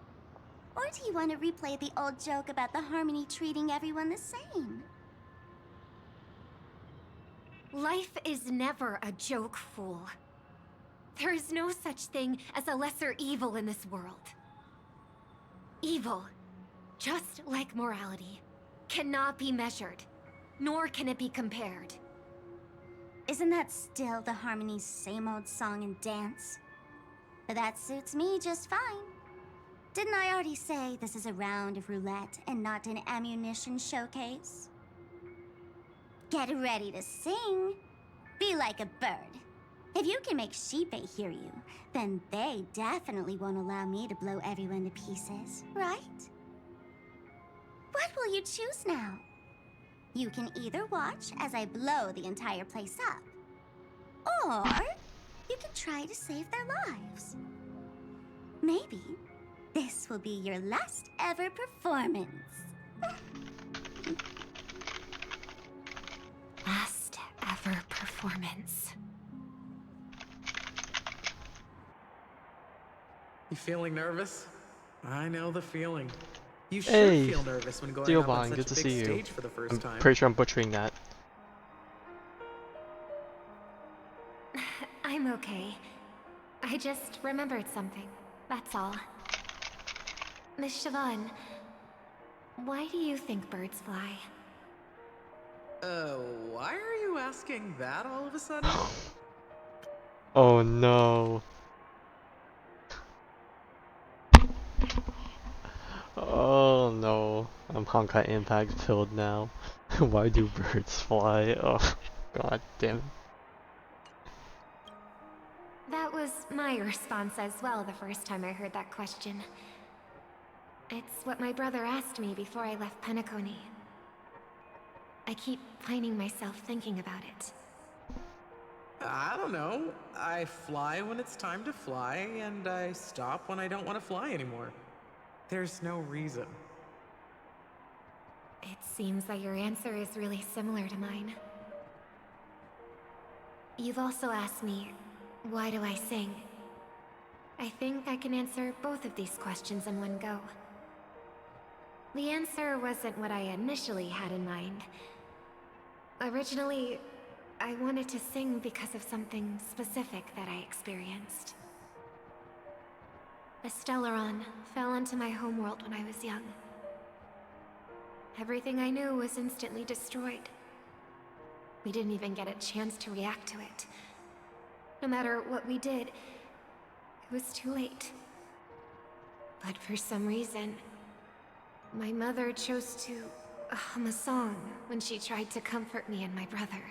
Or do you want to replay the old joke about the Harmony treating everyone the same? Life is never a joke, fool. There is no such thing as a lesser evil in this world. Evil, just like morality, cannot be measured, nor can it be compared. Isn't that still the Harmony's same old song and dance? But that suits me just fine. Didn't I already say this is a round of roulette and not an ammunition showcase? Get ready to sing. Be like a bird. If you can make Sheepei hear you, then they definitely won't allow me to blow everyone to pieces, right? What will you choose now? You can either watch as I blow the entire place up, or you can try to save their lives. Maybe this will be your last ever performance. Last ever performance. You feeling nervous? I know the feeling. You should Hey, feel nervous when going Steel up on Bond, such good a to big see you. stage for the first I'm time. pretty sure I'm butchering that. I'm okay. I just remembered something. That's all. Miss Siobhan, why do you think birds fly? Why are you asking that all of a sudden? Oh no. Oh no. I'm Honkai Impact filled now. Why do birds fly? Oh god damn it. That was my response as well the first time I heard that question. It's what my brother asked me before I left Penacony. I keep finding myself thinking about it. I don't know. I fly when it's time to fly, and I stop when I don't want to fly anymore. There's no reason. It seems that your answer is really similar to mine. You've also asked me, why do I sing? I think I can answer both of these questions in one go. The answer wasn't what I initially had in mind. Originally, I wanted to sing because of something specific that I experienced. A Stellaron fell into my homeworld when I was young. Everything I knew was instantly destroyed. We didn't even get a chance to react to it. No matter what we did, it was too late. But for some reason, my mother chose to hum a song when she tried to comfort me and my brother.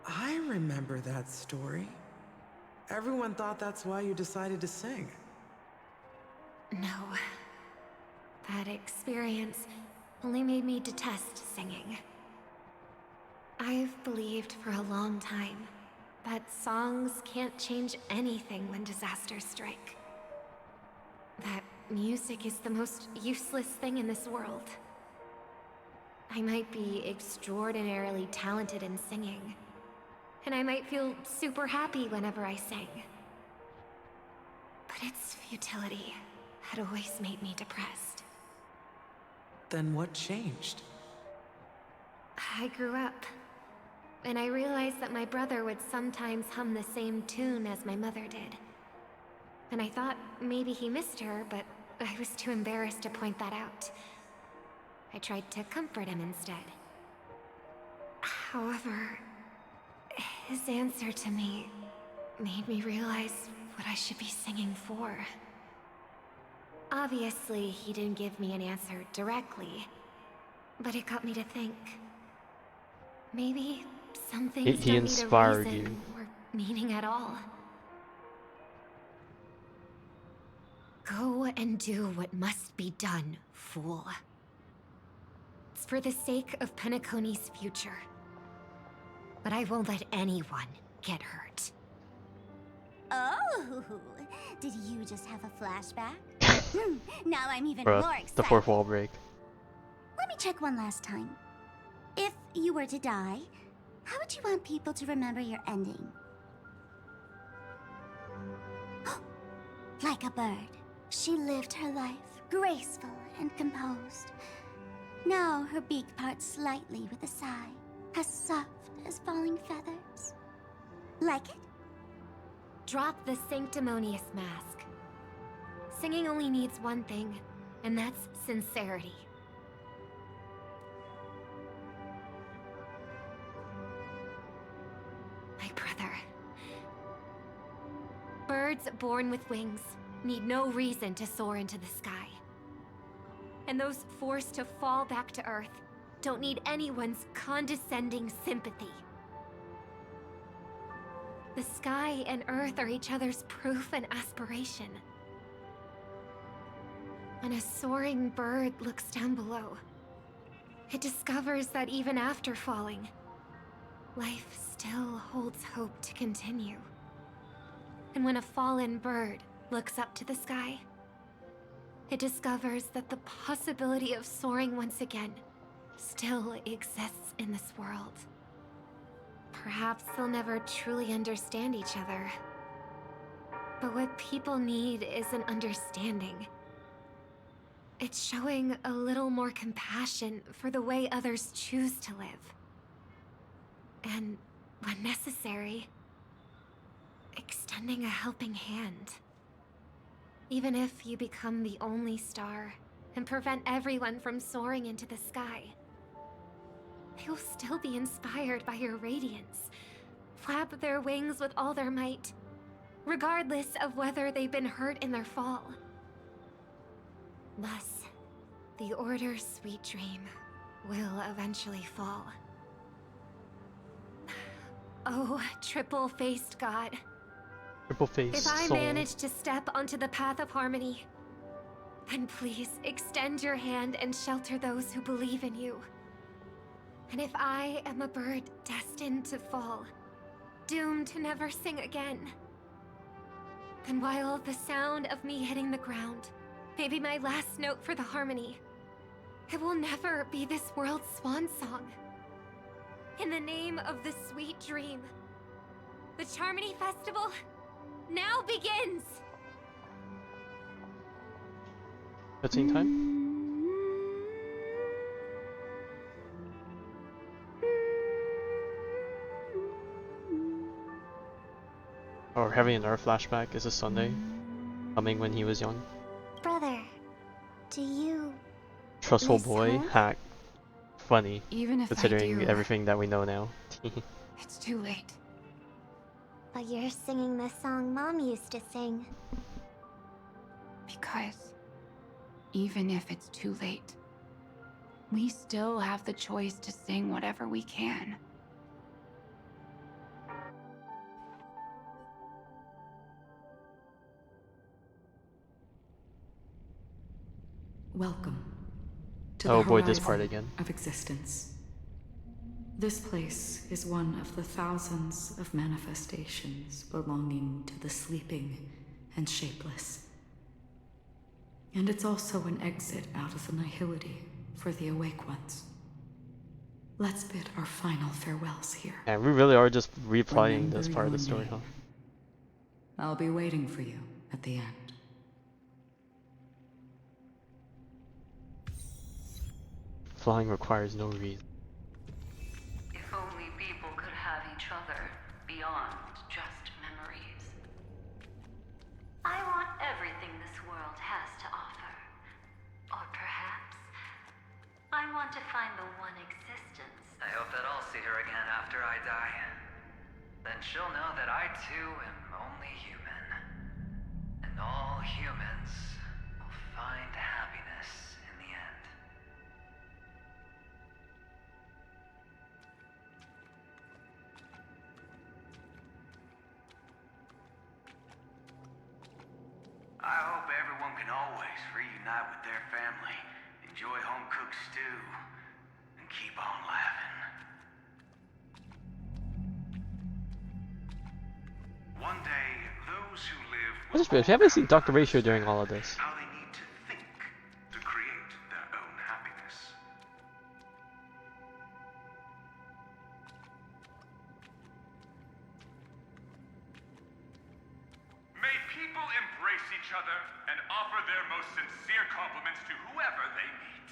I remember that story. Everyone thought that's why you decided to sing. No. That experience only made me detest singing. I've believed for a long time that songs can't change anything when disasters strike. That music is the most useless thing in this world. I might be extraordinarily talented in singing, and I might feel super happy whenever I sang. But its futility had always made me depressed. Then what changed? I grew up, and I realized that my brother would sometimes hum the same tune as my mother did. And I thought maybe he missed her, but I was too embarrassed to point that out. I tried to comfort him instead. However, his answer to me made me realize what I should be singing for. Obviously, he didn't give me an answer directly, but it got me to think. Maybe some things He don't need a inspired reason you. or meaning at all. Go and do what must be done, fool. It's for the sake of Penacony's future. But I won't let anyone get hurt. Oh, did you just have a flashback? Now I'm even Bruh, more excited. the fourth wall break. Let me check one last time. If you were to die, how would you want people to remember your ending? Like a bird, she lived her life, graceful and composed. Now her beak parts slightly with a sigh, as soft as falling feathers. Like it? Drop the sanctimonious mask. Singing only needs one thing, and that's sincerity. My brother. Birds born with wings need no reason to soar into the sky. And those forced to fall back to Earth don't need anyone's condescending sympathy. The sky and Earth are each other's proof and aspiration. When a soaring bird looks down below, it discovers that even after falling, life still holds hope to continue. And when a fallen bird looks up to the sky, it discovers that the possibility of soaring once again still exists in this world. Perhaps they'll never truly understand each other. But what people need is an understanding. It's showing a little more compassion for the way others choose to live. And, when necessary, extending a helping hand. Even if you become the only star and prevent everyone from soaring into the sky, they will still be inspired by your radiance, flap their wings with all their might, regardless of whether they've been hurt in their fall. Thus, the Order's sweet dream will eventually fall. Oh, triple-faced God. Triple-faced If I soul. manage to step onto the path of harmony, then please extend your hand and shelter those who believe in you. And if I am a bird destined to fall, doomed to never sing again, then while the sound of me hitting the ground Maybe my last note for the harmony. It will never be this world's swan song. In the name of the sweet dream, the Charmony Festival now begins! Cutscene time? Or having another flashback is a Sunday, coming when he was young. Brother, do you... Trustful miss boy, home? hack. Funny, Even if I considering do, everything that we know now. it's too late. But you're singing the song Mom used to sing. Because even if it's too late, we still have the choice to sing whatever we can. Welcome to Oh the boy, this part horizon again. of existence. This place is one of the thousands of manifestations belonging to the sleeping and shapeless. And it's also an exit out of the nihility for the awake ones. Let's bid our final farewells here. And we really are just replaying Remember this part of the your story, huh? name. I'll be waiting for you at the end. Flying requires no reason. If only people could have each other beyond just memories. I want everything this world has to offer. Or perhaps I want to find the one existence. I hope that I'll see her again after I die. Then she'll know that I too am only human. And all humans will find happiness in the end. I hope everyone can always reunite with their family, enjoy home-cooked stew, and keep on laughing. One day, those who live I just realized, we haven't seen Dr. Ratio during all of this. how they need to think to create their own happiness. May people embrace each other and offer their most sincere compliments to whoever they meet.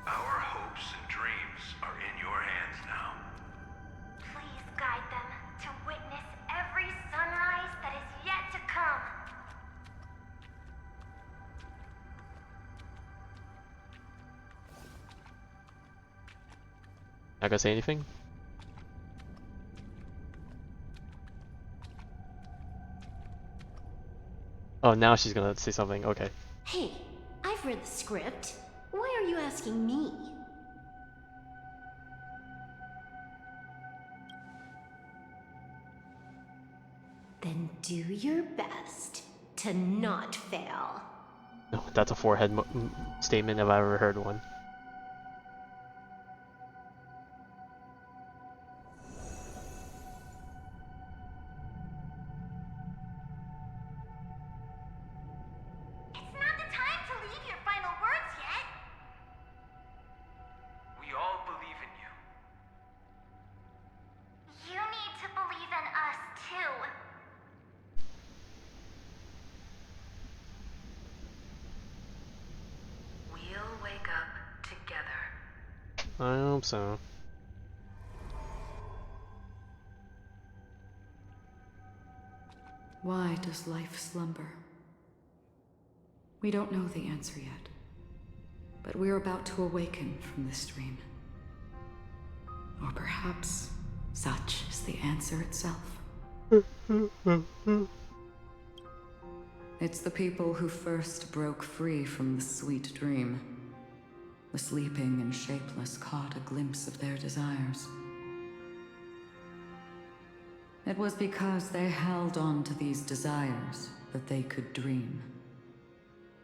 Our hopes and dreams are in your hands now. Please guide them to witness every sunrise that is yet to come. Not gonna say anything? Oh, now she's gonna say something. Okay. Hey, I've read the script. Why are you asking me? Then do your best to not fail. No, that's a forehead statement if I ever heard one. It's not the time to leave your final words yet. We all believe in you. You need to believe in us too. We'll wake up together. I hope so. Why does life slumber? We don't know the answer yet, but we're about to awaken from this dream. Or perhaps such is the answer itself. It's the people who first broke free from the sweet dream. The sleeping and shapeless caught a glimpse of their desires. It was because they held on to these desires that they could dream.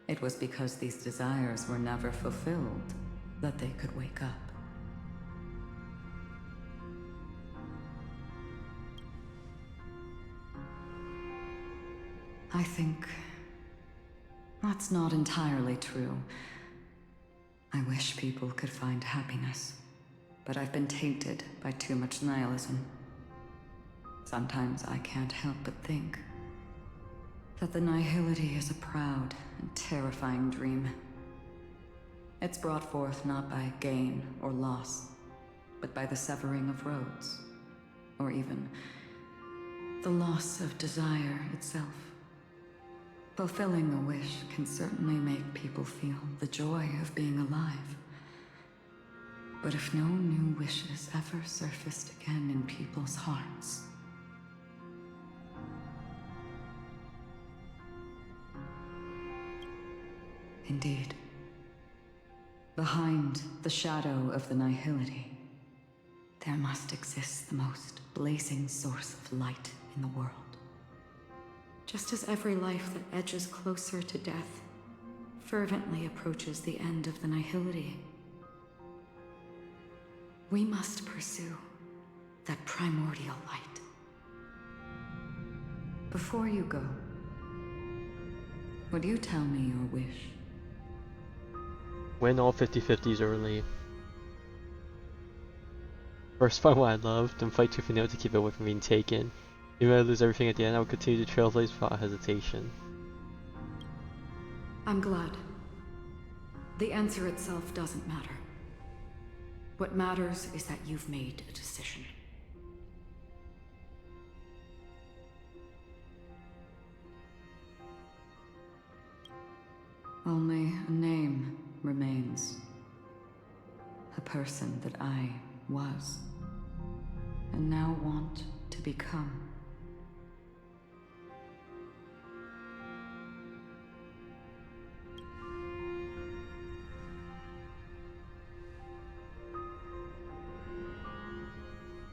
It was because these desires were never fulfilled that they could wake up. I think that's not entirely true. I wish people could find happiness, but I've been tainted by too much nihilism. Sometimes I can't help but think that the nihility is a proud and terrifying dream. It's brought forth not by gain or loss, but by the severing of roads, or even the loss of desire itself. Fulfilling a wish can certainly make people feel the joy of being alive. But if no new wishes ever surfaced again in people's hearts, indeed, behind the shadow of the nihility, there must exist the most blazing source of light in the world. Just as every life that edges closer to death fervently approaches the end of the nihility, we must pursue that primordial light. Before you go, would you tell me your wish? Win all 50-50s early. First fight what I love, then fight tooth and nail to keep it away from being taken. Even if I lose everything at the end, I will continue to Trailblaze without hesitation. I'm glad. The answer itself doesn't matter. What matters is that you've made a decision. Only a name remains. A person that I was, and now want to become.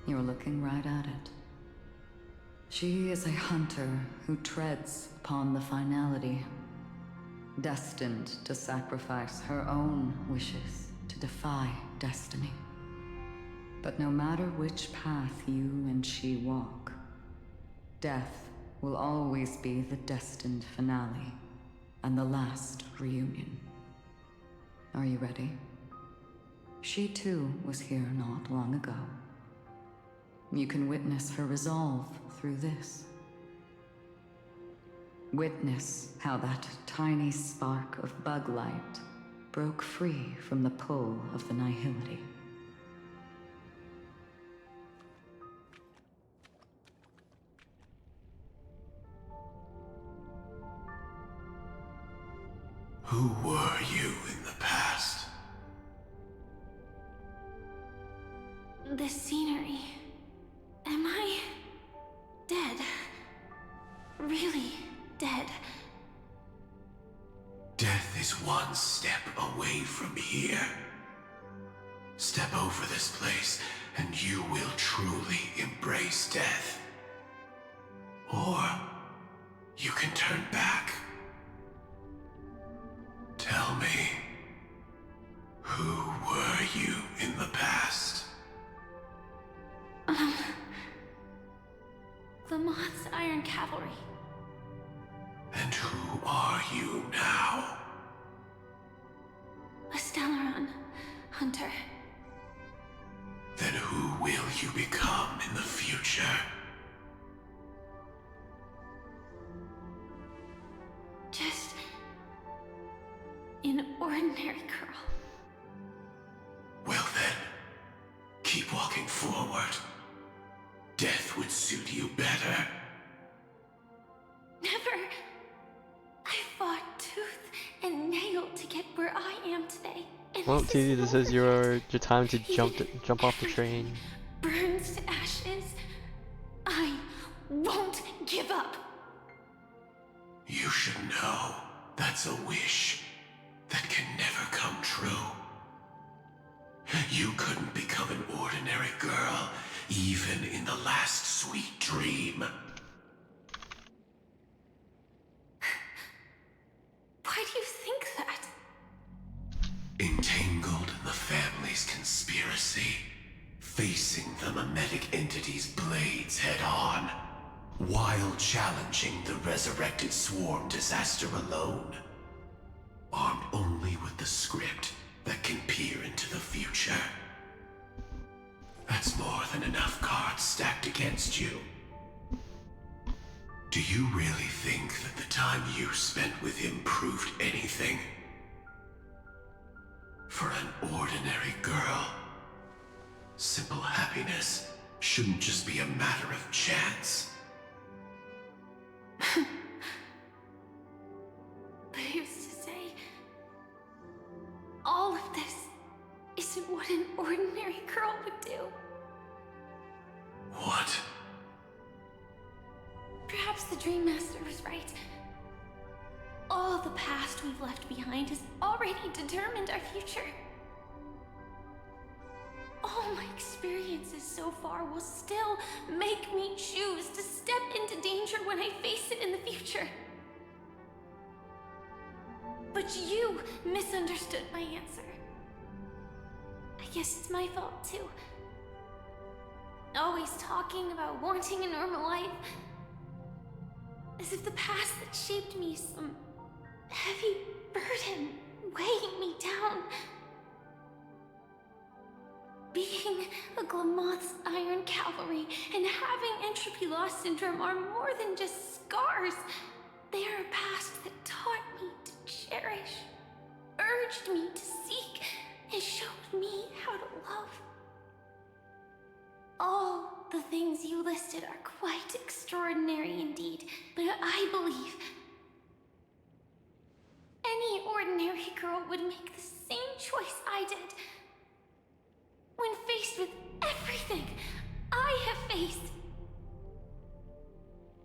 You're looking right at it. She is a hunter who treads upon the finality, destined to sacrifice her own wishes to defy destiny. But no matter which path you and she walk, death will always be the destined finale and the last reunion. Are you ready? She too was here not long ago. You can witness her resolve through this. Witness how that tiny spark of bug light broke free from the pull of the nihility. Who were you in the past? The scenery. Am I dead? Really dead? Death is one step away from here. Step over this place, and you will truly embrace death. Or you can turn back. Tell me, who were you in the past? The Moth's Iron Cavalry. And who are you now? A Stellaron hunter. Then who will you become in the future? Just an ordinary girl. Well then, keep walking forward. Death would suit you better. Never. I fought tooth and nail to get where I am today. And Well, this TD, this is your time to Even jump off the train. burns to ashes. I won't give up. You should know that's a wish that can never come true. You couldn't become an ordinary girl, even in the last sweet dream. Why do you think that? Entangled in the family's conspiracy, facing the mimetic entity's blades head on. while challenging the resurrected swarm disaster alone, armed only with the script that can peer into the future. That's more than enough cards stacked against you. Do you really think that the time you spent with him proved anything? For an ordinary girl, simple happiness shouldn't just be a matter of chance. But who's to say all of this isn't what an ordinary girl would do? What? Perhaps the Dream Master was right. All the past we've left behind has already determined our future. All my experiences so far will still make me choose to step into danger when I face it in the future. But you misunderstood my answer. I guess it's my fault too. Always talking about wanting a normal life. As if the past that shaped me is some heavy burden weighing me down. Being a Glamoth's Iron Cavalry and having entropy loss syndrome are more than just scars. They are a past that taught me to cherish, urged me to seek, and showed me how to love. All the things you listed are quite extraordinary indeed, but I believe any ordinary girl would make the same choice I did. When faced with everything I have faced.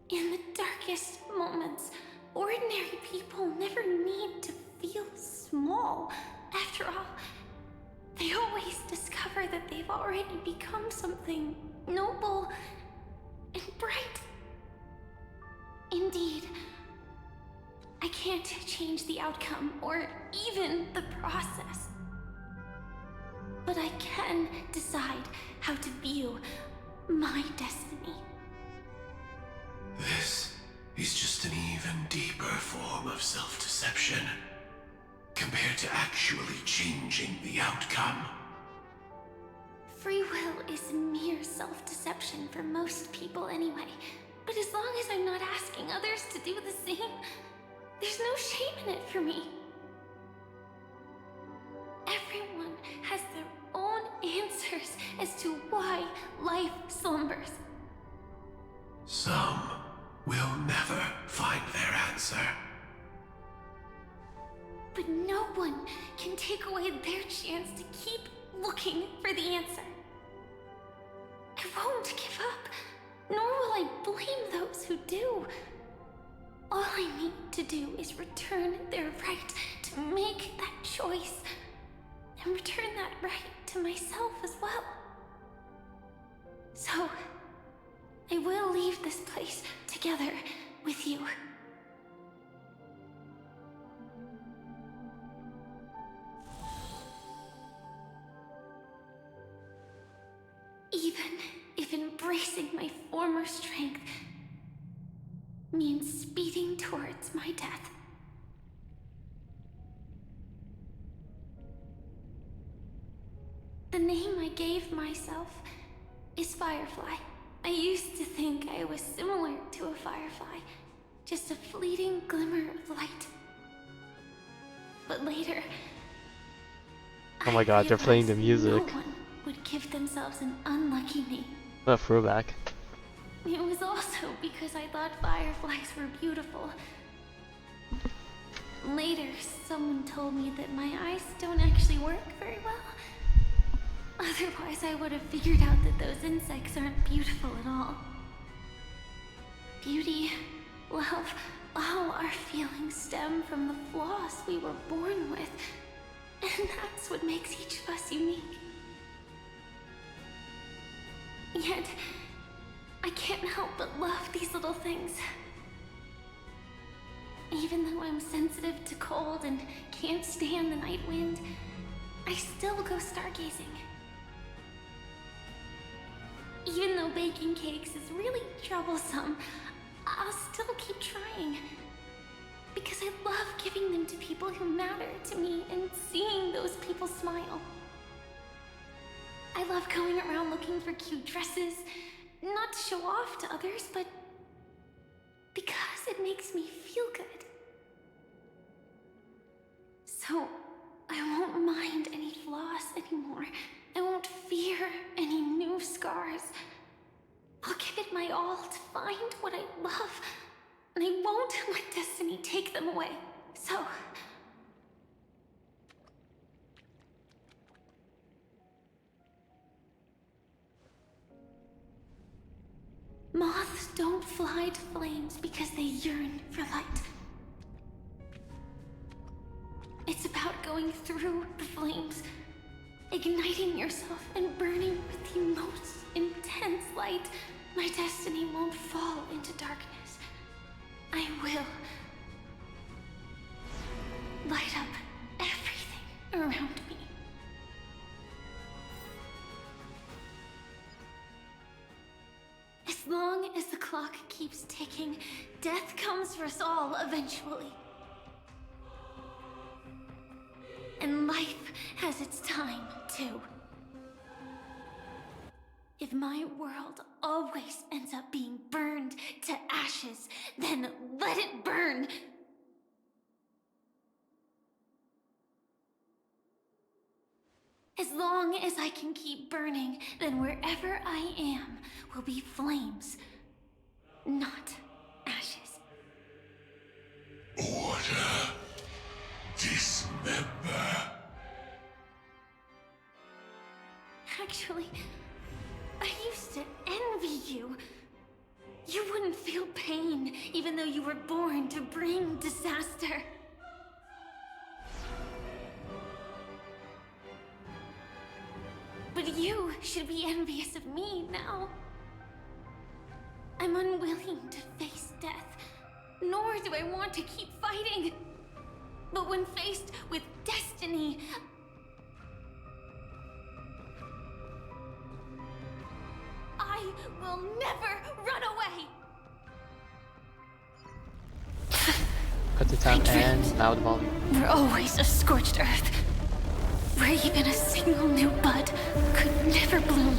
In the darkest moments, ordinary people never need to feel small. After all, they always discover that they've already become something noble and bright. Indeed, I can't change the outcome or even the process. But I can decide how to view my destiny. This is just an even deeper form of self-deception, compared to actually changing the outcome. Free will is mere self-deception for most people anyway. But as long as I'm not asking others to do the same, there's no shame in it for me. Everyone has their own answers as to why life slumbers. Some will never find their answer. But no one can take away their chance to keep looking for the answer. I won't give up, nor will I blame those who do. All I need to do is return their right to make that choice, and return that right to myself as well. So, I will leave this place together with you. Even if embracing my former strength means speeding towards my death. The name I gave myself is Firefly. I used to think I was similar to a firefly, just a fleeting glimmer of light. But later, Oh my god, they're playing the music. no one would give themselves an unlucky name. What a throwback. It was also because I thought fireflies were beautiful. Later, someone told me that my eyes don't actually work very well. Otherwise, I would have figured out that those insects aren't beautiful at all. Beauty, love, all our feelings stem from the flaws we were born with. And that's what makes each of us unique. Yet, I can't help but love these little things. Even though I'm sensitive to cold and can't stand the night wind, I still go stargazing. Even though baking cakes is really troublesome, I'll still keep trying. Because I love giving them to people who matter to me and seeing those people smile. I love going around looking for cute dresses, not to show off to others, but because it makes me feel good. So, I won't mind any flaws anymore. I won't fear any new scars. I'll give it my all to find what I love, and I won't let destiny take them away. So... moths don't fly to flames because they yearn for light. It's about going through the flames, igniting yourself and burning with the most intense light. My destiny won't fall into darkness. I will light up everything around me. As long as the clock keeps ticking, death comes for us all eventually. And life has its time, too. If my world always ends up being burned to ashes, then let it burn! As long as I can keep burning, then wherever I am will be flames, not ashes. Order. Dismember. Actually, I used to envy you. You wouldn't feel pain, even though you were born to bring disaster. But you should be envious of me now. I'm unwilling to face death, nor do I want to keep fighting. But when faced with destiny, I will never run away! Cut the time and loud volume. We're always a scorched earth, where even a single new bud could never bloom.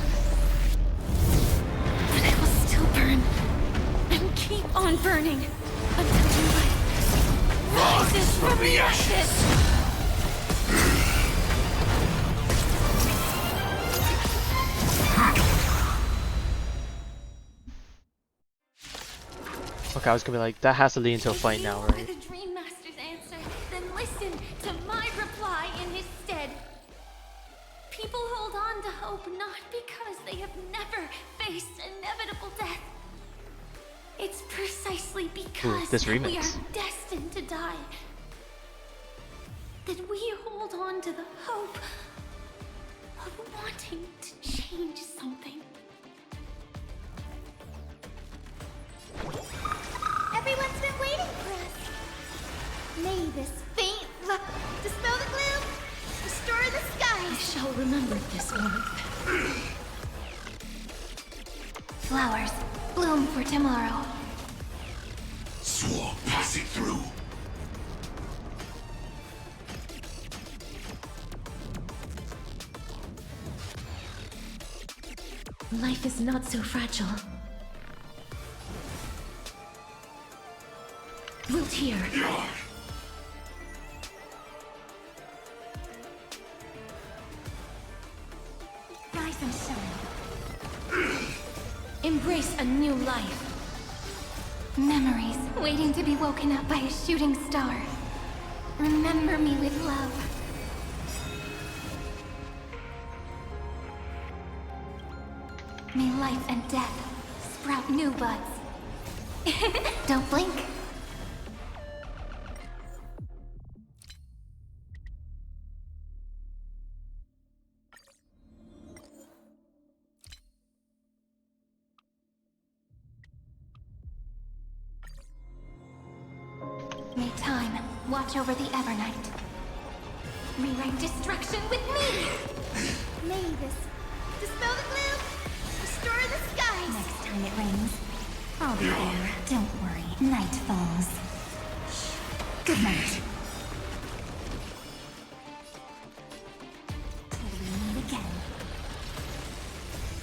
But I will still burn, and keep on burning, until new life rises from the ashes! Okay, I was gonna be like, that has to lead into a fight now, right? The Dream Master's answer, then listen to my reply in his stead. People hold on to hope not because they have never faced inevitable death. It's precisely because this remix. we are destined to die that we hold on to the hope of wanting to change something. Everyone's been waiting for us. May this faint dispel the gloom, restore the skies. I shall remember this moment. Flowers bloom for tomorrow. Swarm passing through. Life is not so fragile. Wilt here. Rise and shine. Embrace a new life. Memories waiting to be woken up by a shooting star. Remember me with love. May life and death sprout new buds. Don't blink. May time watch over the Evernight. Rewrite destruction with me! May this dispel the gloom, restore the time it rains. I'll be there. Don't worry. Night falls. Good night. Till we meet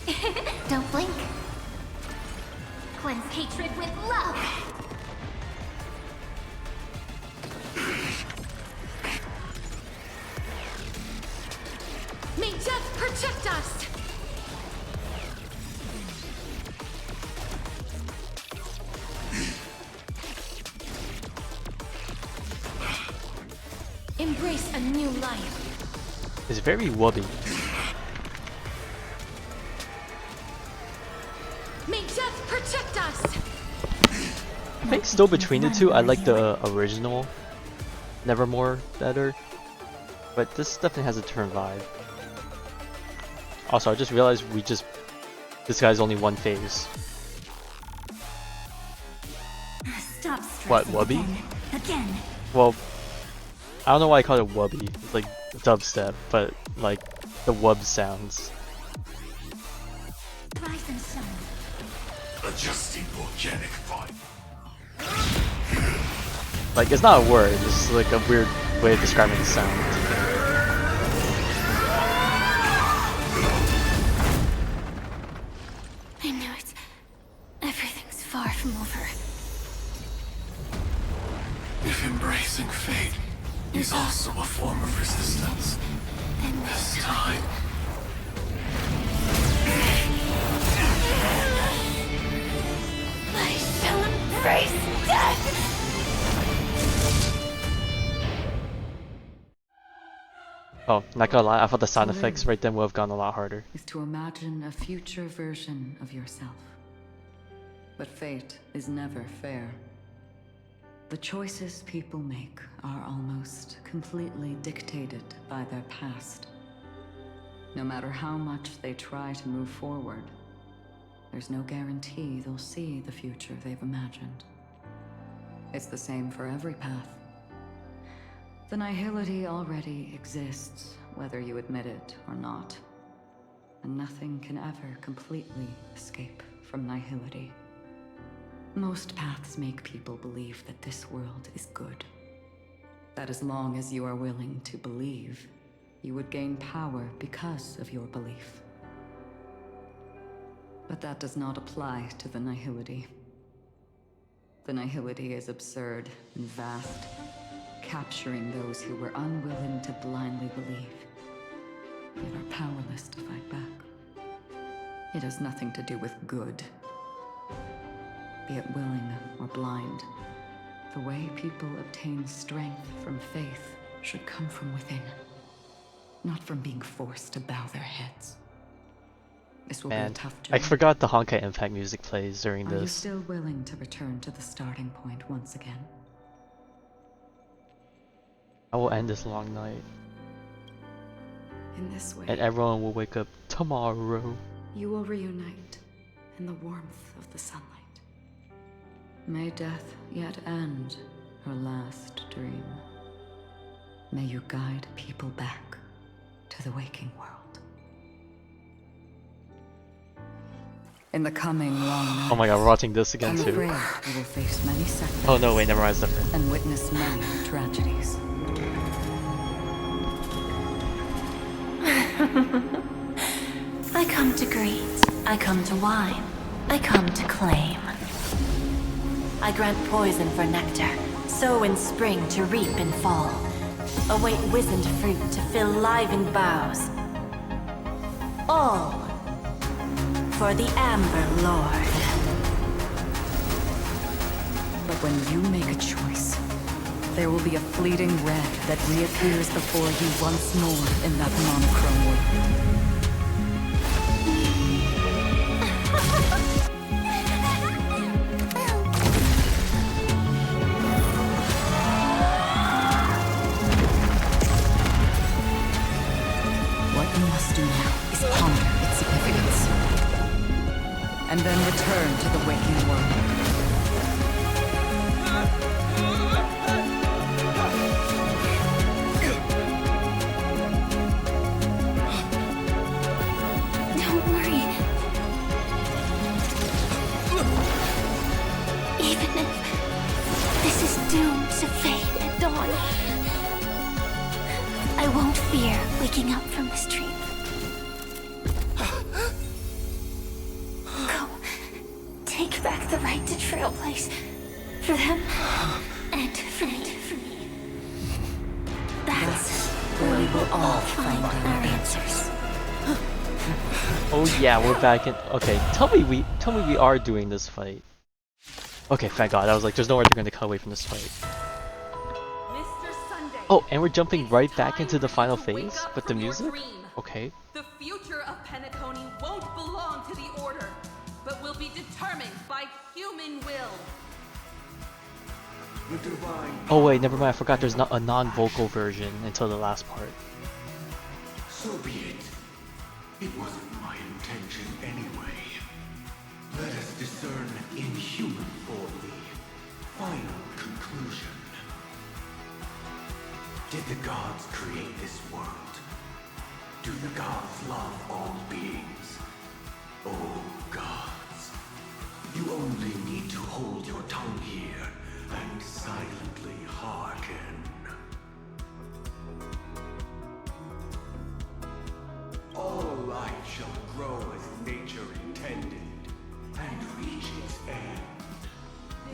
again. Don't blink. Cleanse hatred with love! May death protect us! Embrace a new life. It's very wubby. May death protect us! I think still between the two, I like the original Nevermore better. But this definitely has a turn vibe. Also, I just realized this guy's only one phase. Stop What, wubby? Again. Well, I don't know why I call it wubby. It's like dubstep, but like the wub sounds. Rise and shine. Adjusting organic fiber. Like, it's not a word, it's like a weird way of describing the sound. I knew it. Everything's far from over. If embracing fate is also a form of resistance, Then this time... I shall embrace death! Oh, not gonna lie, I thought the sound effects right then would have gone a lot harder. Is to imagine a future version of yourself. But fate is never fair. The choices people make are almost completely dictated by their past. No matter how much they try to move forward, there's no guarantee they'll see the future they've imagined. It's the same for every path. The nihility already exists, whether you admit it or not. And nothing can ever completely escape from nihility. Most paths make people believe that this world is good. That as long as you are willing to believe, you would gain power because of your belief. But that does not apply to the nihility. The nihility is absurd and vast, capturing those who were unwilling to blindly believe, yet are powerless to fight back. It has nothing to do with good. Be it willing or blind, the way people obtain strength from faith should come from within, not from being forced to bow their heads. This will be a tough journey. I forgot the Honkai Impact music plays during Are you this. still willing to return to the starting point once again? I will end this long night. In this way, And everyone will wake up tomorrow. you will reunite in the warmth of the sunlight. May death yet end her last dream. May you guide people back to the waking world. In the coming long night, Oh my god, we're watching this again I'm too. afraid you will face many setbacks. Oh no, wait, never mind, it's different. And witness many tragedies. I come to greet, I come to wine, I come to claim. I grant poison for nectar, sow in spring to reap in fall. Await wizened fruit to fill livened boughs. All for the Amber Lord. But when you make a choice, there will be a fleeting red that reappears before you once more in that monochrome world. What you must do now is ponder its significance, and then return to the waking world. Don't worry. waking up from this dream. Go. Take back the right to Trailblaze. For them, and for me. That's where we will all find our answers. Oh yeah, we're back in. Okay, tell me we are doing this fight. Okay, thank God. I was like, there's nowhere they're gonna cut away from this fight. Oh, and we're jumping right back into the final phase with the music? Okay. The future of Penacony won't belong to the Order, but will be determined by human will. Oh wait, never mind. I forgot there's not a non-vocal version until the last part. So be it. It wasn't my intention anyway. Let us discern in human form the final conclusion. Did the gods create this world? Do the gods love all beings? Oh gods, you only need to hold your tongue here and silently hearken. All life shall grow as nature intended and reach its end.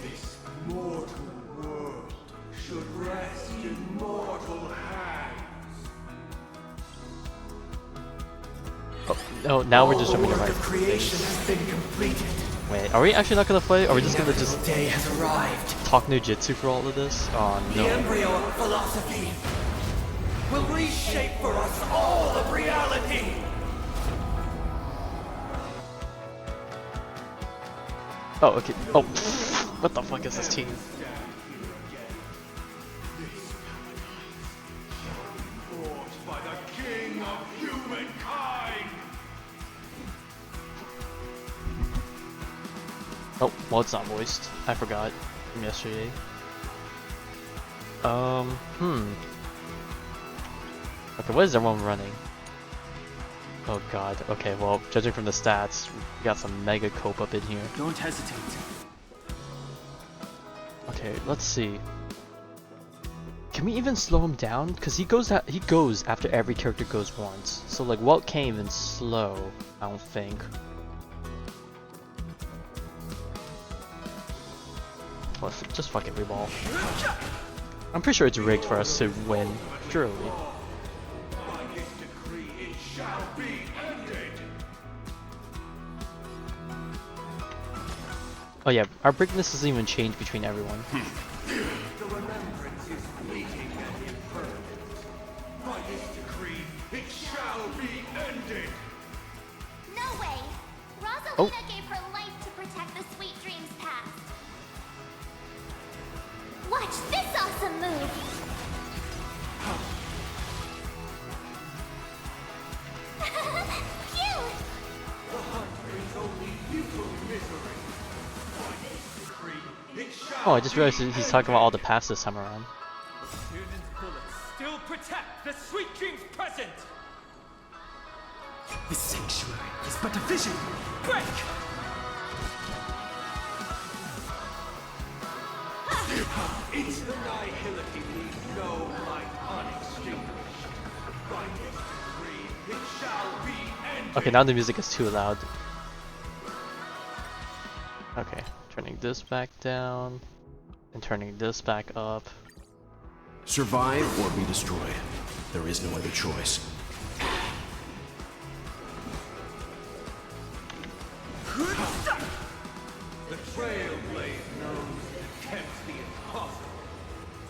This mortal world should rest in mortal hands. Oh, no, now we're just jumping right. The creation has been completed. Wait, are we actually not gonna play? Or are we just gonna just day has arrived. talk Nujitsu for all of this? Oh no. The embryo of philosophy will reshape for us all of reality. Oh, okay. Oh, what the fuck is this team? By the king of humankind. Oh, well, it's not voiced. I forgot from yesterday. Okay, what is everyone running? Oh god, okay, well, judging from the stats, we got some mega cope up in here. Don't hesitate. Okay, let's see. Can we even slow him down? Because he goes after every character goes once. So like, what can't even slow? I don't think. Well, just fucking reball. I'm pretty sure it's rigged for us to win, surely. Oh yeah, our brickness doesn't even change between everyone. The remembrance is fleeting and impermanent. By this decree, it shall be ended. No way! Rosalina Oh. gave her life to protect the Sweet Dreams past. Watch this awesome move! Phew! The hunt brings only futile misery. By this decree, it shall Oh, I just realized he's talking about all the past this time around. Tiernan's bullets still protect the Sweet Dreams present! The sanctuary is but a vision. Break! Its annihility leaves no light unextinguished. By this decree, it shall be ended. Okay, now the music is too loud. Okay, turning this back down and turning this back up. Survive or be destroyed. There is no other choice. The Trailblaze knows attempts the impossible.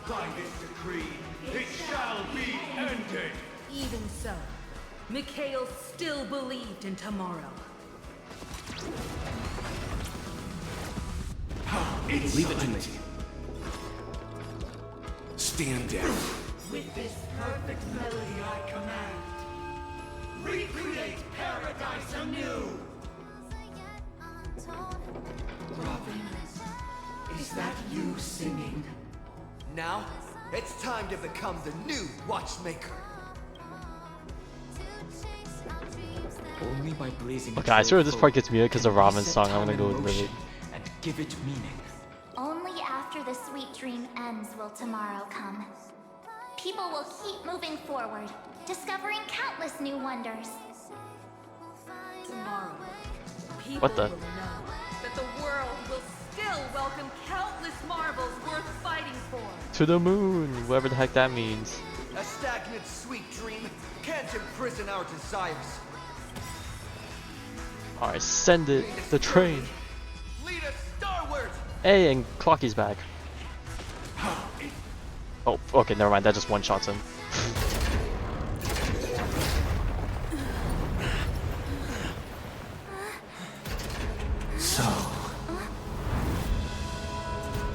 By this decree, it shall be ended. Even so, Mikhail still believed in tomorrow. Leave it to me. Stand down. With this perfect melody I command, recreate paradise anew. Robin, is that you singing? Now, it's time to become the new watchmaker. Only by blazing Okay, I swear this part gets muted because of Robin's song. I'm gonna go with Lily. And give it meaning. Only after the sweet dream ends will tomorrow come. people will keep moving forward, discovering countless new wonders. Tomorrow, people What the? will know that the world will still welcome countless marvels worth fighting for. To the moon, whatever the heck that means. A stagnant sweet dream can't imprison our desires. Alright, send it. The train. Lead us starward. Hey, and Clocky's back. Oh, okay, never mind. That just one-shots him. So,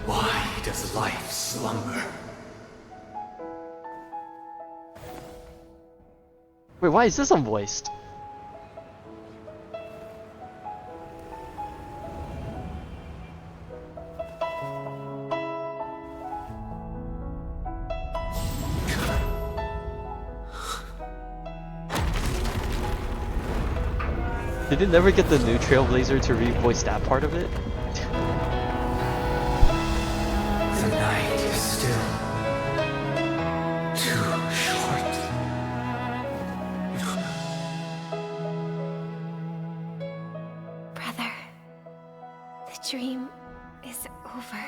why does life slumber? Wait, why is this unvoiced? Did they never get the new Trailblazer to re-voice that part of it? The night is still too short. Brother, the dream is over.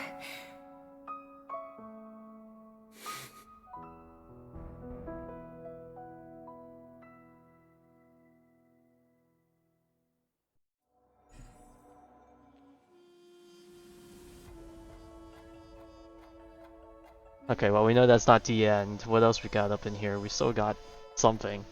Okay, well we know that's not the end. What else we got up in here? We still got something.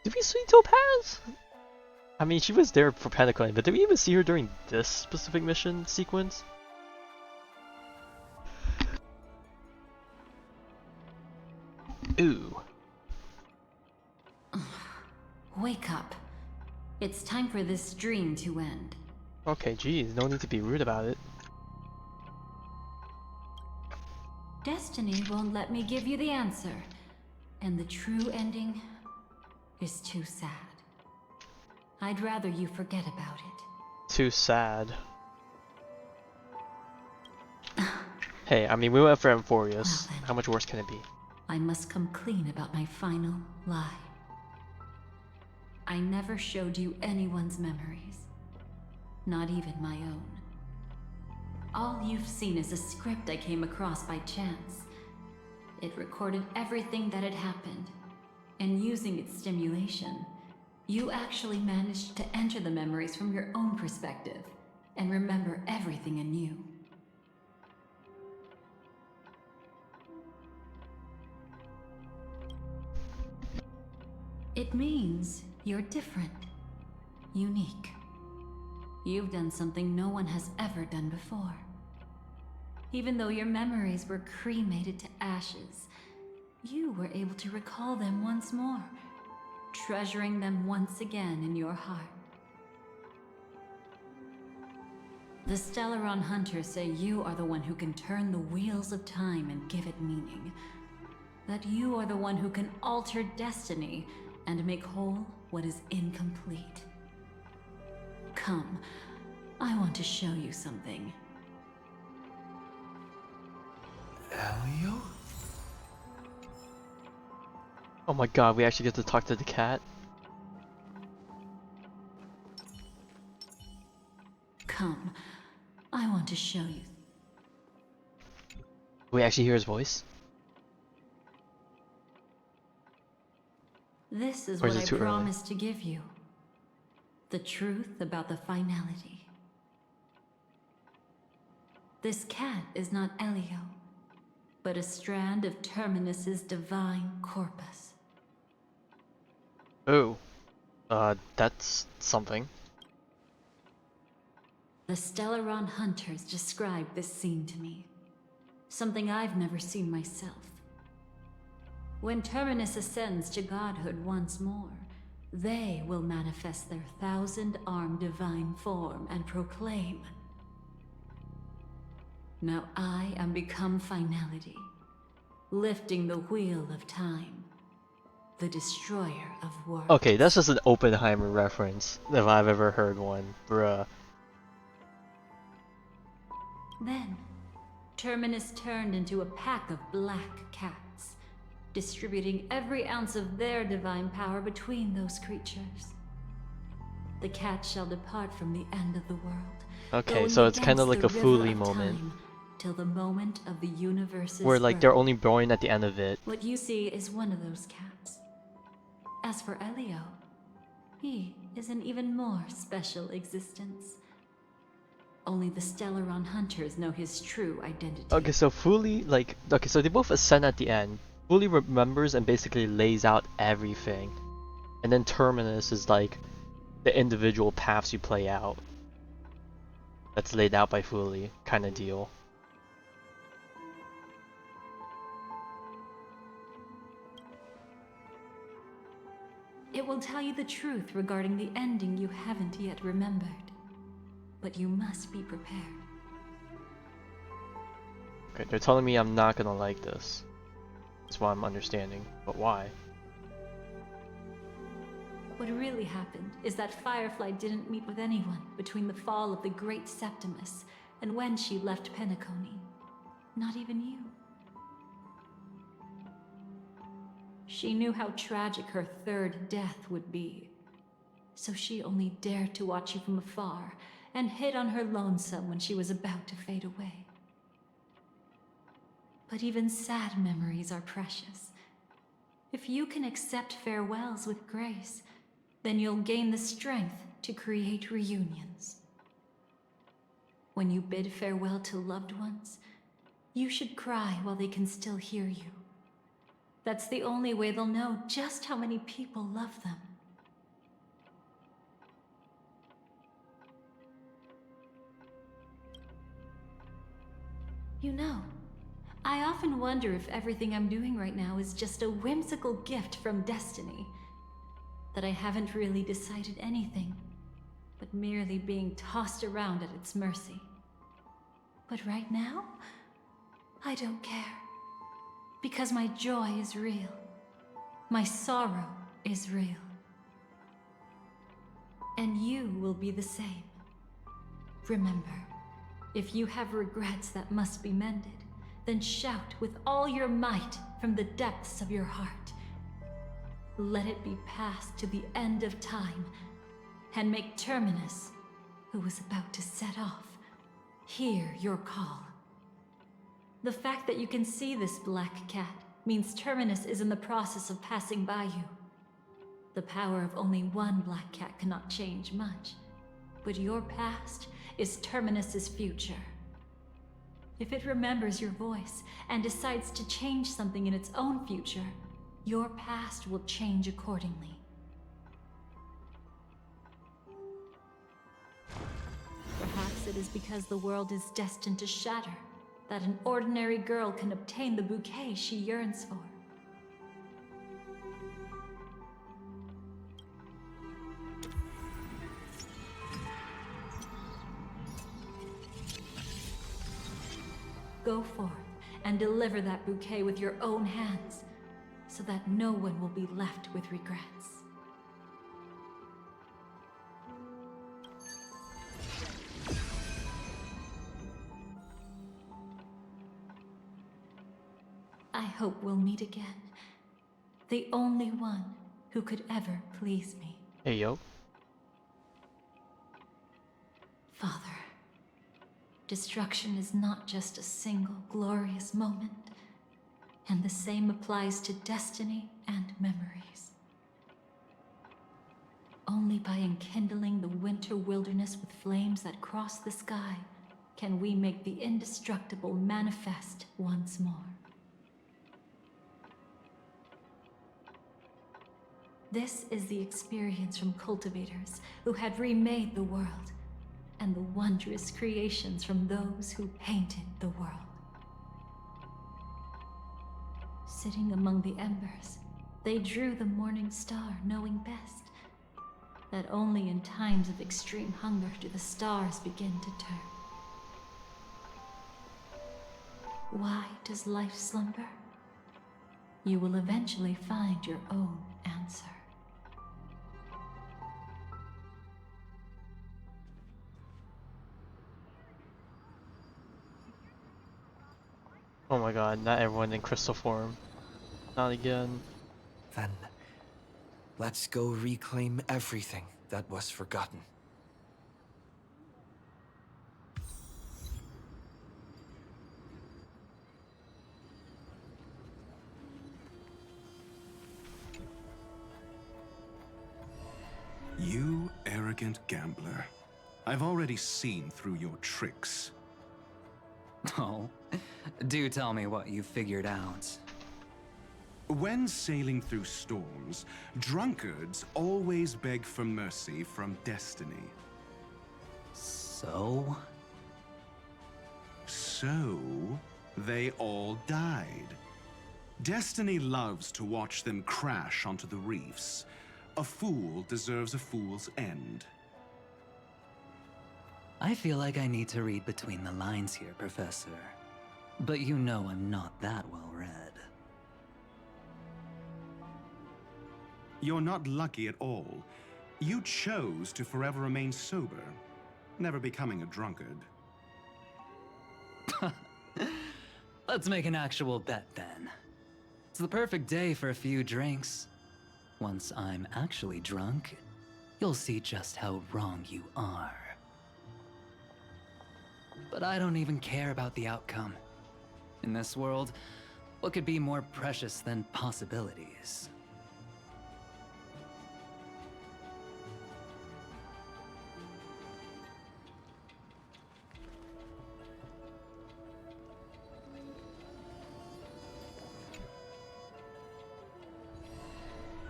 Did we see Topaz? I mean, she was there for Penacony, but did we even see her during this specific mission sequence? Ooh. Wake up. It's time for this dream to end. Okay, geez, no need to be rude about it. Destiny won't let me give you the answer. And the true ending is too sad. I'd rather you forget about it. Too sad. Hey, I mean, we went for Amphorius. Well, how much worse can it be? I must come clean about my final lie. I never showed you anyone's memories. Not even my own. All you've seen is a script I came across by chance. It recorded everything that had happened. And using its stimulation, you actually managed to enter the memories from your own perspective and remember everything anew. It means you're different, unique. You've done something no one has ever done before. Even though your memories were cremated to ashes, you were able to recall them once more, treasuring them once again in your heart. The Stellaron Hunters say you are the one who can turn the wheels of time and give it meaning. That you are the one who can alter destiny and make whole what is incomplete. Come, I want to show you something. Elio? Oh my god, we actually get to talk to the cat? Come, I want to show you. We actually hear his voice? This is Or is what it I too early? promised to give you. The truth about the finality. This cat is not Elio, but a strand of Terminus's divine corpus. Oh. That's something. The Stellaron Hunters described this scene to me. Something I've never seen myself. When Terminus ascends to godhood once more, They will manifest their 1,000-armed divine form and proclaim, "Now I am become finality, lifting the wheel of time, the destroyer of worlds." Okay, that's just an Oppenheimer reference, if I've ever heard one, bruh. Then, Terminus turned into a pack of black cats, distributing every ounce of their divine power between those creatures. The cats shall depart from the end of the world. Okay, so it's kind of like a Foolie moment. Till the moment of the universe's where like birth. they're only born at the end of it. What you see is one of those cats. As for Elio, he is an even more special existence. Only the Stellaron hunters know his true identity. Okay, so Foolie, like, okay, so they both ascend at the end. Foolie remembers and basically lays out everything. And then Terminus is like the individual paths you play out. That's laid out by Foolie, kind of deal. It will tell you the truth regarding the ending you haven't yet remembered. But you must be prepared. Okay, they're telling me I'm not gonna like this. That's what I'm understanding. But why? What really happened is that Firefly didn't meet with anyone between the fall of the Great Septimus and when she left Penacony. Not even you. She knew how tragic her third death would be. So she only dared to watch you from afar and hid on her lonesome when she was about to fade away. But even sad memories are precious. If you can accept farewells with grace, then you'll gain the strength to create reunions. When you bid farewell to loved ones, you should cry while they can still hear you. That's the only way they'll know just how many people love them. You know, I often wonder if everything I'm doing right now is just a whimsical gift from destiny. That I haven't really decided anything, but merely being tossed around at its mercy. But right now, I don't care. Because my joy is real. My sorrow is real. And you will be the same. Remember, if you have regrets that must be mended, then shout with all your might from the depths of your heart. Let it be passed to the end of time, and make Terminus, who was about to set off, hear your call. The fact that you can see this black cat means Terminus is in the process of passing by you. The power of only one black cat cannot change much, but your past is Terminus's future. If it remembers your voice and decides to change something in its own future, your past will change accordingly. Perhaps it is because the world is destined to shatter that an ordinary girl can obtain the bouquet she yearns for. Go forth and deliver that bouquet with your own hands, so that no one will be left with regrets. I hope we'll meet again. The only one who could ever please me. Hey, yo. Father, destruction is not just a single glorious moment, and the same applies to destiny and memories. Only by enkindling the winter wilderness with flames that cross the sky can we make the indestructible manifest once more. This is the experience from cultivators who had remade the world, and the wondrous creations from those who painted the world. Sitting among the embers, they drew the morning star, knowing best that only in times of extreme hunger do the stars begin to turn. Why does life slumber? You will eventually find your own answer. Oh my god, not everyone in crystal form. Not again. Then, let's go reclaim everything that was forgotten. You arrogant gambler. I've already seen through your tricks. Oh, do tell me what you figured out. When sailing through storms, drunkards always beg for mercy from destiny. So? So, they all died. Destiny loves to watch them crash onto the reefs. A fool deserves a fool's end. I feel like I need to read between the lines here, Professor. But you know I'm not that well read. You're not lucky at all. You chose to forever remain sober, never becoming a drunkard. Let's make an actual bet then. It's the perfect day for a few drinks. Once I'm actually drunk, you'll see just how wrong you are. But I don't even care about the outcome. In this world, what could be more precious than possibilities?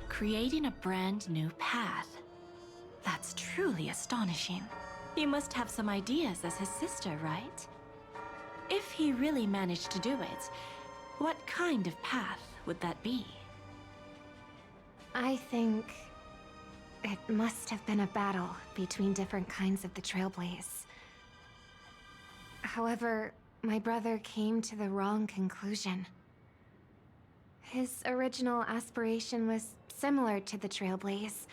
Creating a brand new path. That's truly astonishing. You must have some ideas as his sister, right? If he really managed to do it, what kind of path would that be? I think it must have been a battle between different kinds of the Trailblaze. However, my brother came to the wrong conclusion. His original aspiration was similar to the Trailblaze,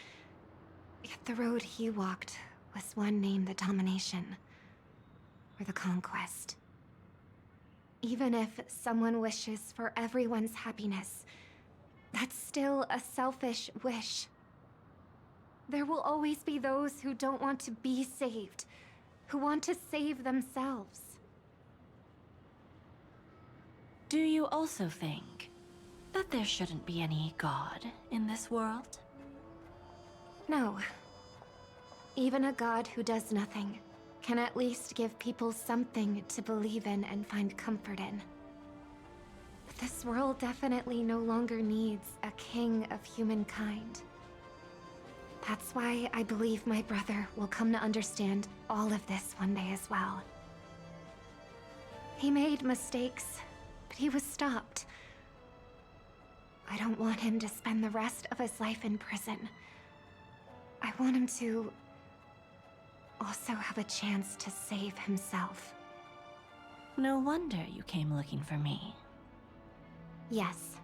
yet the road he walked was one named the Domination, or the Conquest. Even if someone wishes for everyone's happiness, that's still a selfish wish. There will always be those who don't want to be saved, who want to save themselves. Do you also think that there shouldn't be any God in this world? No. Even a god who does nothing can at least give people something to believe in and find comfort in. But this world definitely no longer needs a king of humankind. That's why I believe my brother will come to understand all of this one day as well. He made mistakes, but he was stopped. I don't want him to spend the rest of his life in prison. I want him to also have a chance to save himself. No wonder you came looking for me. Yes.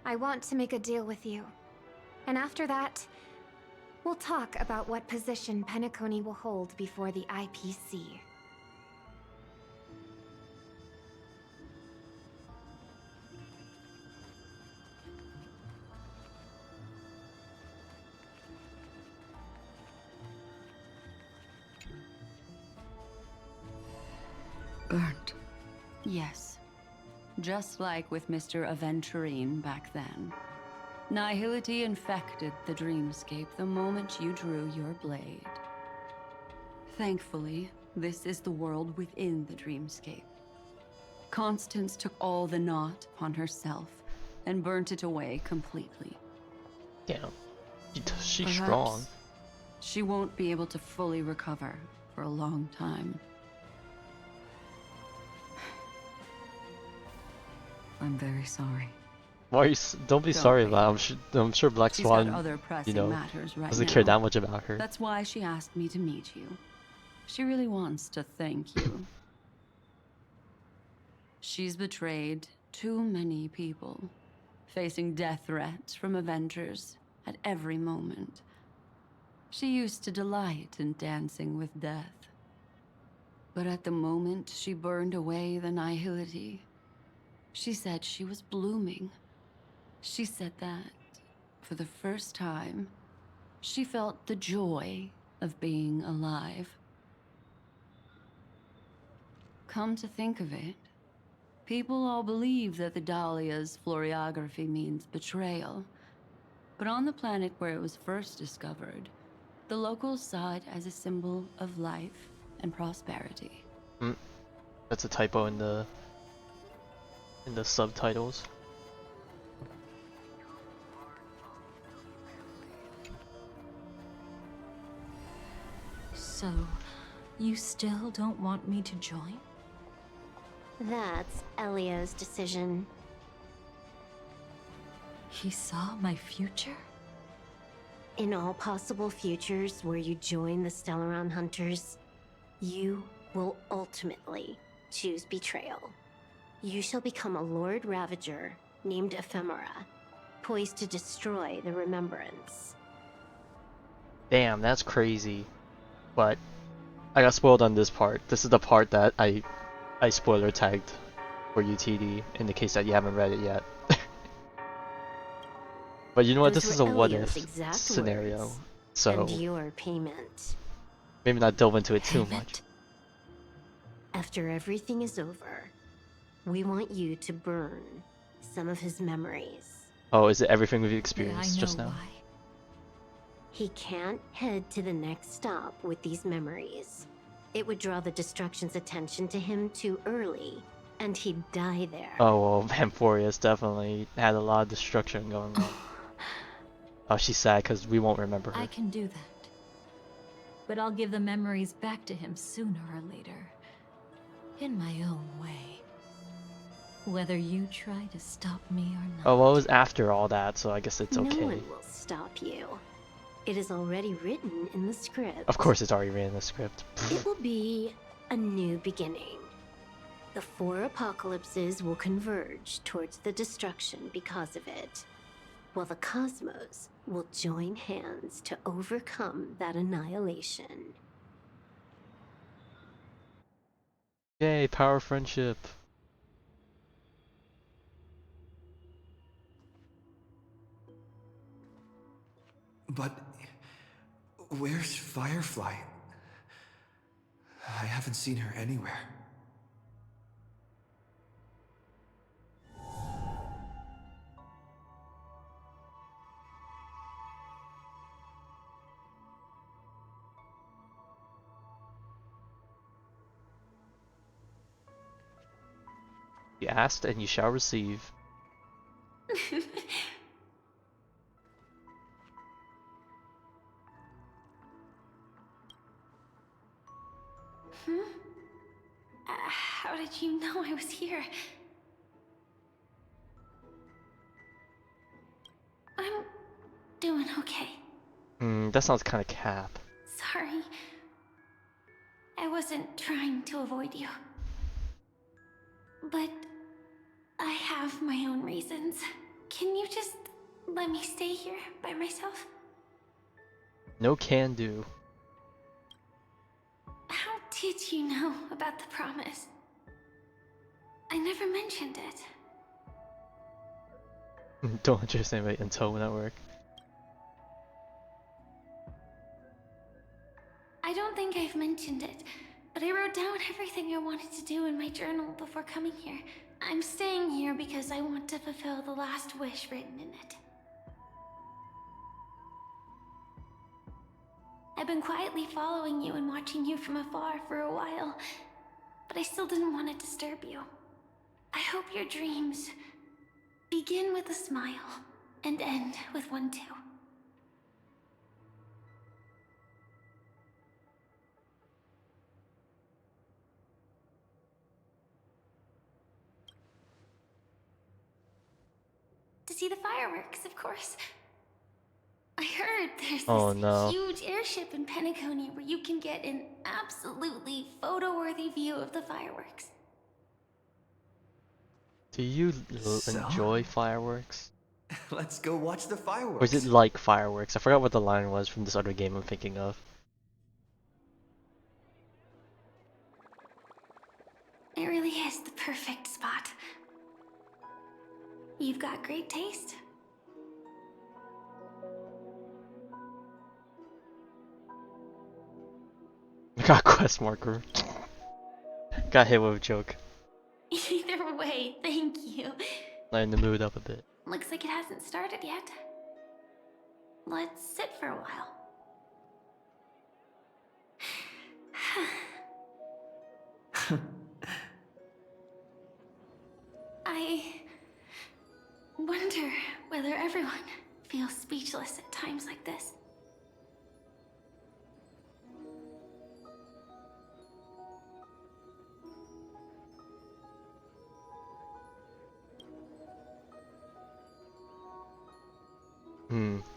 I want to make a deal with you. And after that, we'll talk about what position Penacony will hold before the IPC. Burnt. Yes. Just like with Mr. Aventurine back then. Nihility infected the dreamscape the moment you drew your blade. Thankfully, this is the world within the dreamscape. Constance took all the knot upon herself and burnt it away completely. Damn. She's Perhaps strong. she won't be able to fully recover for a long time. I'm very sorry. Why are you? Don't be sorry be. about it. I'm sure Black She's got Swan, other you pressing know, matters right doesn't now. care that much about her. That's why she asked me to meet you. She really wants to thank you. She's betrayed too many people, facing death threats from Avengers at every moment. She used to delight in dancing with death. But at the moment she burned away the nihility, she said she was blooming. She said that, for the first time, she felt the joy of being alive. Come to think of it, people all believe that the Dahlia's floriography means betrayal. But on the planet where it was first discovered, the locals saw it as a symbol of life and prosperity. That's a typo in the subtitles. So, you still don't want me to join? That's Elio's decision. He saw my future? In all possible futures where you join the Stellaron Hunters, you will ultimately choose betrayal. You shall become a Lord Ravager named Ephemera, poised to destroy the Remembrance. Damn, that's crazy. But I got spoiled on this part. This is the part that I spoiler tagged for UTD in the case that you haven't read it yet. But you know what? Those This is were a what Elio's if exact scenario, words, so and your payment. maybe not delve into it too much. After everything is over, we want you to burn some of his memories. Oh, is it everything we've I experienced just know now? why. He can't head to the next stop with these memories. It would draw the Destruction's attention to him too early, and he'd die there. Oh well, Amphorius definitely had a lot of destruction going on. Oh, she's sad because we won't remember her. I can do that. But I'll give the memories back to him sooner or later. In my own way. Whether you try to stop me or not. Oh, well, it was after all that, so I guess it's No okay. one will stop you. It is already written in the script. Of course it's already written in the script. It will be a new beginning. The 4 apocalypses will converge towards the destruction because of it, while the cosmos will join hands to overcome that annihilation. Yay, power friendship. But where's Firefly? I haven't seen her anywhere. You asked and you shall receive. How did you know I was here? I'm doing okay. That sounds kind of cap. Sorry. I wasn't trying to avoid you. But I have my own reasons. Can you just let me stay here by myself? No can do. How did you know about the promise? I never mentioned it. Don't understand my Intel network. I don't think I've mentioned it, but I wrote down everything I wanted to do in my journal before coming here. I'm staying here because I want to fulfill the last wish written in it. I've been quietly following you and watching you from afar for a while, but I still didn't want to disturb you. I hope your dreams begin with a smile and end with one too. see the fireworks, of course. I heard there's Oh this no. huge airship in Penacony where you can get an absolutely photo-worthy view of the fireworks. Do you So? enjoy fireworks? Let's go watch the Or fireworks. is it like fireworks? I forgot what the line was from this other game I'm thinking of. It really is the perfect spot. You've got great taste. Got quest marker. Got hit with a joke. Either way, thank you. Lighten the mood up a bit. Looks like it hasn't started yet. Let's sit for a while. I wonder whether everyone feels speechless at times like this.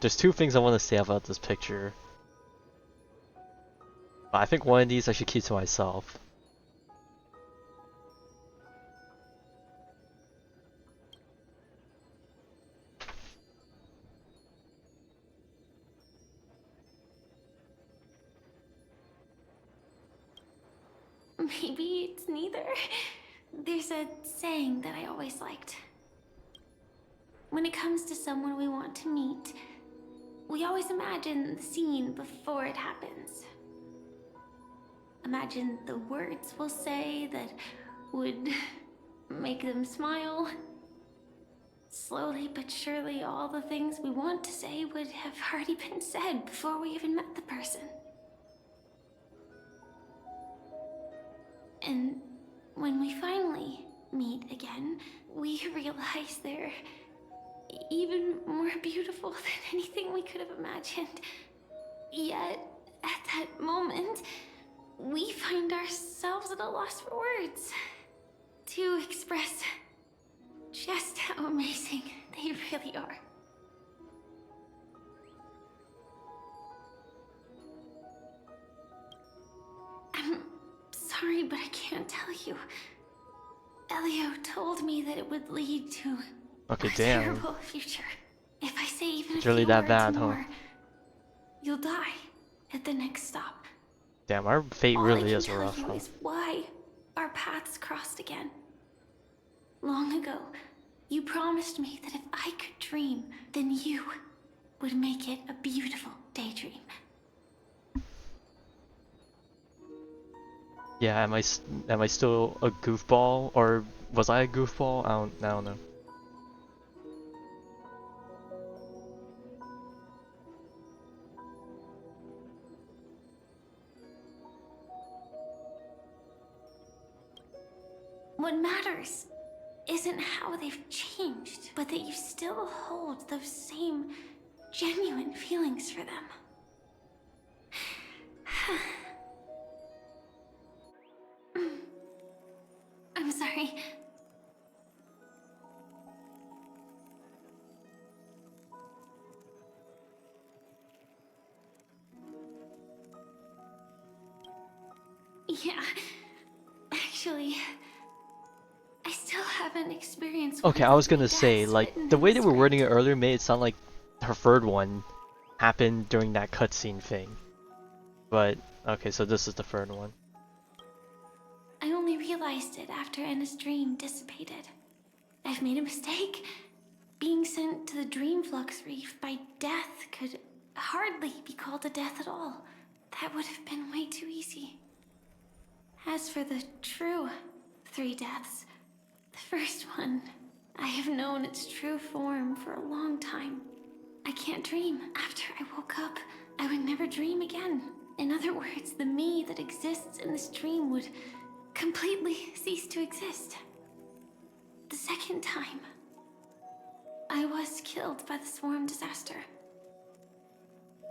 There's two things I want to say about this picture. But I think one of these I should keep to myself. Maybe it's neither. There's a saying that I always liked. When it comes to someone we want to meet, we always imagine the scene before it happens. Imagine the words we'll say that would make them smile. Slowly but surely, all the things we want to say would have already been said before we even met the person. And when we finally meet again, we realize they're even more beautiful than anything we could have imagined. Yet, at that moment, we find ourselves at a loss for words to express just how amazing they really are. I'm sorry, but I can't tell you. Elio told me that it would lead to Okay, a damn. terrible future. If I say even It's a really few that words bad, huh? more, you'll die at the next stop. Damn, our fate All really I is can rough, tell you huh? is why our paths crossed again. Long ago, you promised me that if I could dream, then you would make it a beautiful daydream. Yeah, am I still a goofball, or was I a goofball? I don't know. What matters isn't how they've changed, but that you still hold those same genuine feelings for them. I'm sorry. Yeah, actually, I still haven't experienced. Okay, I was gonna say, like, the way they were wording it earlier made it sound like her third one happened during that cutscene thing. But, okay, so this is the third one. I only realized it after Anna's dream dissipated. I've made a mistake. Being sent to the Dream Flux Reef by death could hardly be called a death at all. That would have been way too easy. As for the true 3 deaths, the first one, I have known its true form for a long time. I can't dream. After I woke up, I would never dream again. In other words, the me that exists in this dream would completely cease to exist. The second time, I was killed by the swarm disaster.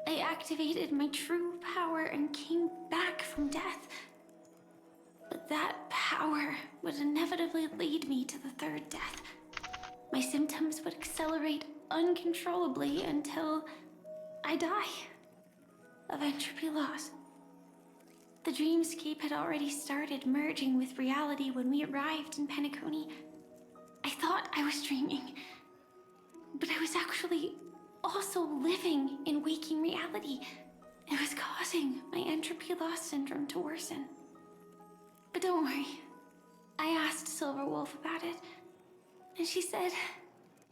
I activated my true power and came back from death. But that power would inevitably lead me to the third death. My symptoms would accelerate uncontrollably until I die of entropy loss. The dreamscape had already started merging with reality when we arrived in Penacony. I thought I was dreaming, but I was actually also living in waking reality. It was causing my entropy loss syndrome to worsen. But don't worry, I asked Silver Wolf about it, and she said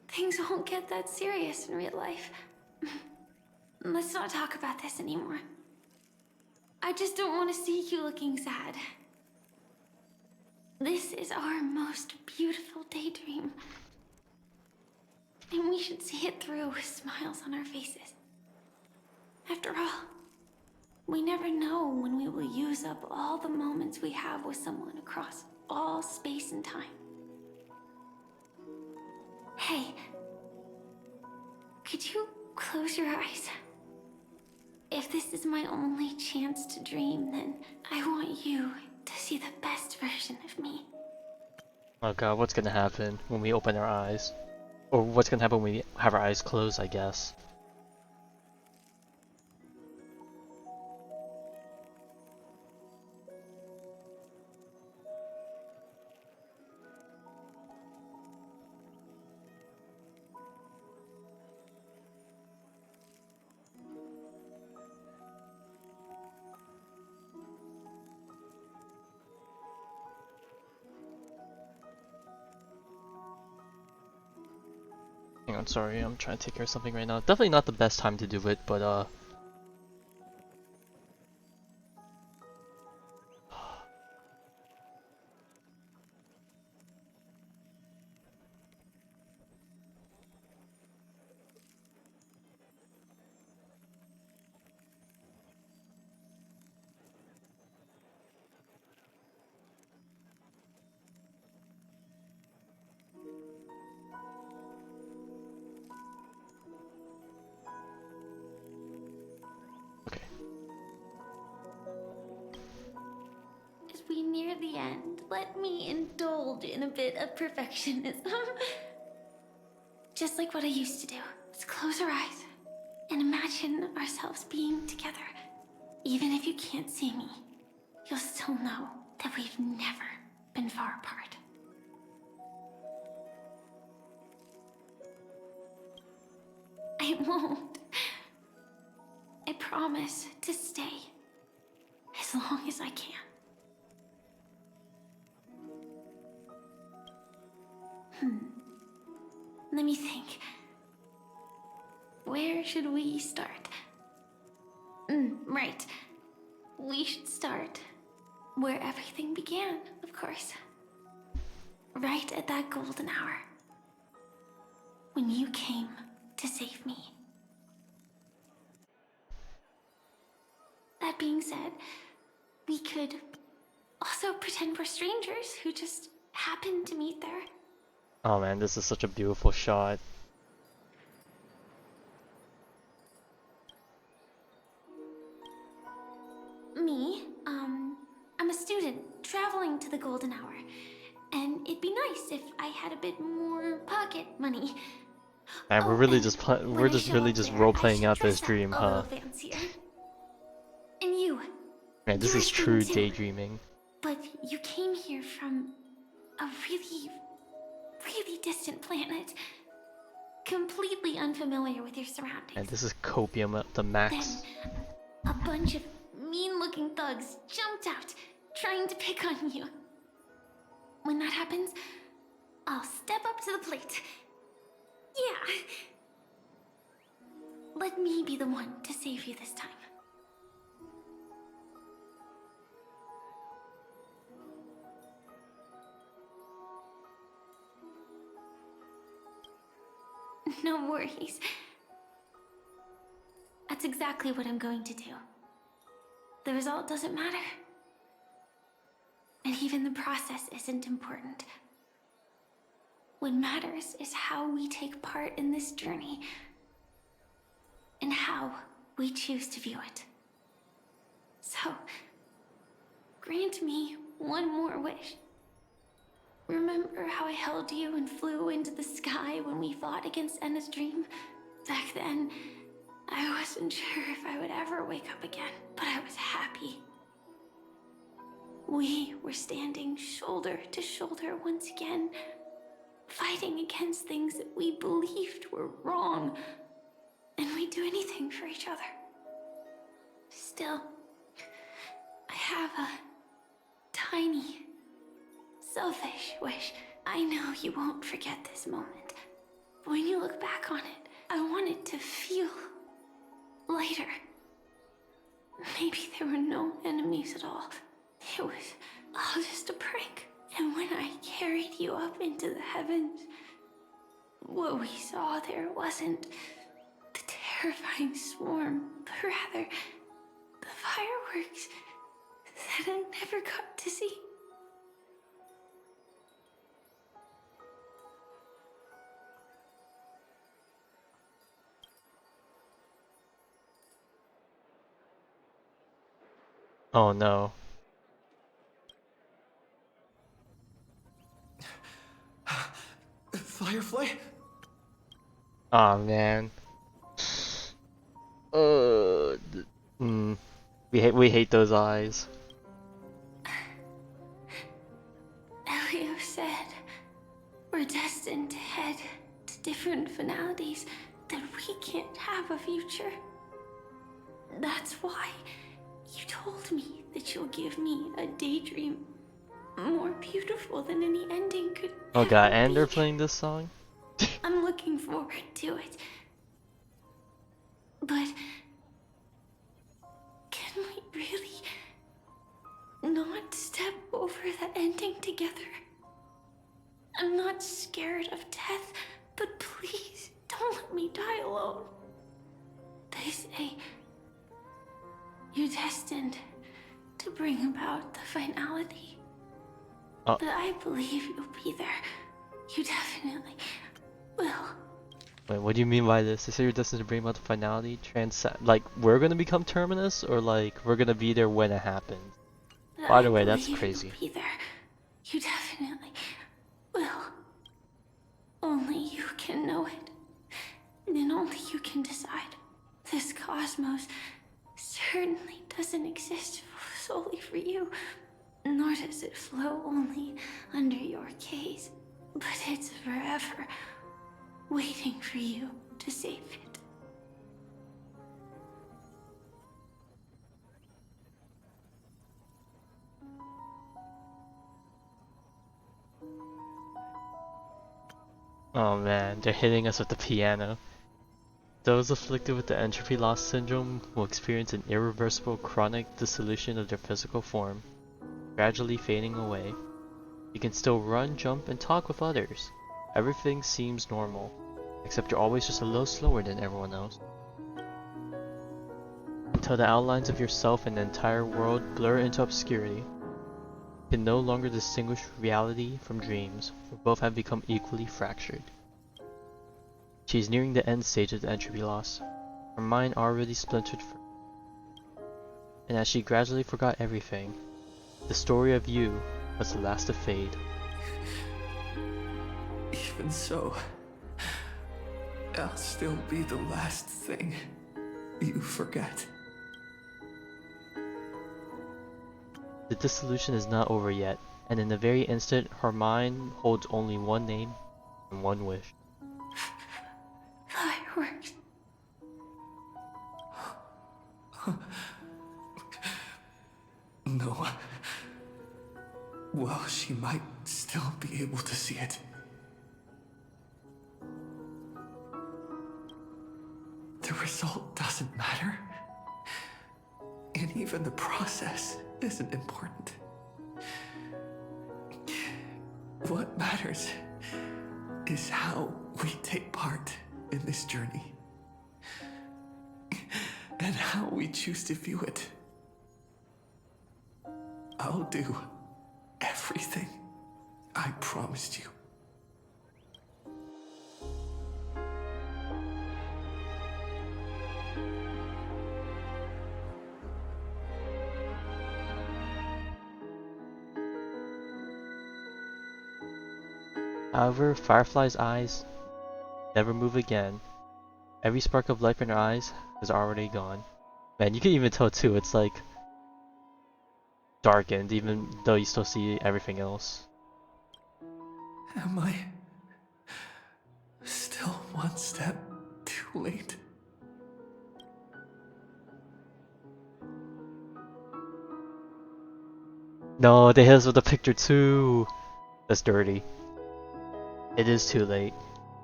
things won't get that serious in real life. Let's not talk about this anymore. I just don't want to see you looking sad. This is our most beautiful daydream, and we should see it through with smiles on our faces. After all, we never know when we will use up all the moments we have with someone across all space and time. Hey, could you close your eyes? If this is my only chance to dream, then I want you to see the best version of me. Oh god, what's gonna happen when we open our eyes? Or what's gonna happen when we have our eyes closed, I guess. Hang on, sorry, I'm trying to take care of something right now. Definitely not the best time to do it, but As we near the end, let me indulge in a bit of perfectionism. Just like what I used to do. Let's close our eyes and imagine ourselves being together. Even if you can't see me, you'll still know that we've never been far apart. I won't. I promise to stay as long as I can. Let me think. Where should we start? Right. We should start where everything began, of course. Right at that golden hour. When you came to save me. That being said, we could also pretend we're strangers who just happened to meet there. oh man, this is such a beautiful shot. Me, I'm a student traveling to the golden hour, and it'd be nice if I had a bit more pocket money. Man, we're really just really just role playing out this dream, A huh? little fancier. And you. Man, this you're is a true student too. daydreaming. But you came here from a really distant planet. Completely unfamiliar with your surroundings. And this is copium at the max. Then, a bunch of mean-looking thugs jumped out, trying to pick on you. When that happens, I'll step up to the plate. Yeah. Let me be the one to save you this time. No worries. That's exactly what I'm going to do. The result doesn't matter. And even the process isn't important. What matters is how we take part in this journey. And how we choose to view it. So, grant me one more wish. Remember how I held you and flew into the sky when we fought against Enna's dream? Back then, I wasn't sure if I would ever wake up again, but I was happy. We were standing shoulder to shoulder once again, fighting against things that we believed were wrong, and we'd do anything for each other. Still, I have a tiny, selfish wish. I know you won't forget this moment, but when you look back on it, I want it to feel lighter. Maybe there were no enemies at all. It was all just a prank. And when I carried you up into the heavens, what we saw there wasn't the terrifying swarm, but rather the fireworks that I never got to see. Oh no. Firefly? Aw, man. We hate those eyes. Elio said we're destined to head to different finalities, that we can't have a future. That's why you told me that you'll give me a daydream more beautiful than any ending could Oh god, ever and be. they're playing this song? I'm looking forward to it. But can we really not step over the ending together? I'm not scared of death, but please don't let me die alone. They say you're destined to bring about the finality. But I believe you'll be there. You definitely will. Wait, what do you mean by this? They say you're destined to bring about the finality? Like, we're gonna become Terminus? Or like, we're gonna be there when it happens? But By the I way, that's believe crazy. You'll be there. You definitely will. Only you can know it. And only you can decide. This cosmos certainly doesn't exist solely for you. Nor does it flow only under your gaze, but it's forever waiting for you to save it. Oh man, they're hitting us with the piano. Those afflicted with the entropy loss syndrome will experience an irreversible chronic dissolution of their physical form, gradually fading away. You can still run, jump, and talk with others. Everything seems normal, except you're always just a little slower than everyone else. Until the outlines of yourself and the entire world blur into obscurity, you can no longer distinguish reality from dreams, for both have become equally fractured. She is nearing the end stage of the entropy loss, her mind already splintered, and as she gradually forgot everything, the story of you was the last to fade. Even so, I'll still be the last thing you forget. The dissolution is not over yet, and in the very instant, her mind holds only one name and one wish. Fireworks. No. Well, she might still be able to see it. The result doesn't matter. And even the process isn't important. What matters is how we take part in this journey. And how we choose to view it. I'll do everything I promised you. However, Firefly's eyes never move again. Every spark of life in her eyes is already gone. Man, you can even tell too, it's like darkened even though you still see everything else. Am I still one step too late? No, they hit us with the picture too. That's dirty. It is too late.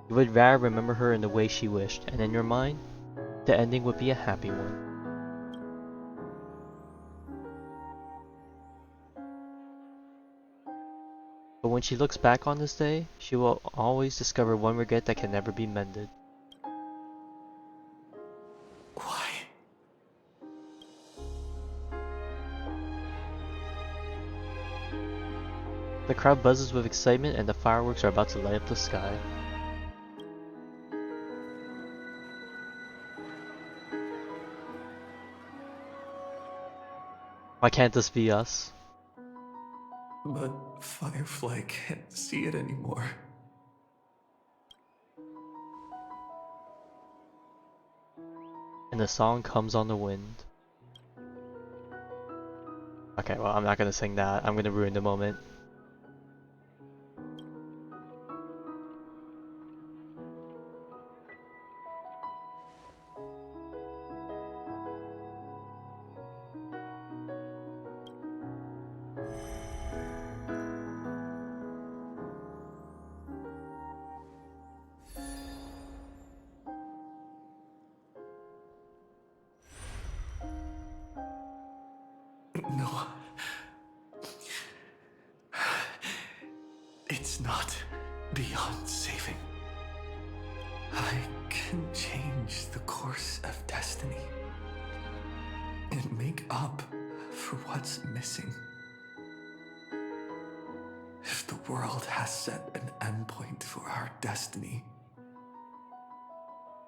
You would rather remember her in the way she wished, and in your mind, the ending would be a happy one. But when she looks back on this day, she will always discover one regret that can never be mended. Why? The crowd buzzes with excitement and the fireworks are about to light up the sky. Why can't this be us? But Firefly can't see it anymore. And the song comes on the wind. Okay, well, I'm not gonna sing that. I'm gonna ruin the moment. No. It's not beyond saving. I can change the course of destiny and make up for what's missing. If the world has set an endpoint for our destiny,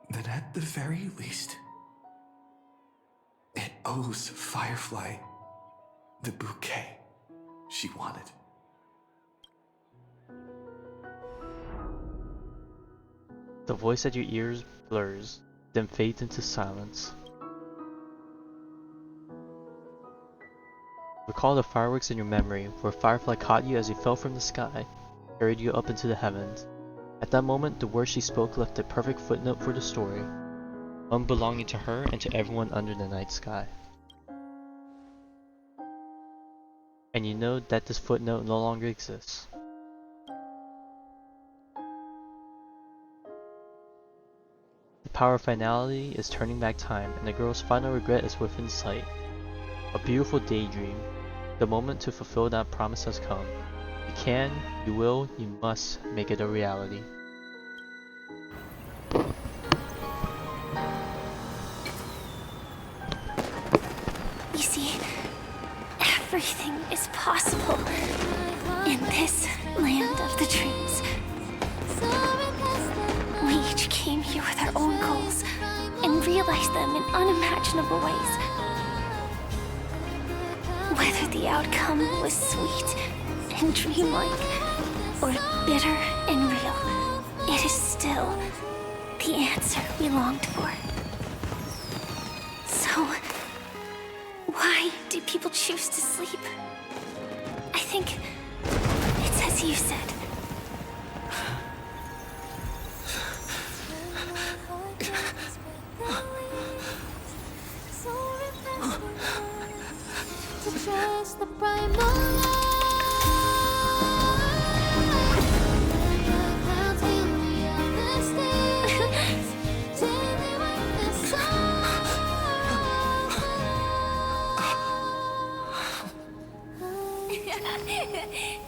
then at the very least, it owes Firefly the bouquet she wanted. The voice at your ears blurs, then fades into silence. Recall the fireworks in your memory, where Firefly caught you as you fell from the sky, carried you up into the heavens. At that moment, the words she spoke left a perfect footnote for the story, one belonging to her and to everyone under the night sky. And you know that this footnote no longer exists. The power of finality is turning back time, and the girl's final regret is within sight. A beautiful daydream. The moment to fulfill that promise has come. You can, you will, you must make it a reality. You see, everything is possible in this land of the dreams. We each came here with our own goals and realized them in unimaginable ways. Whether the outcome was sweet and dreamlike or bitter and real, it is still the answer we longed for. So, why do people choose to sleep? I think it's as you said.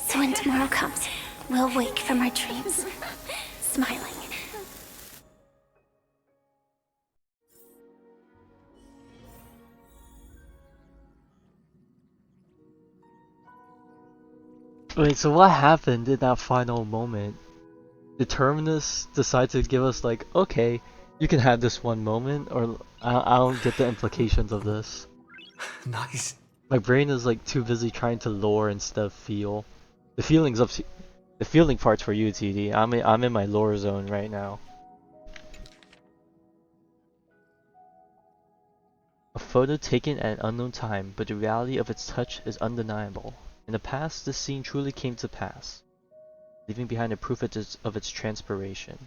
So when tomorrow comes, we'll wake from our dreams, smiling. Wait, so what happened in that final moment? Did Terminus decide to give us like, okay, you can have this one moment, or I don't get the implications of this. Nice. My brain is like too busy trying to lore instead of feel. The The feeling part's for you, TD. I'm in my lore zone right now. A photo taken at an unknown time, but the reality of its touch is undeniable. In the past, this scene truly came to pass, leaving behind a proof of its transpiration.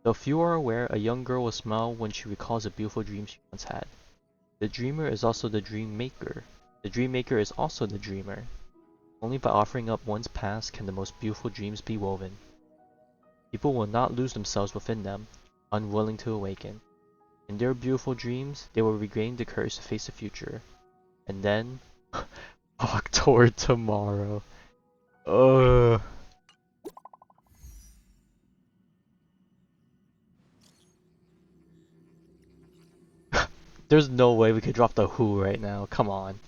Though few are aware, a young girl will smile when she recalls a beautiful dream she once had. The dreamer is also the dream maker. The dream maker is also the dreamer. Only by offering up one's past can the most beautiful dreams be woven. People will not lose themselves within them, unwilling to awaken. In their beautiful dreams, they will regain the courage to face the future. And then, walk toward tomorrow. Ugh. There's no way we could drop the Who right now, come on.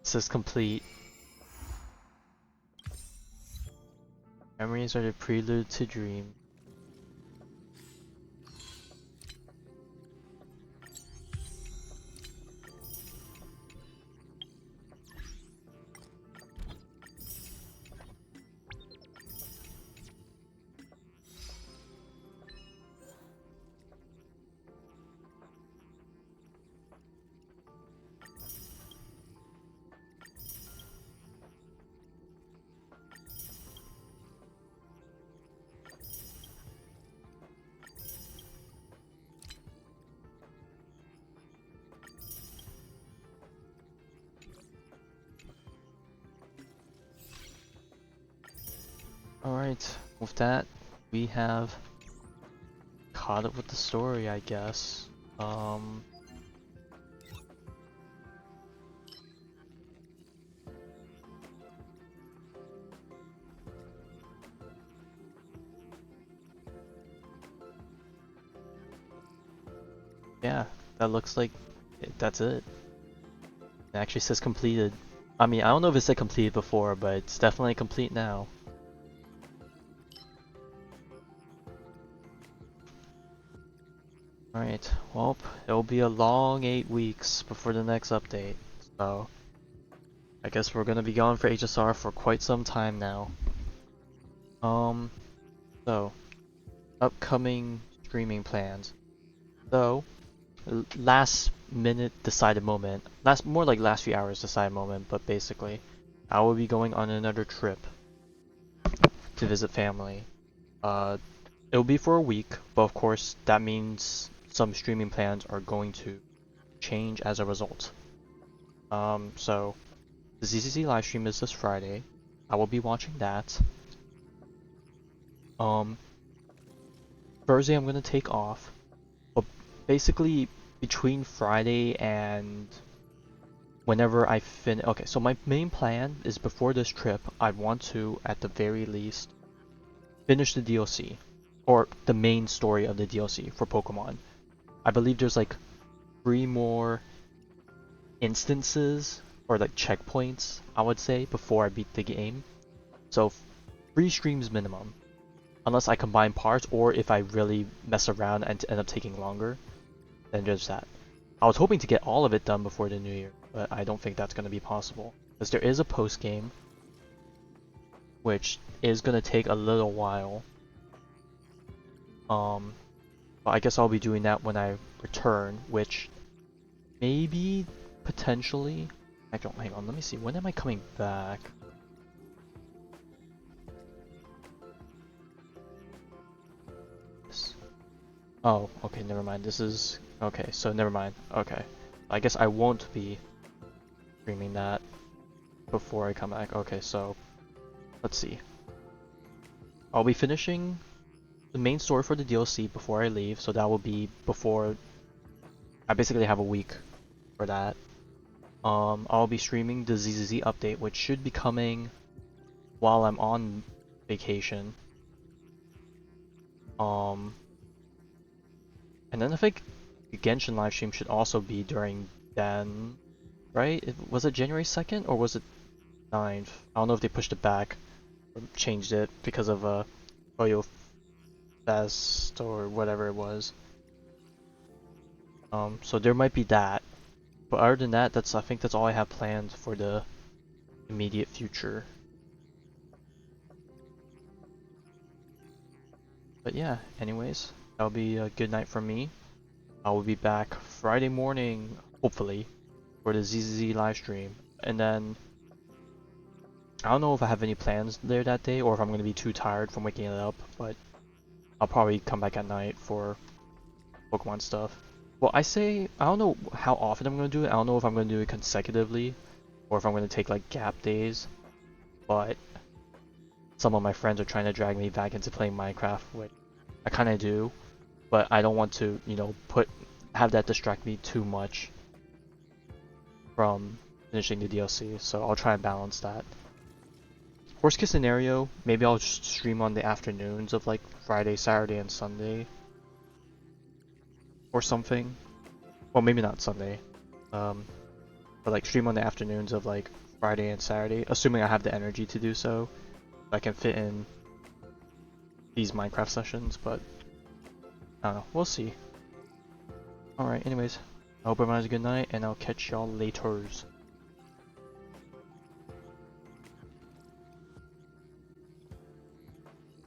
This is complete. Memories are the prelude to dream. Alright, with that, we have caught up with the story, I guess. Yeah, that looks like that's it. It actually says completed. I mean, I don't know if it said completed before, but it's definitely complete now. Alright, well, it'll be a long 8 weeks before the next update, so I guess we're gonna be gone for HSR for quite some time now. So, upcoming streaming plans. So, last minute decided moment, more like last few hours decided moment, but basically, I will be going on another trip to visit family. It'll be for a week, but of course that means some streaming plans are going to change as a result. So the ZCC livestream is this Friday. I will be watching that. Thursday I'm gonna take off, but basically between Friday and whenever I finish. Okay, so my main plan is before this trip, I want to, at the very least, finish the DLC, or the main story of the DLC for Pokemon. I believe there's like 3 more instances, or like checkpoints, I would say, before I beat the game. So 3 streams minimum, unless I combine parts, or if I really mess around and end up taking longer, then there's that. I was hoping to get all of it done before the new year, but I don't think that's going to be possible, because there is a post game, which is going to take a little while. But I guess I'll be doing that when I return, which maybe, potentially, hang on, let me see, when am I coming back? Oh, okay, never mind, this is, okay, so never mind, okay. I guess I won't be streaming that before I come back. Okay, so, let's see. I'll be finishing the main story for the DLC before I leave, so that will be before I basically have a week for that. I'll be streaming the ZZZ update, which should be coming while I'm on vacation. And then I think the Genshin livestream should also be during then, right? Was it January 2nd or was it 9th? I don't know if they pushed it back or changed it because of Oyo Fest or whatever it was. So there might be that. But other than that, I think that's all I have planned for the immediate future. But yeah, anyways, that'll be a good night for me. I will be back Friday morning, hopefully, for the ZZZ livestream. And then, I don't know if I have any plans there that day, or if I'm going to be too tired from waking up, but I'll probably come back at night for Pokemon stuff. Well, I don't know how often I'm going to do it. I don't know if I'm going to do it consecutively, or if I'm going to take like gap days. But some of my friends are trying to drag me back into playing Minecraft, which I kind of do. But I don't want to, you know, have that distract me too much from finishing the DLC, so I'll try and balance that. Worst case scenario, maybe I'll just stream on the afternoons of like Friday, Saturday, and Sunday. Or something. Well, maybe not Sunday. But like stream on the afternoons of like Friday and Saturday, assuming I have the energy to do so. I can fit in these Minecraft sessions, but I don't know, we'll see. Alright, anyways, I hope everyone has a good night, and I'll catch y'all laters.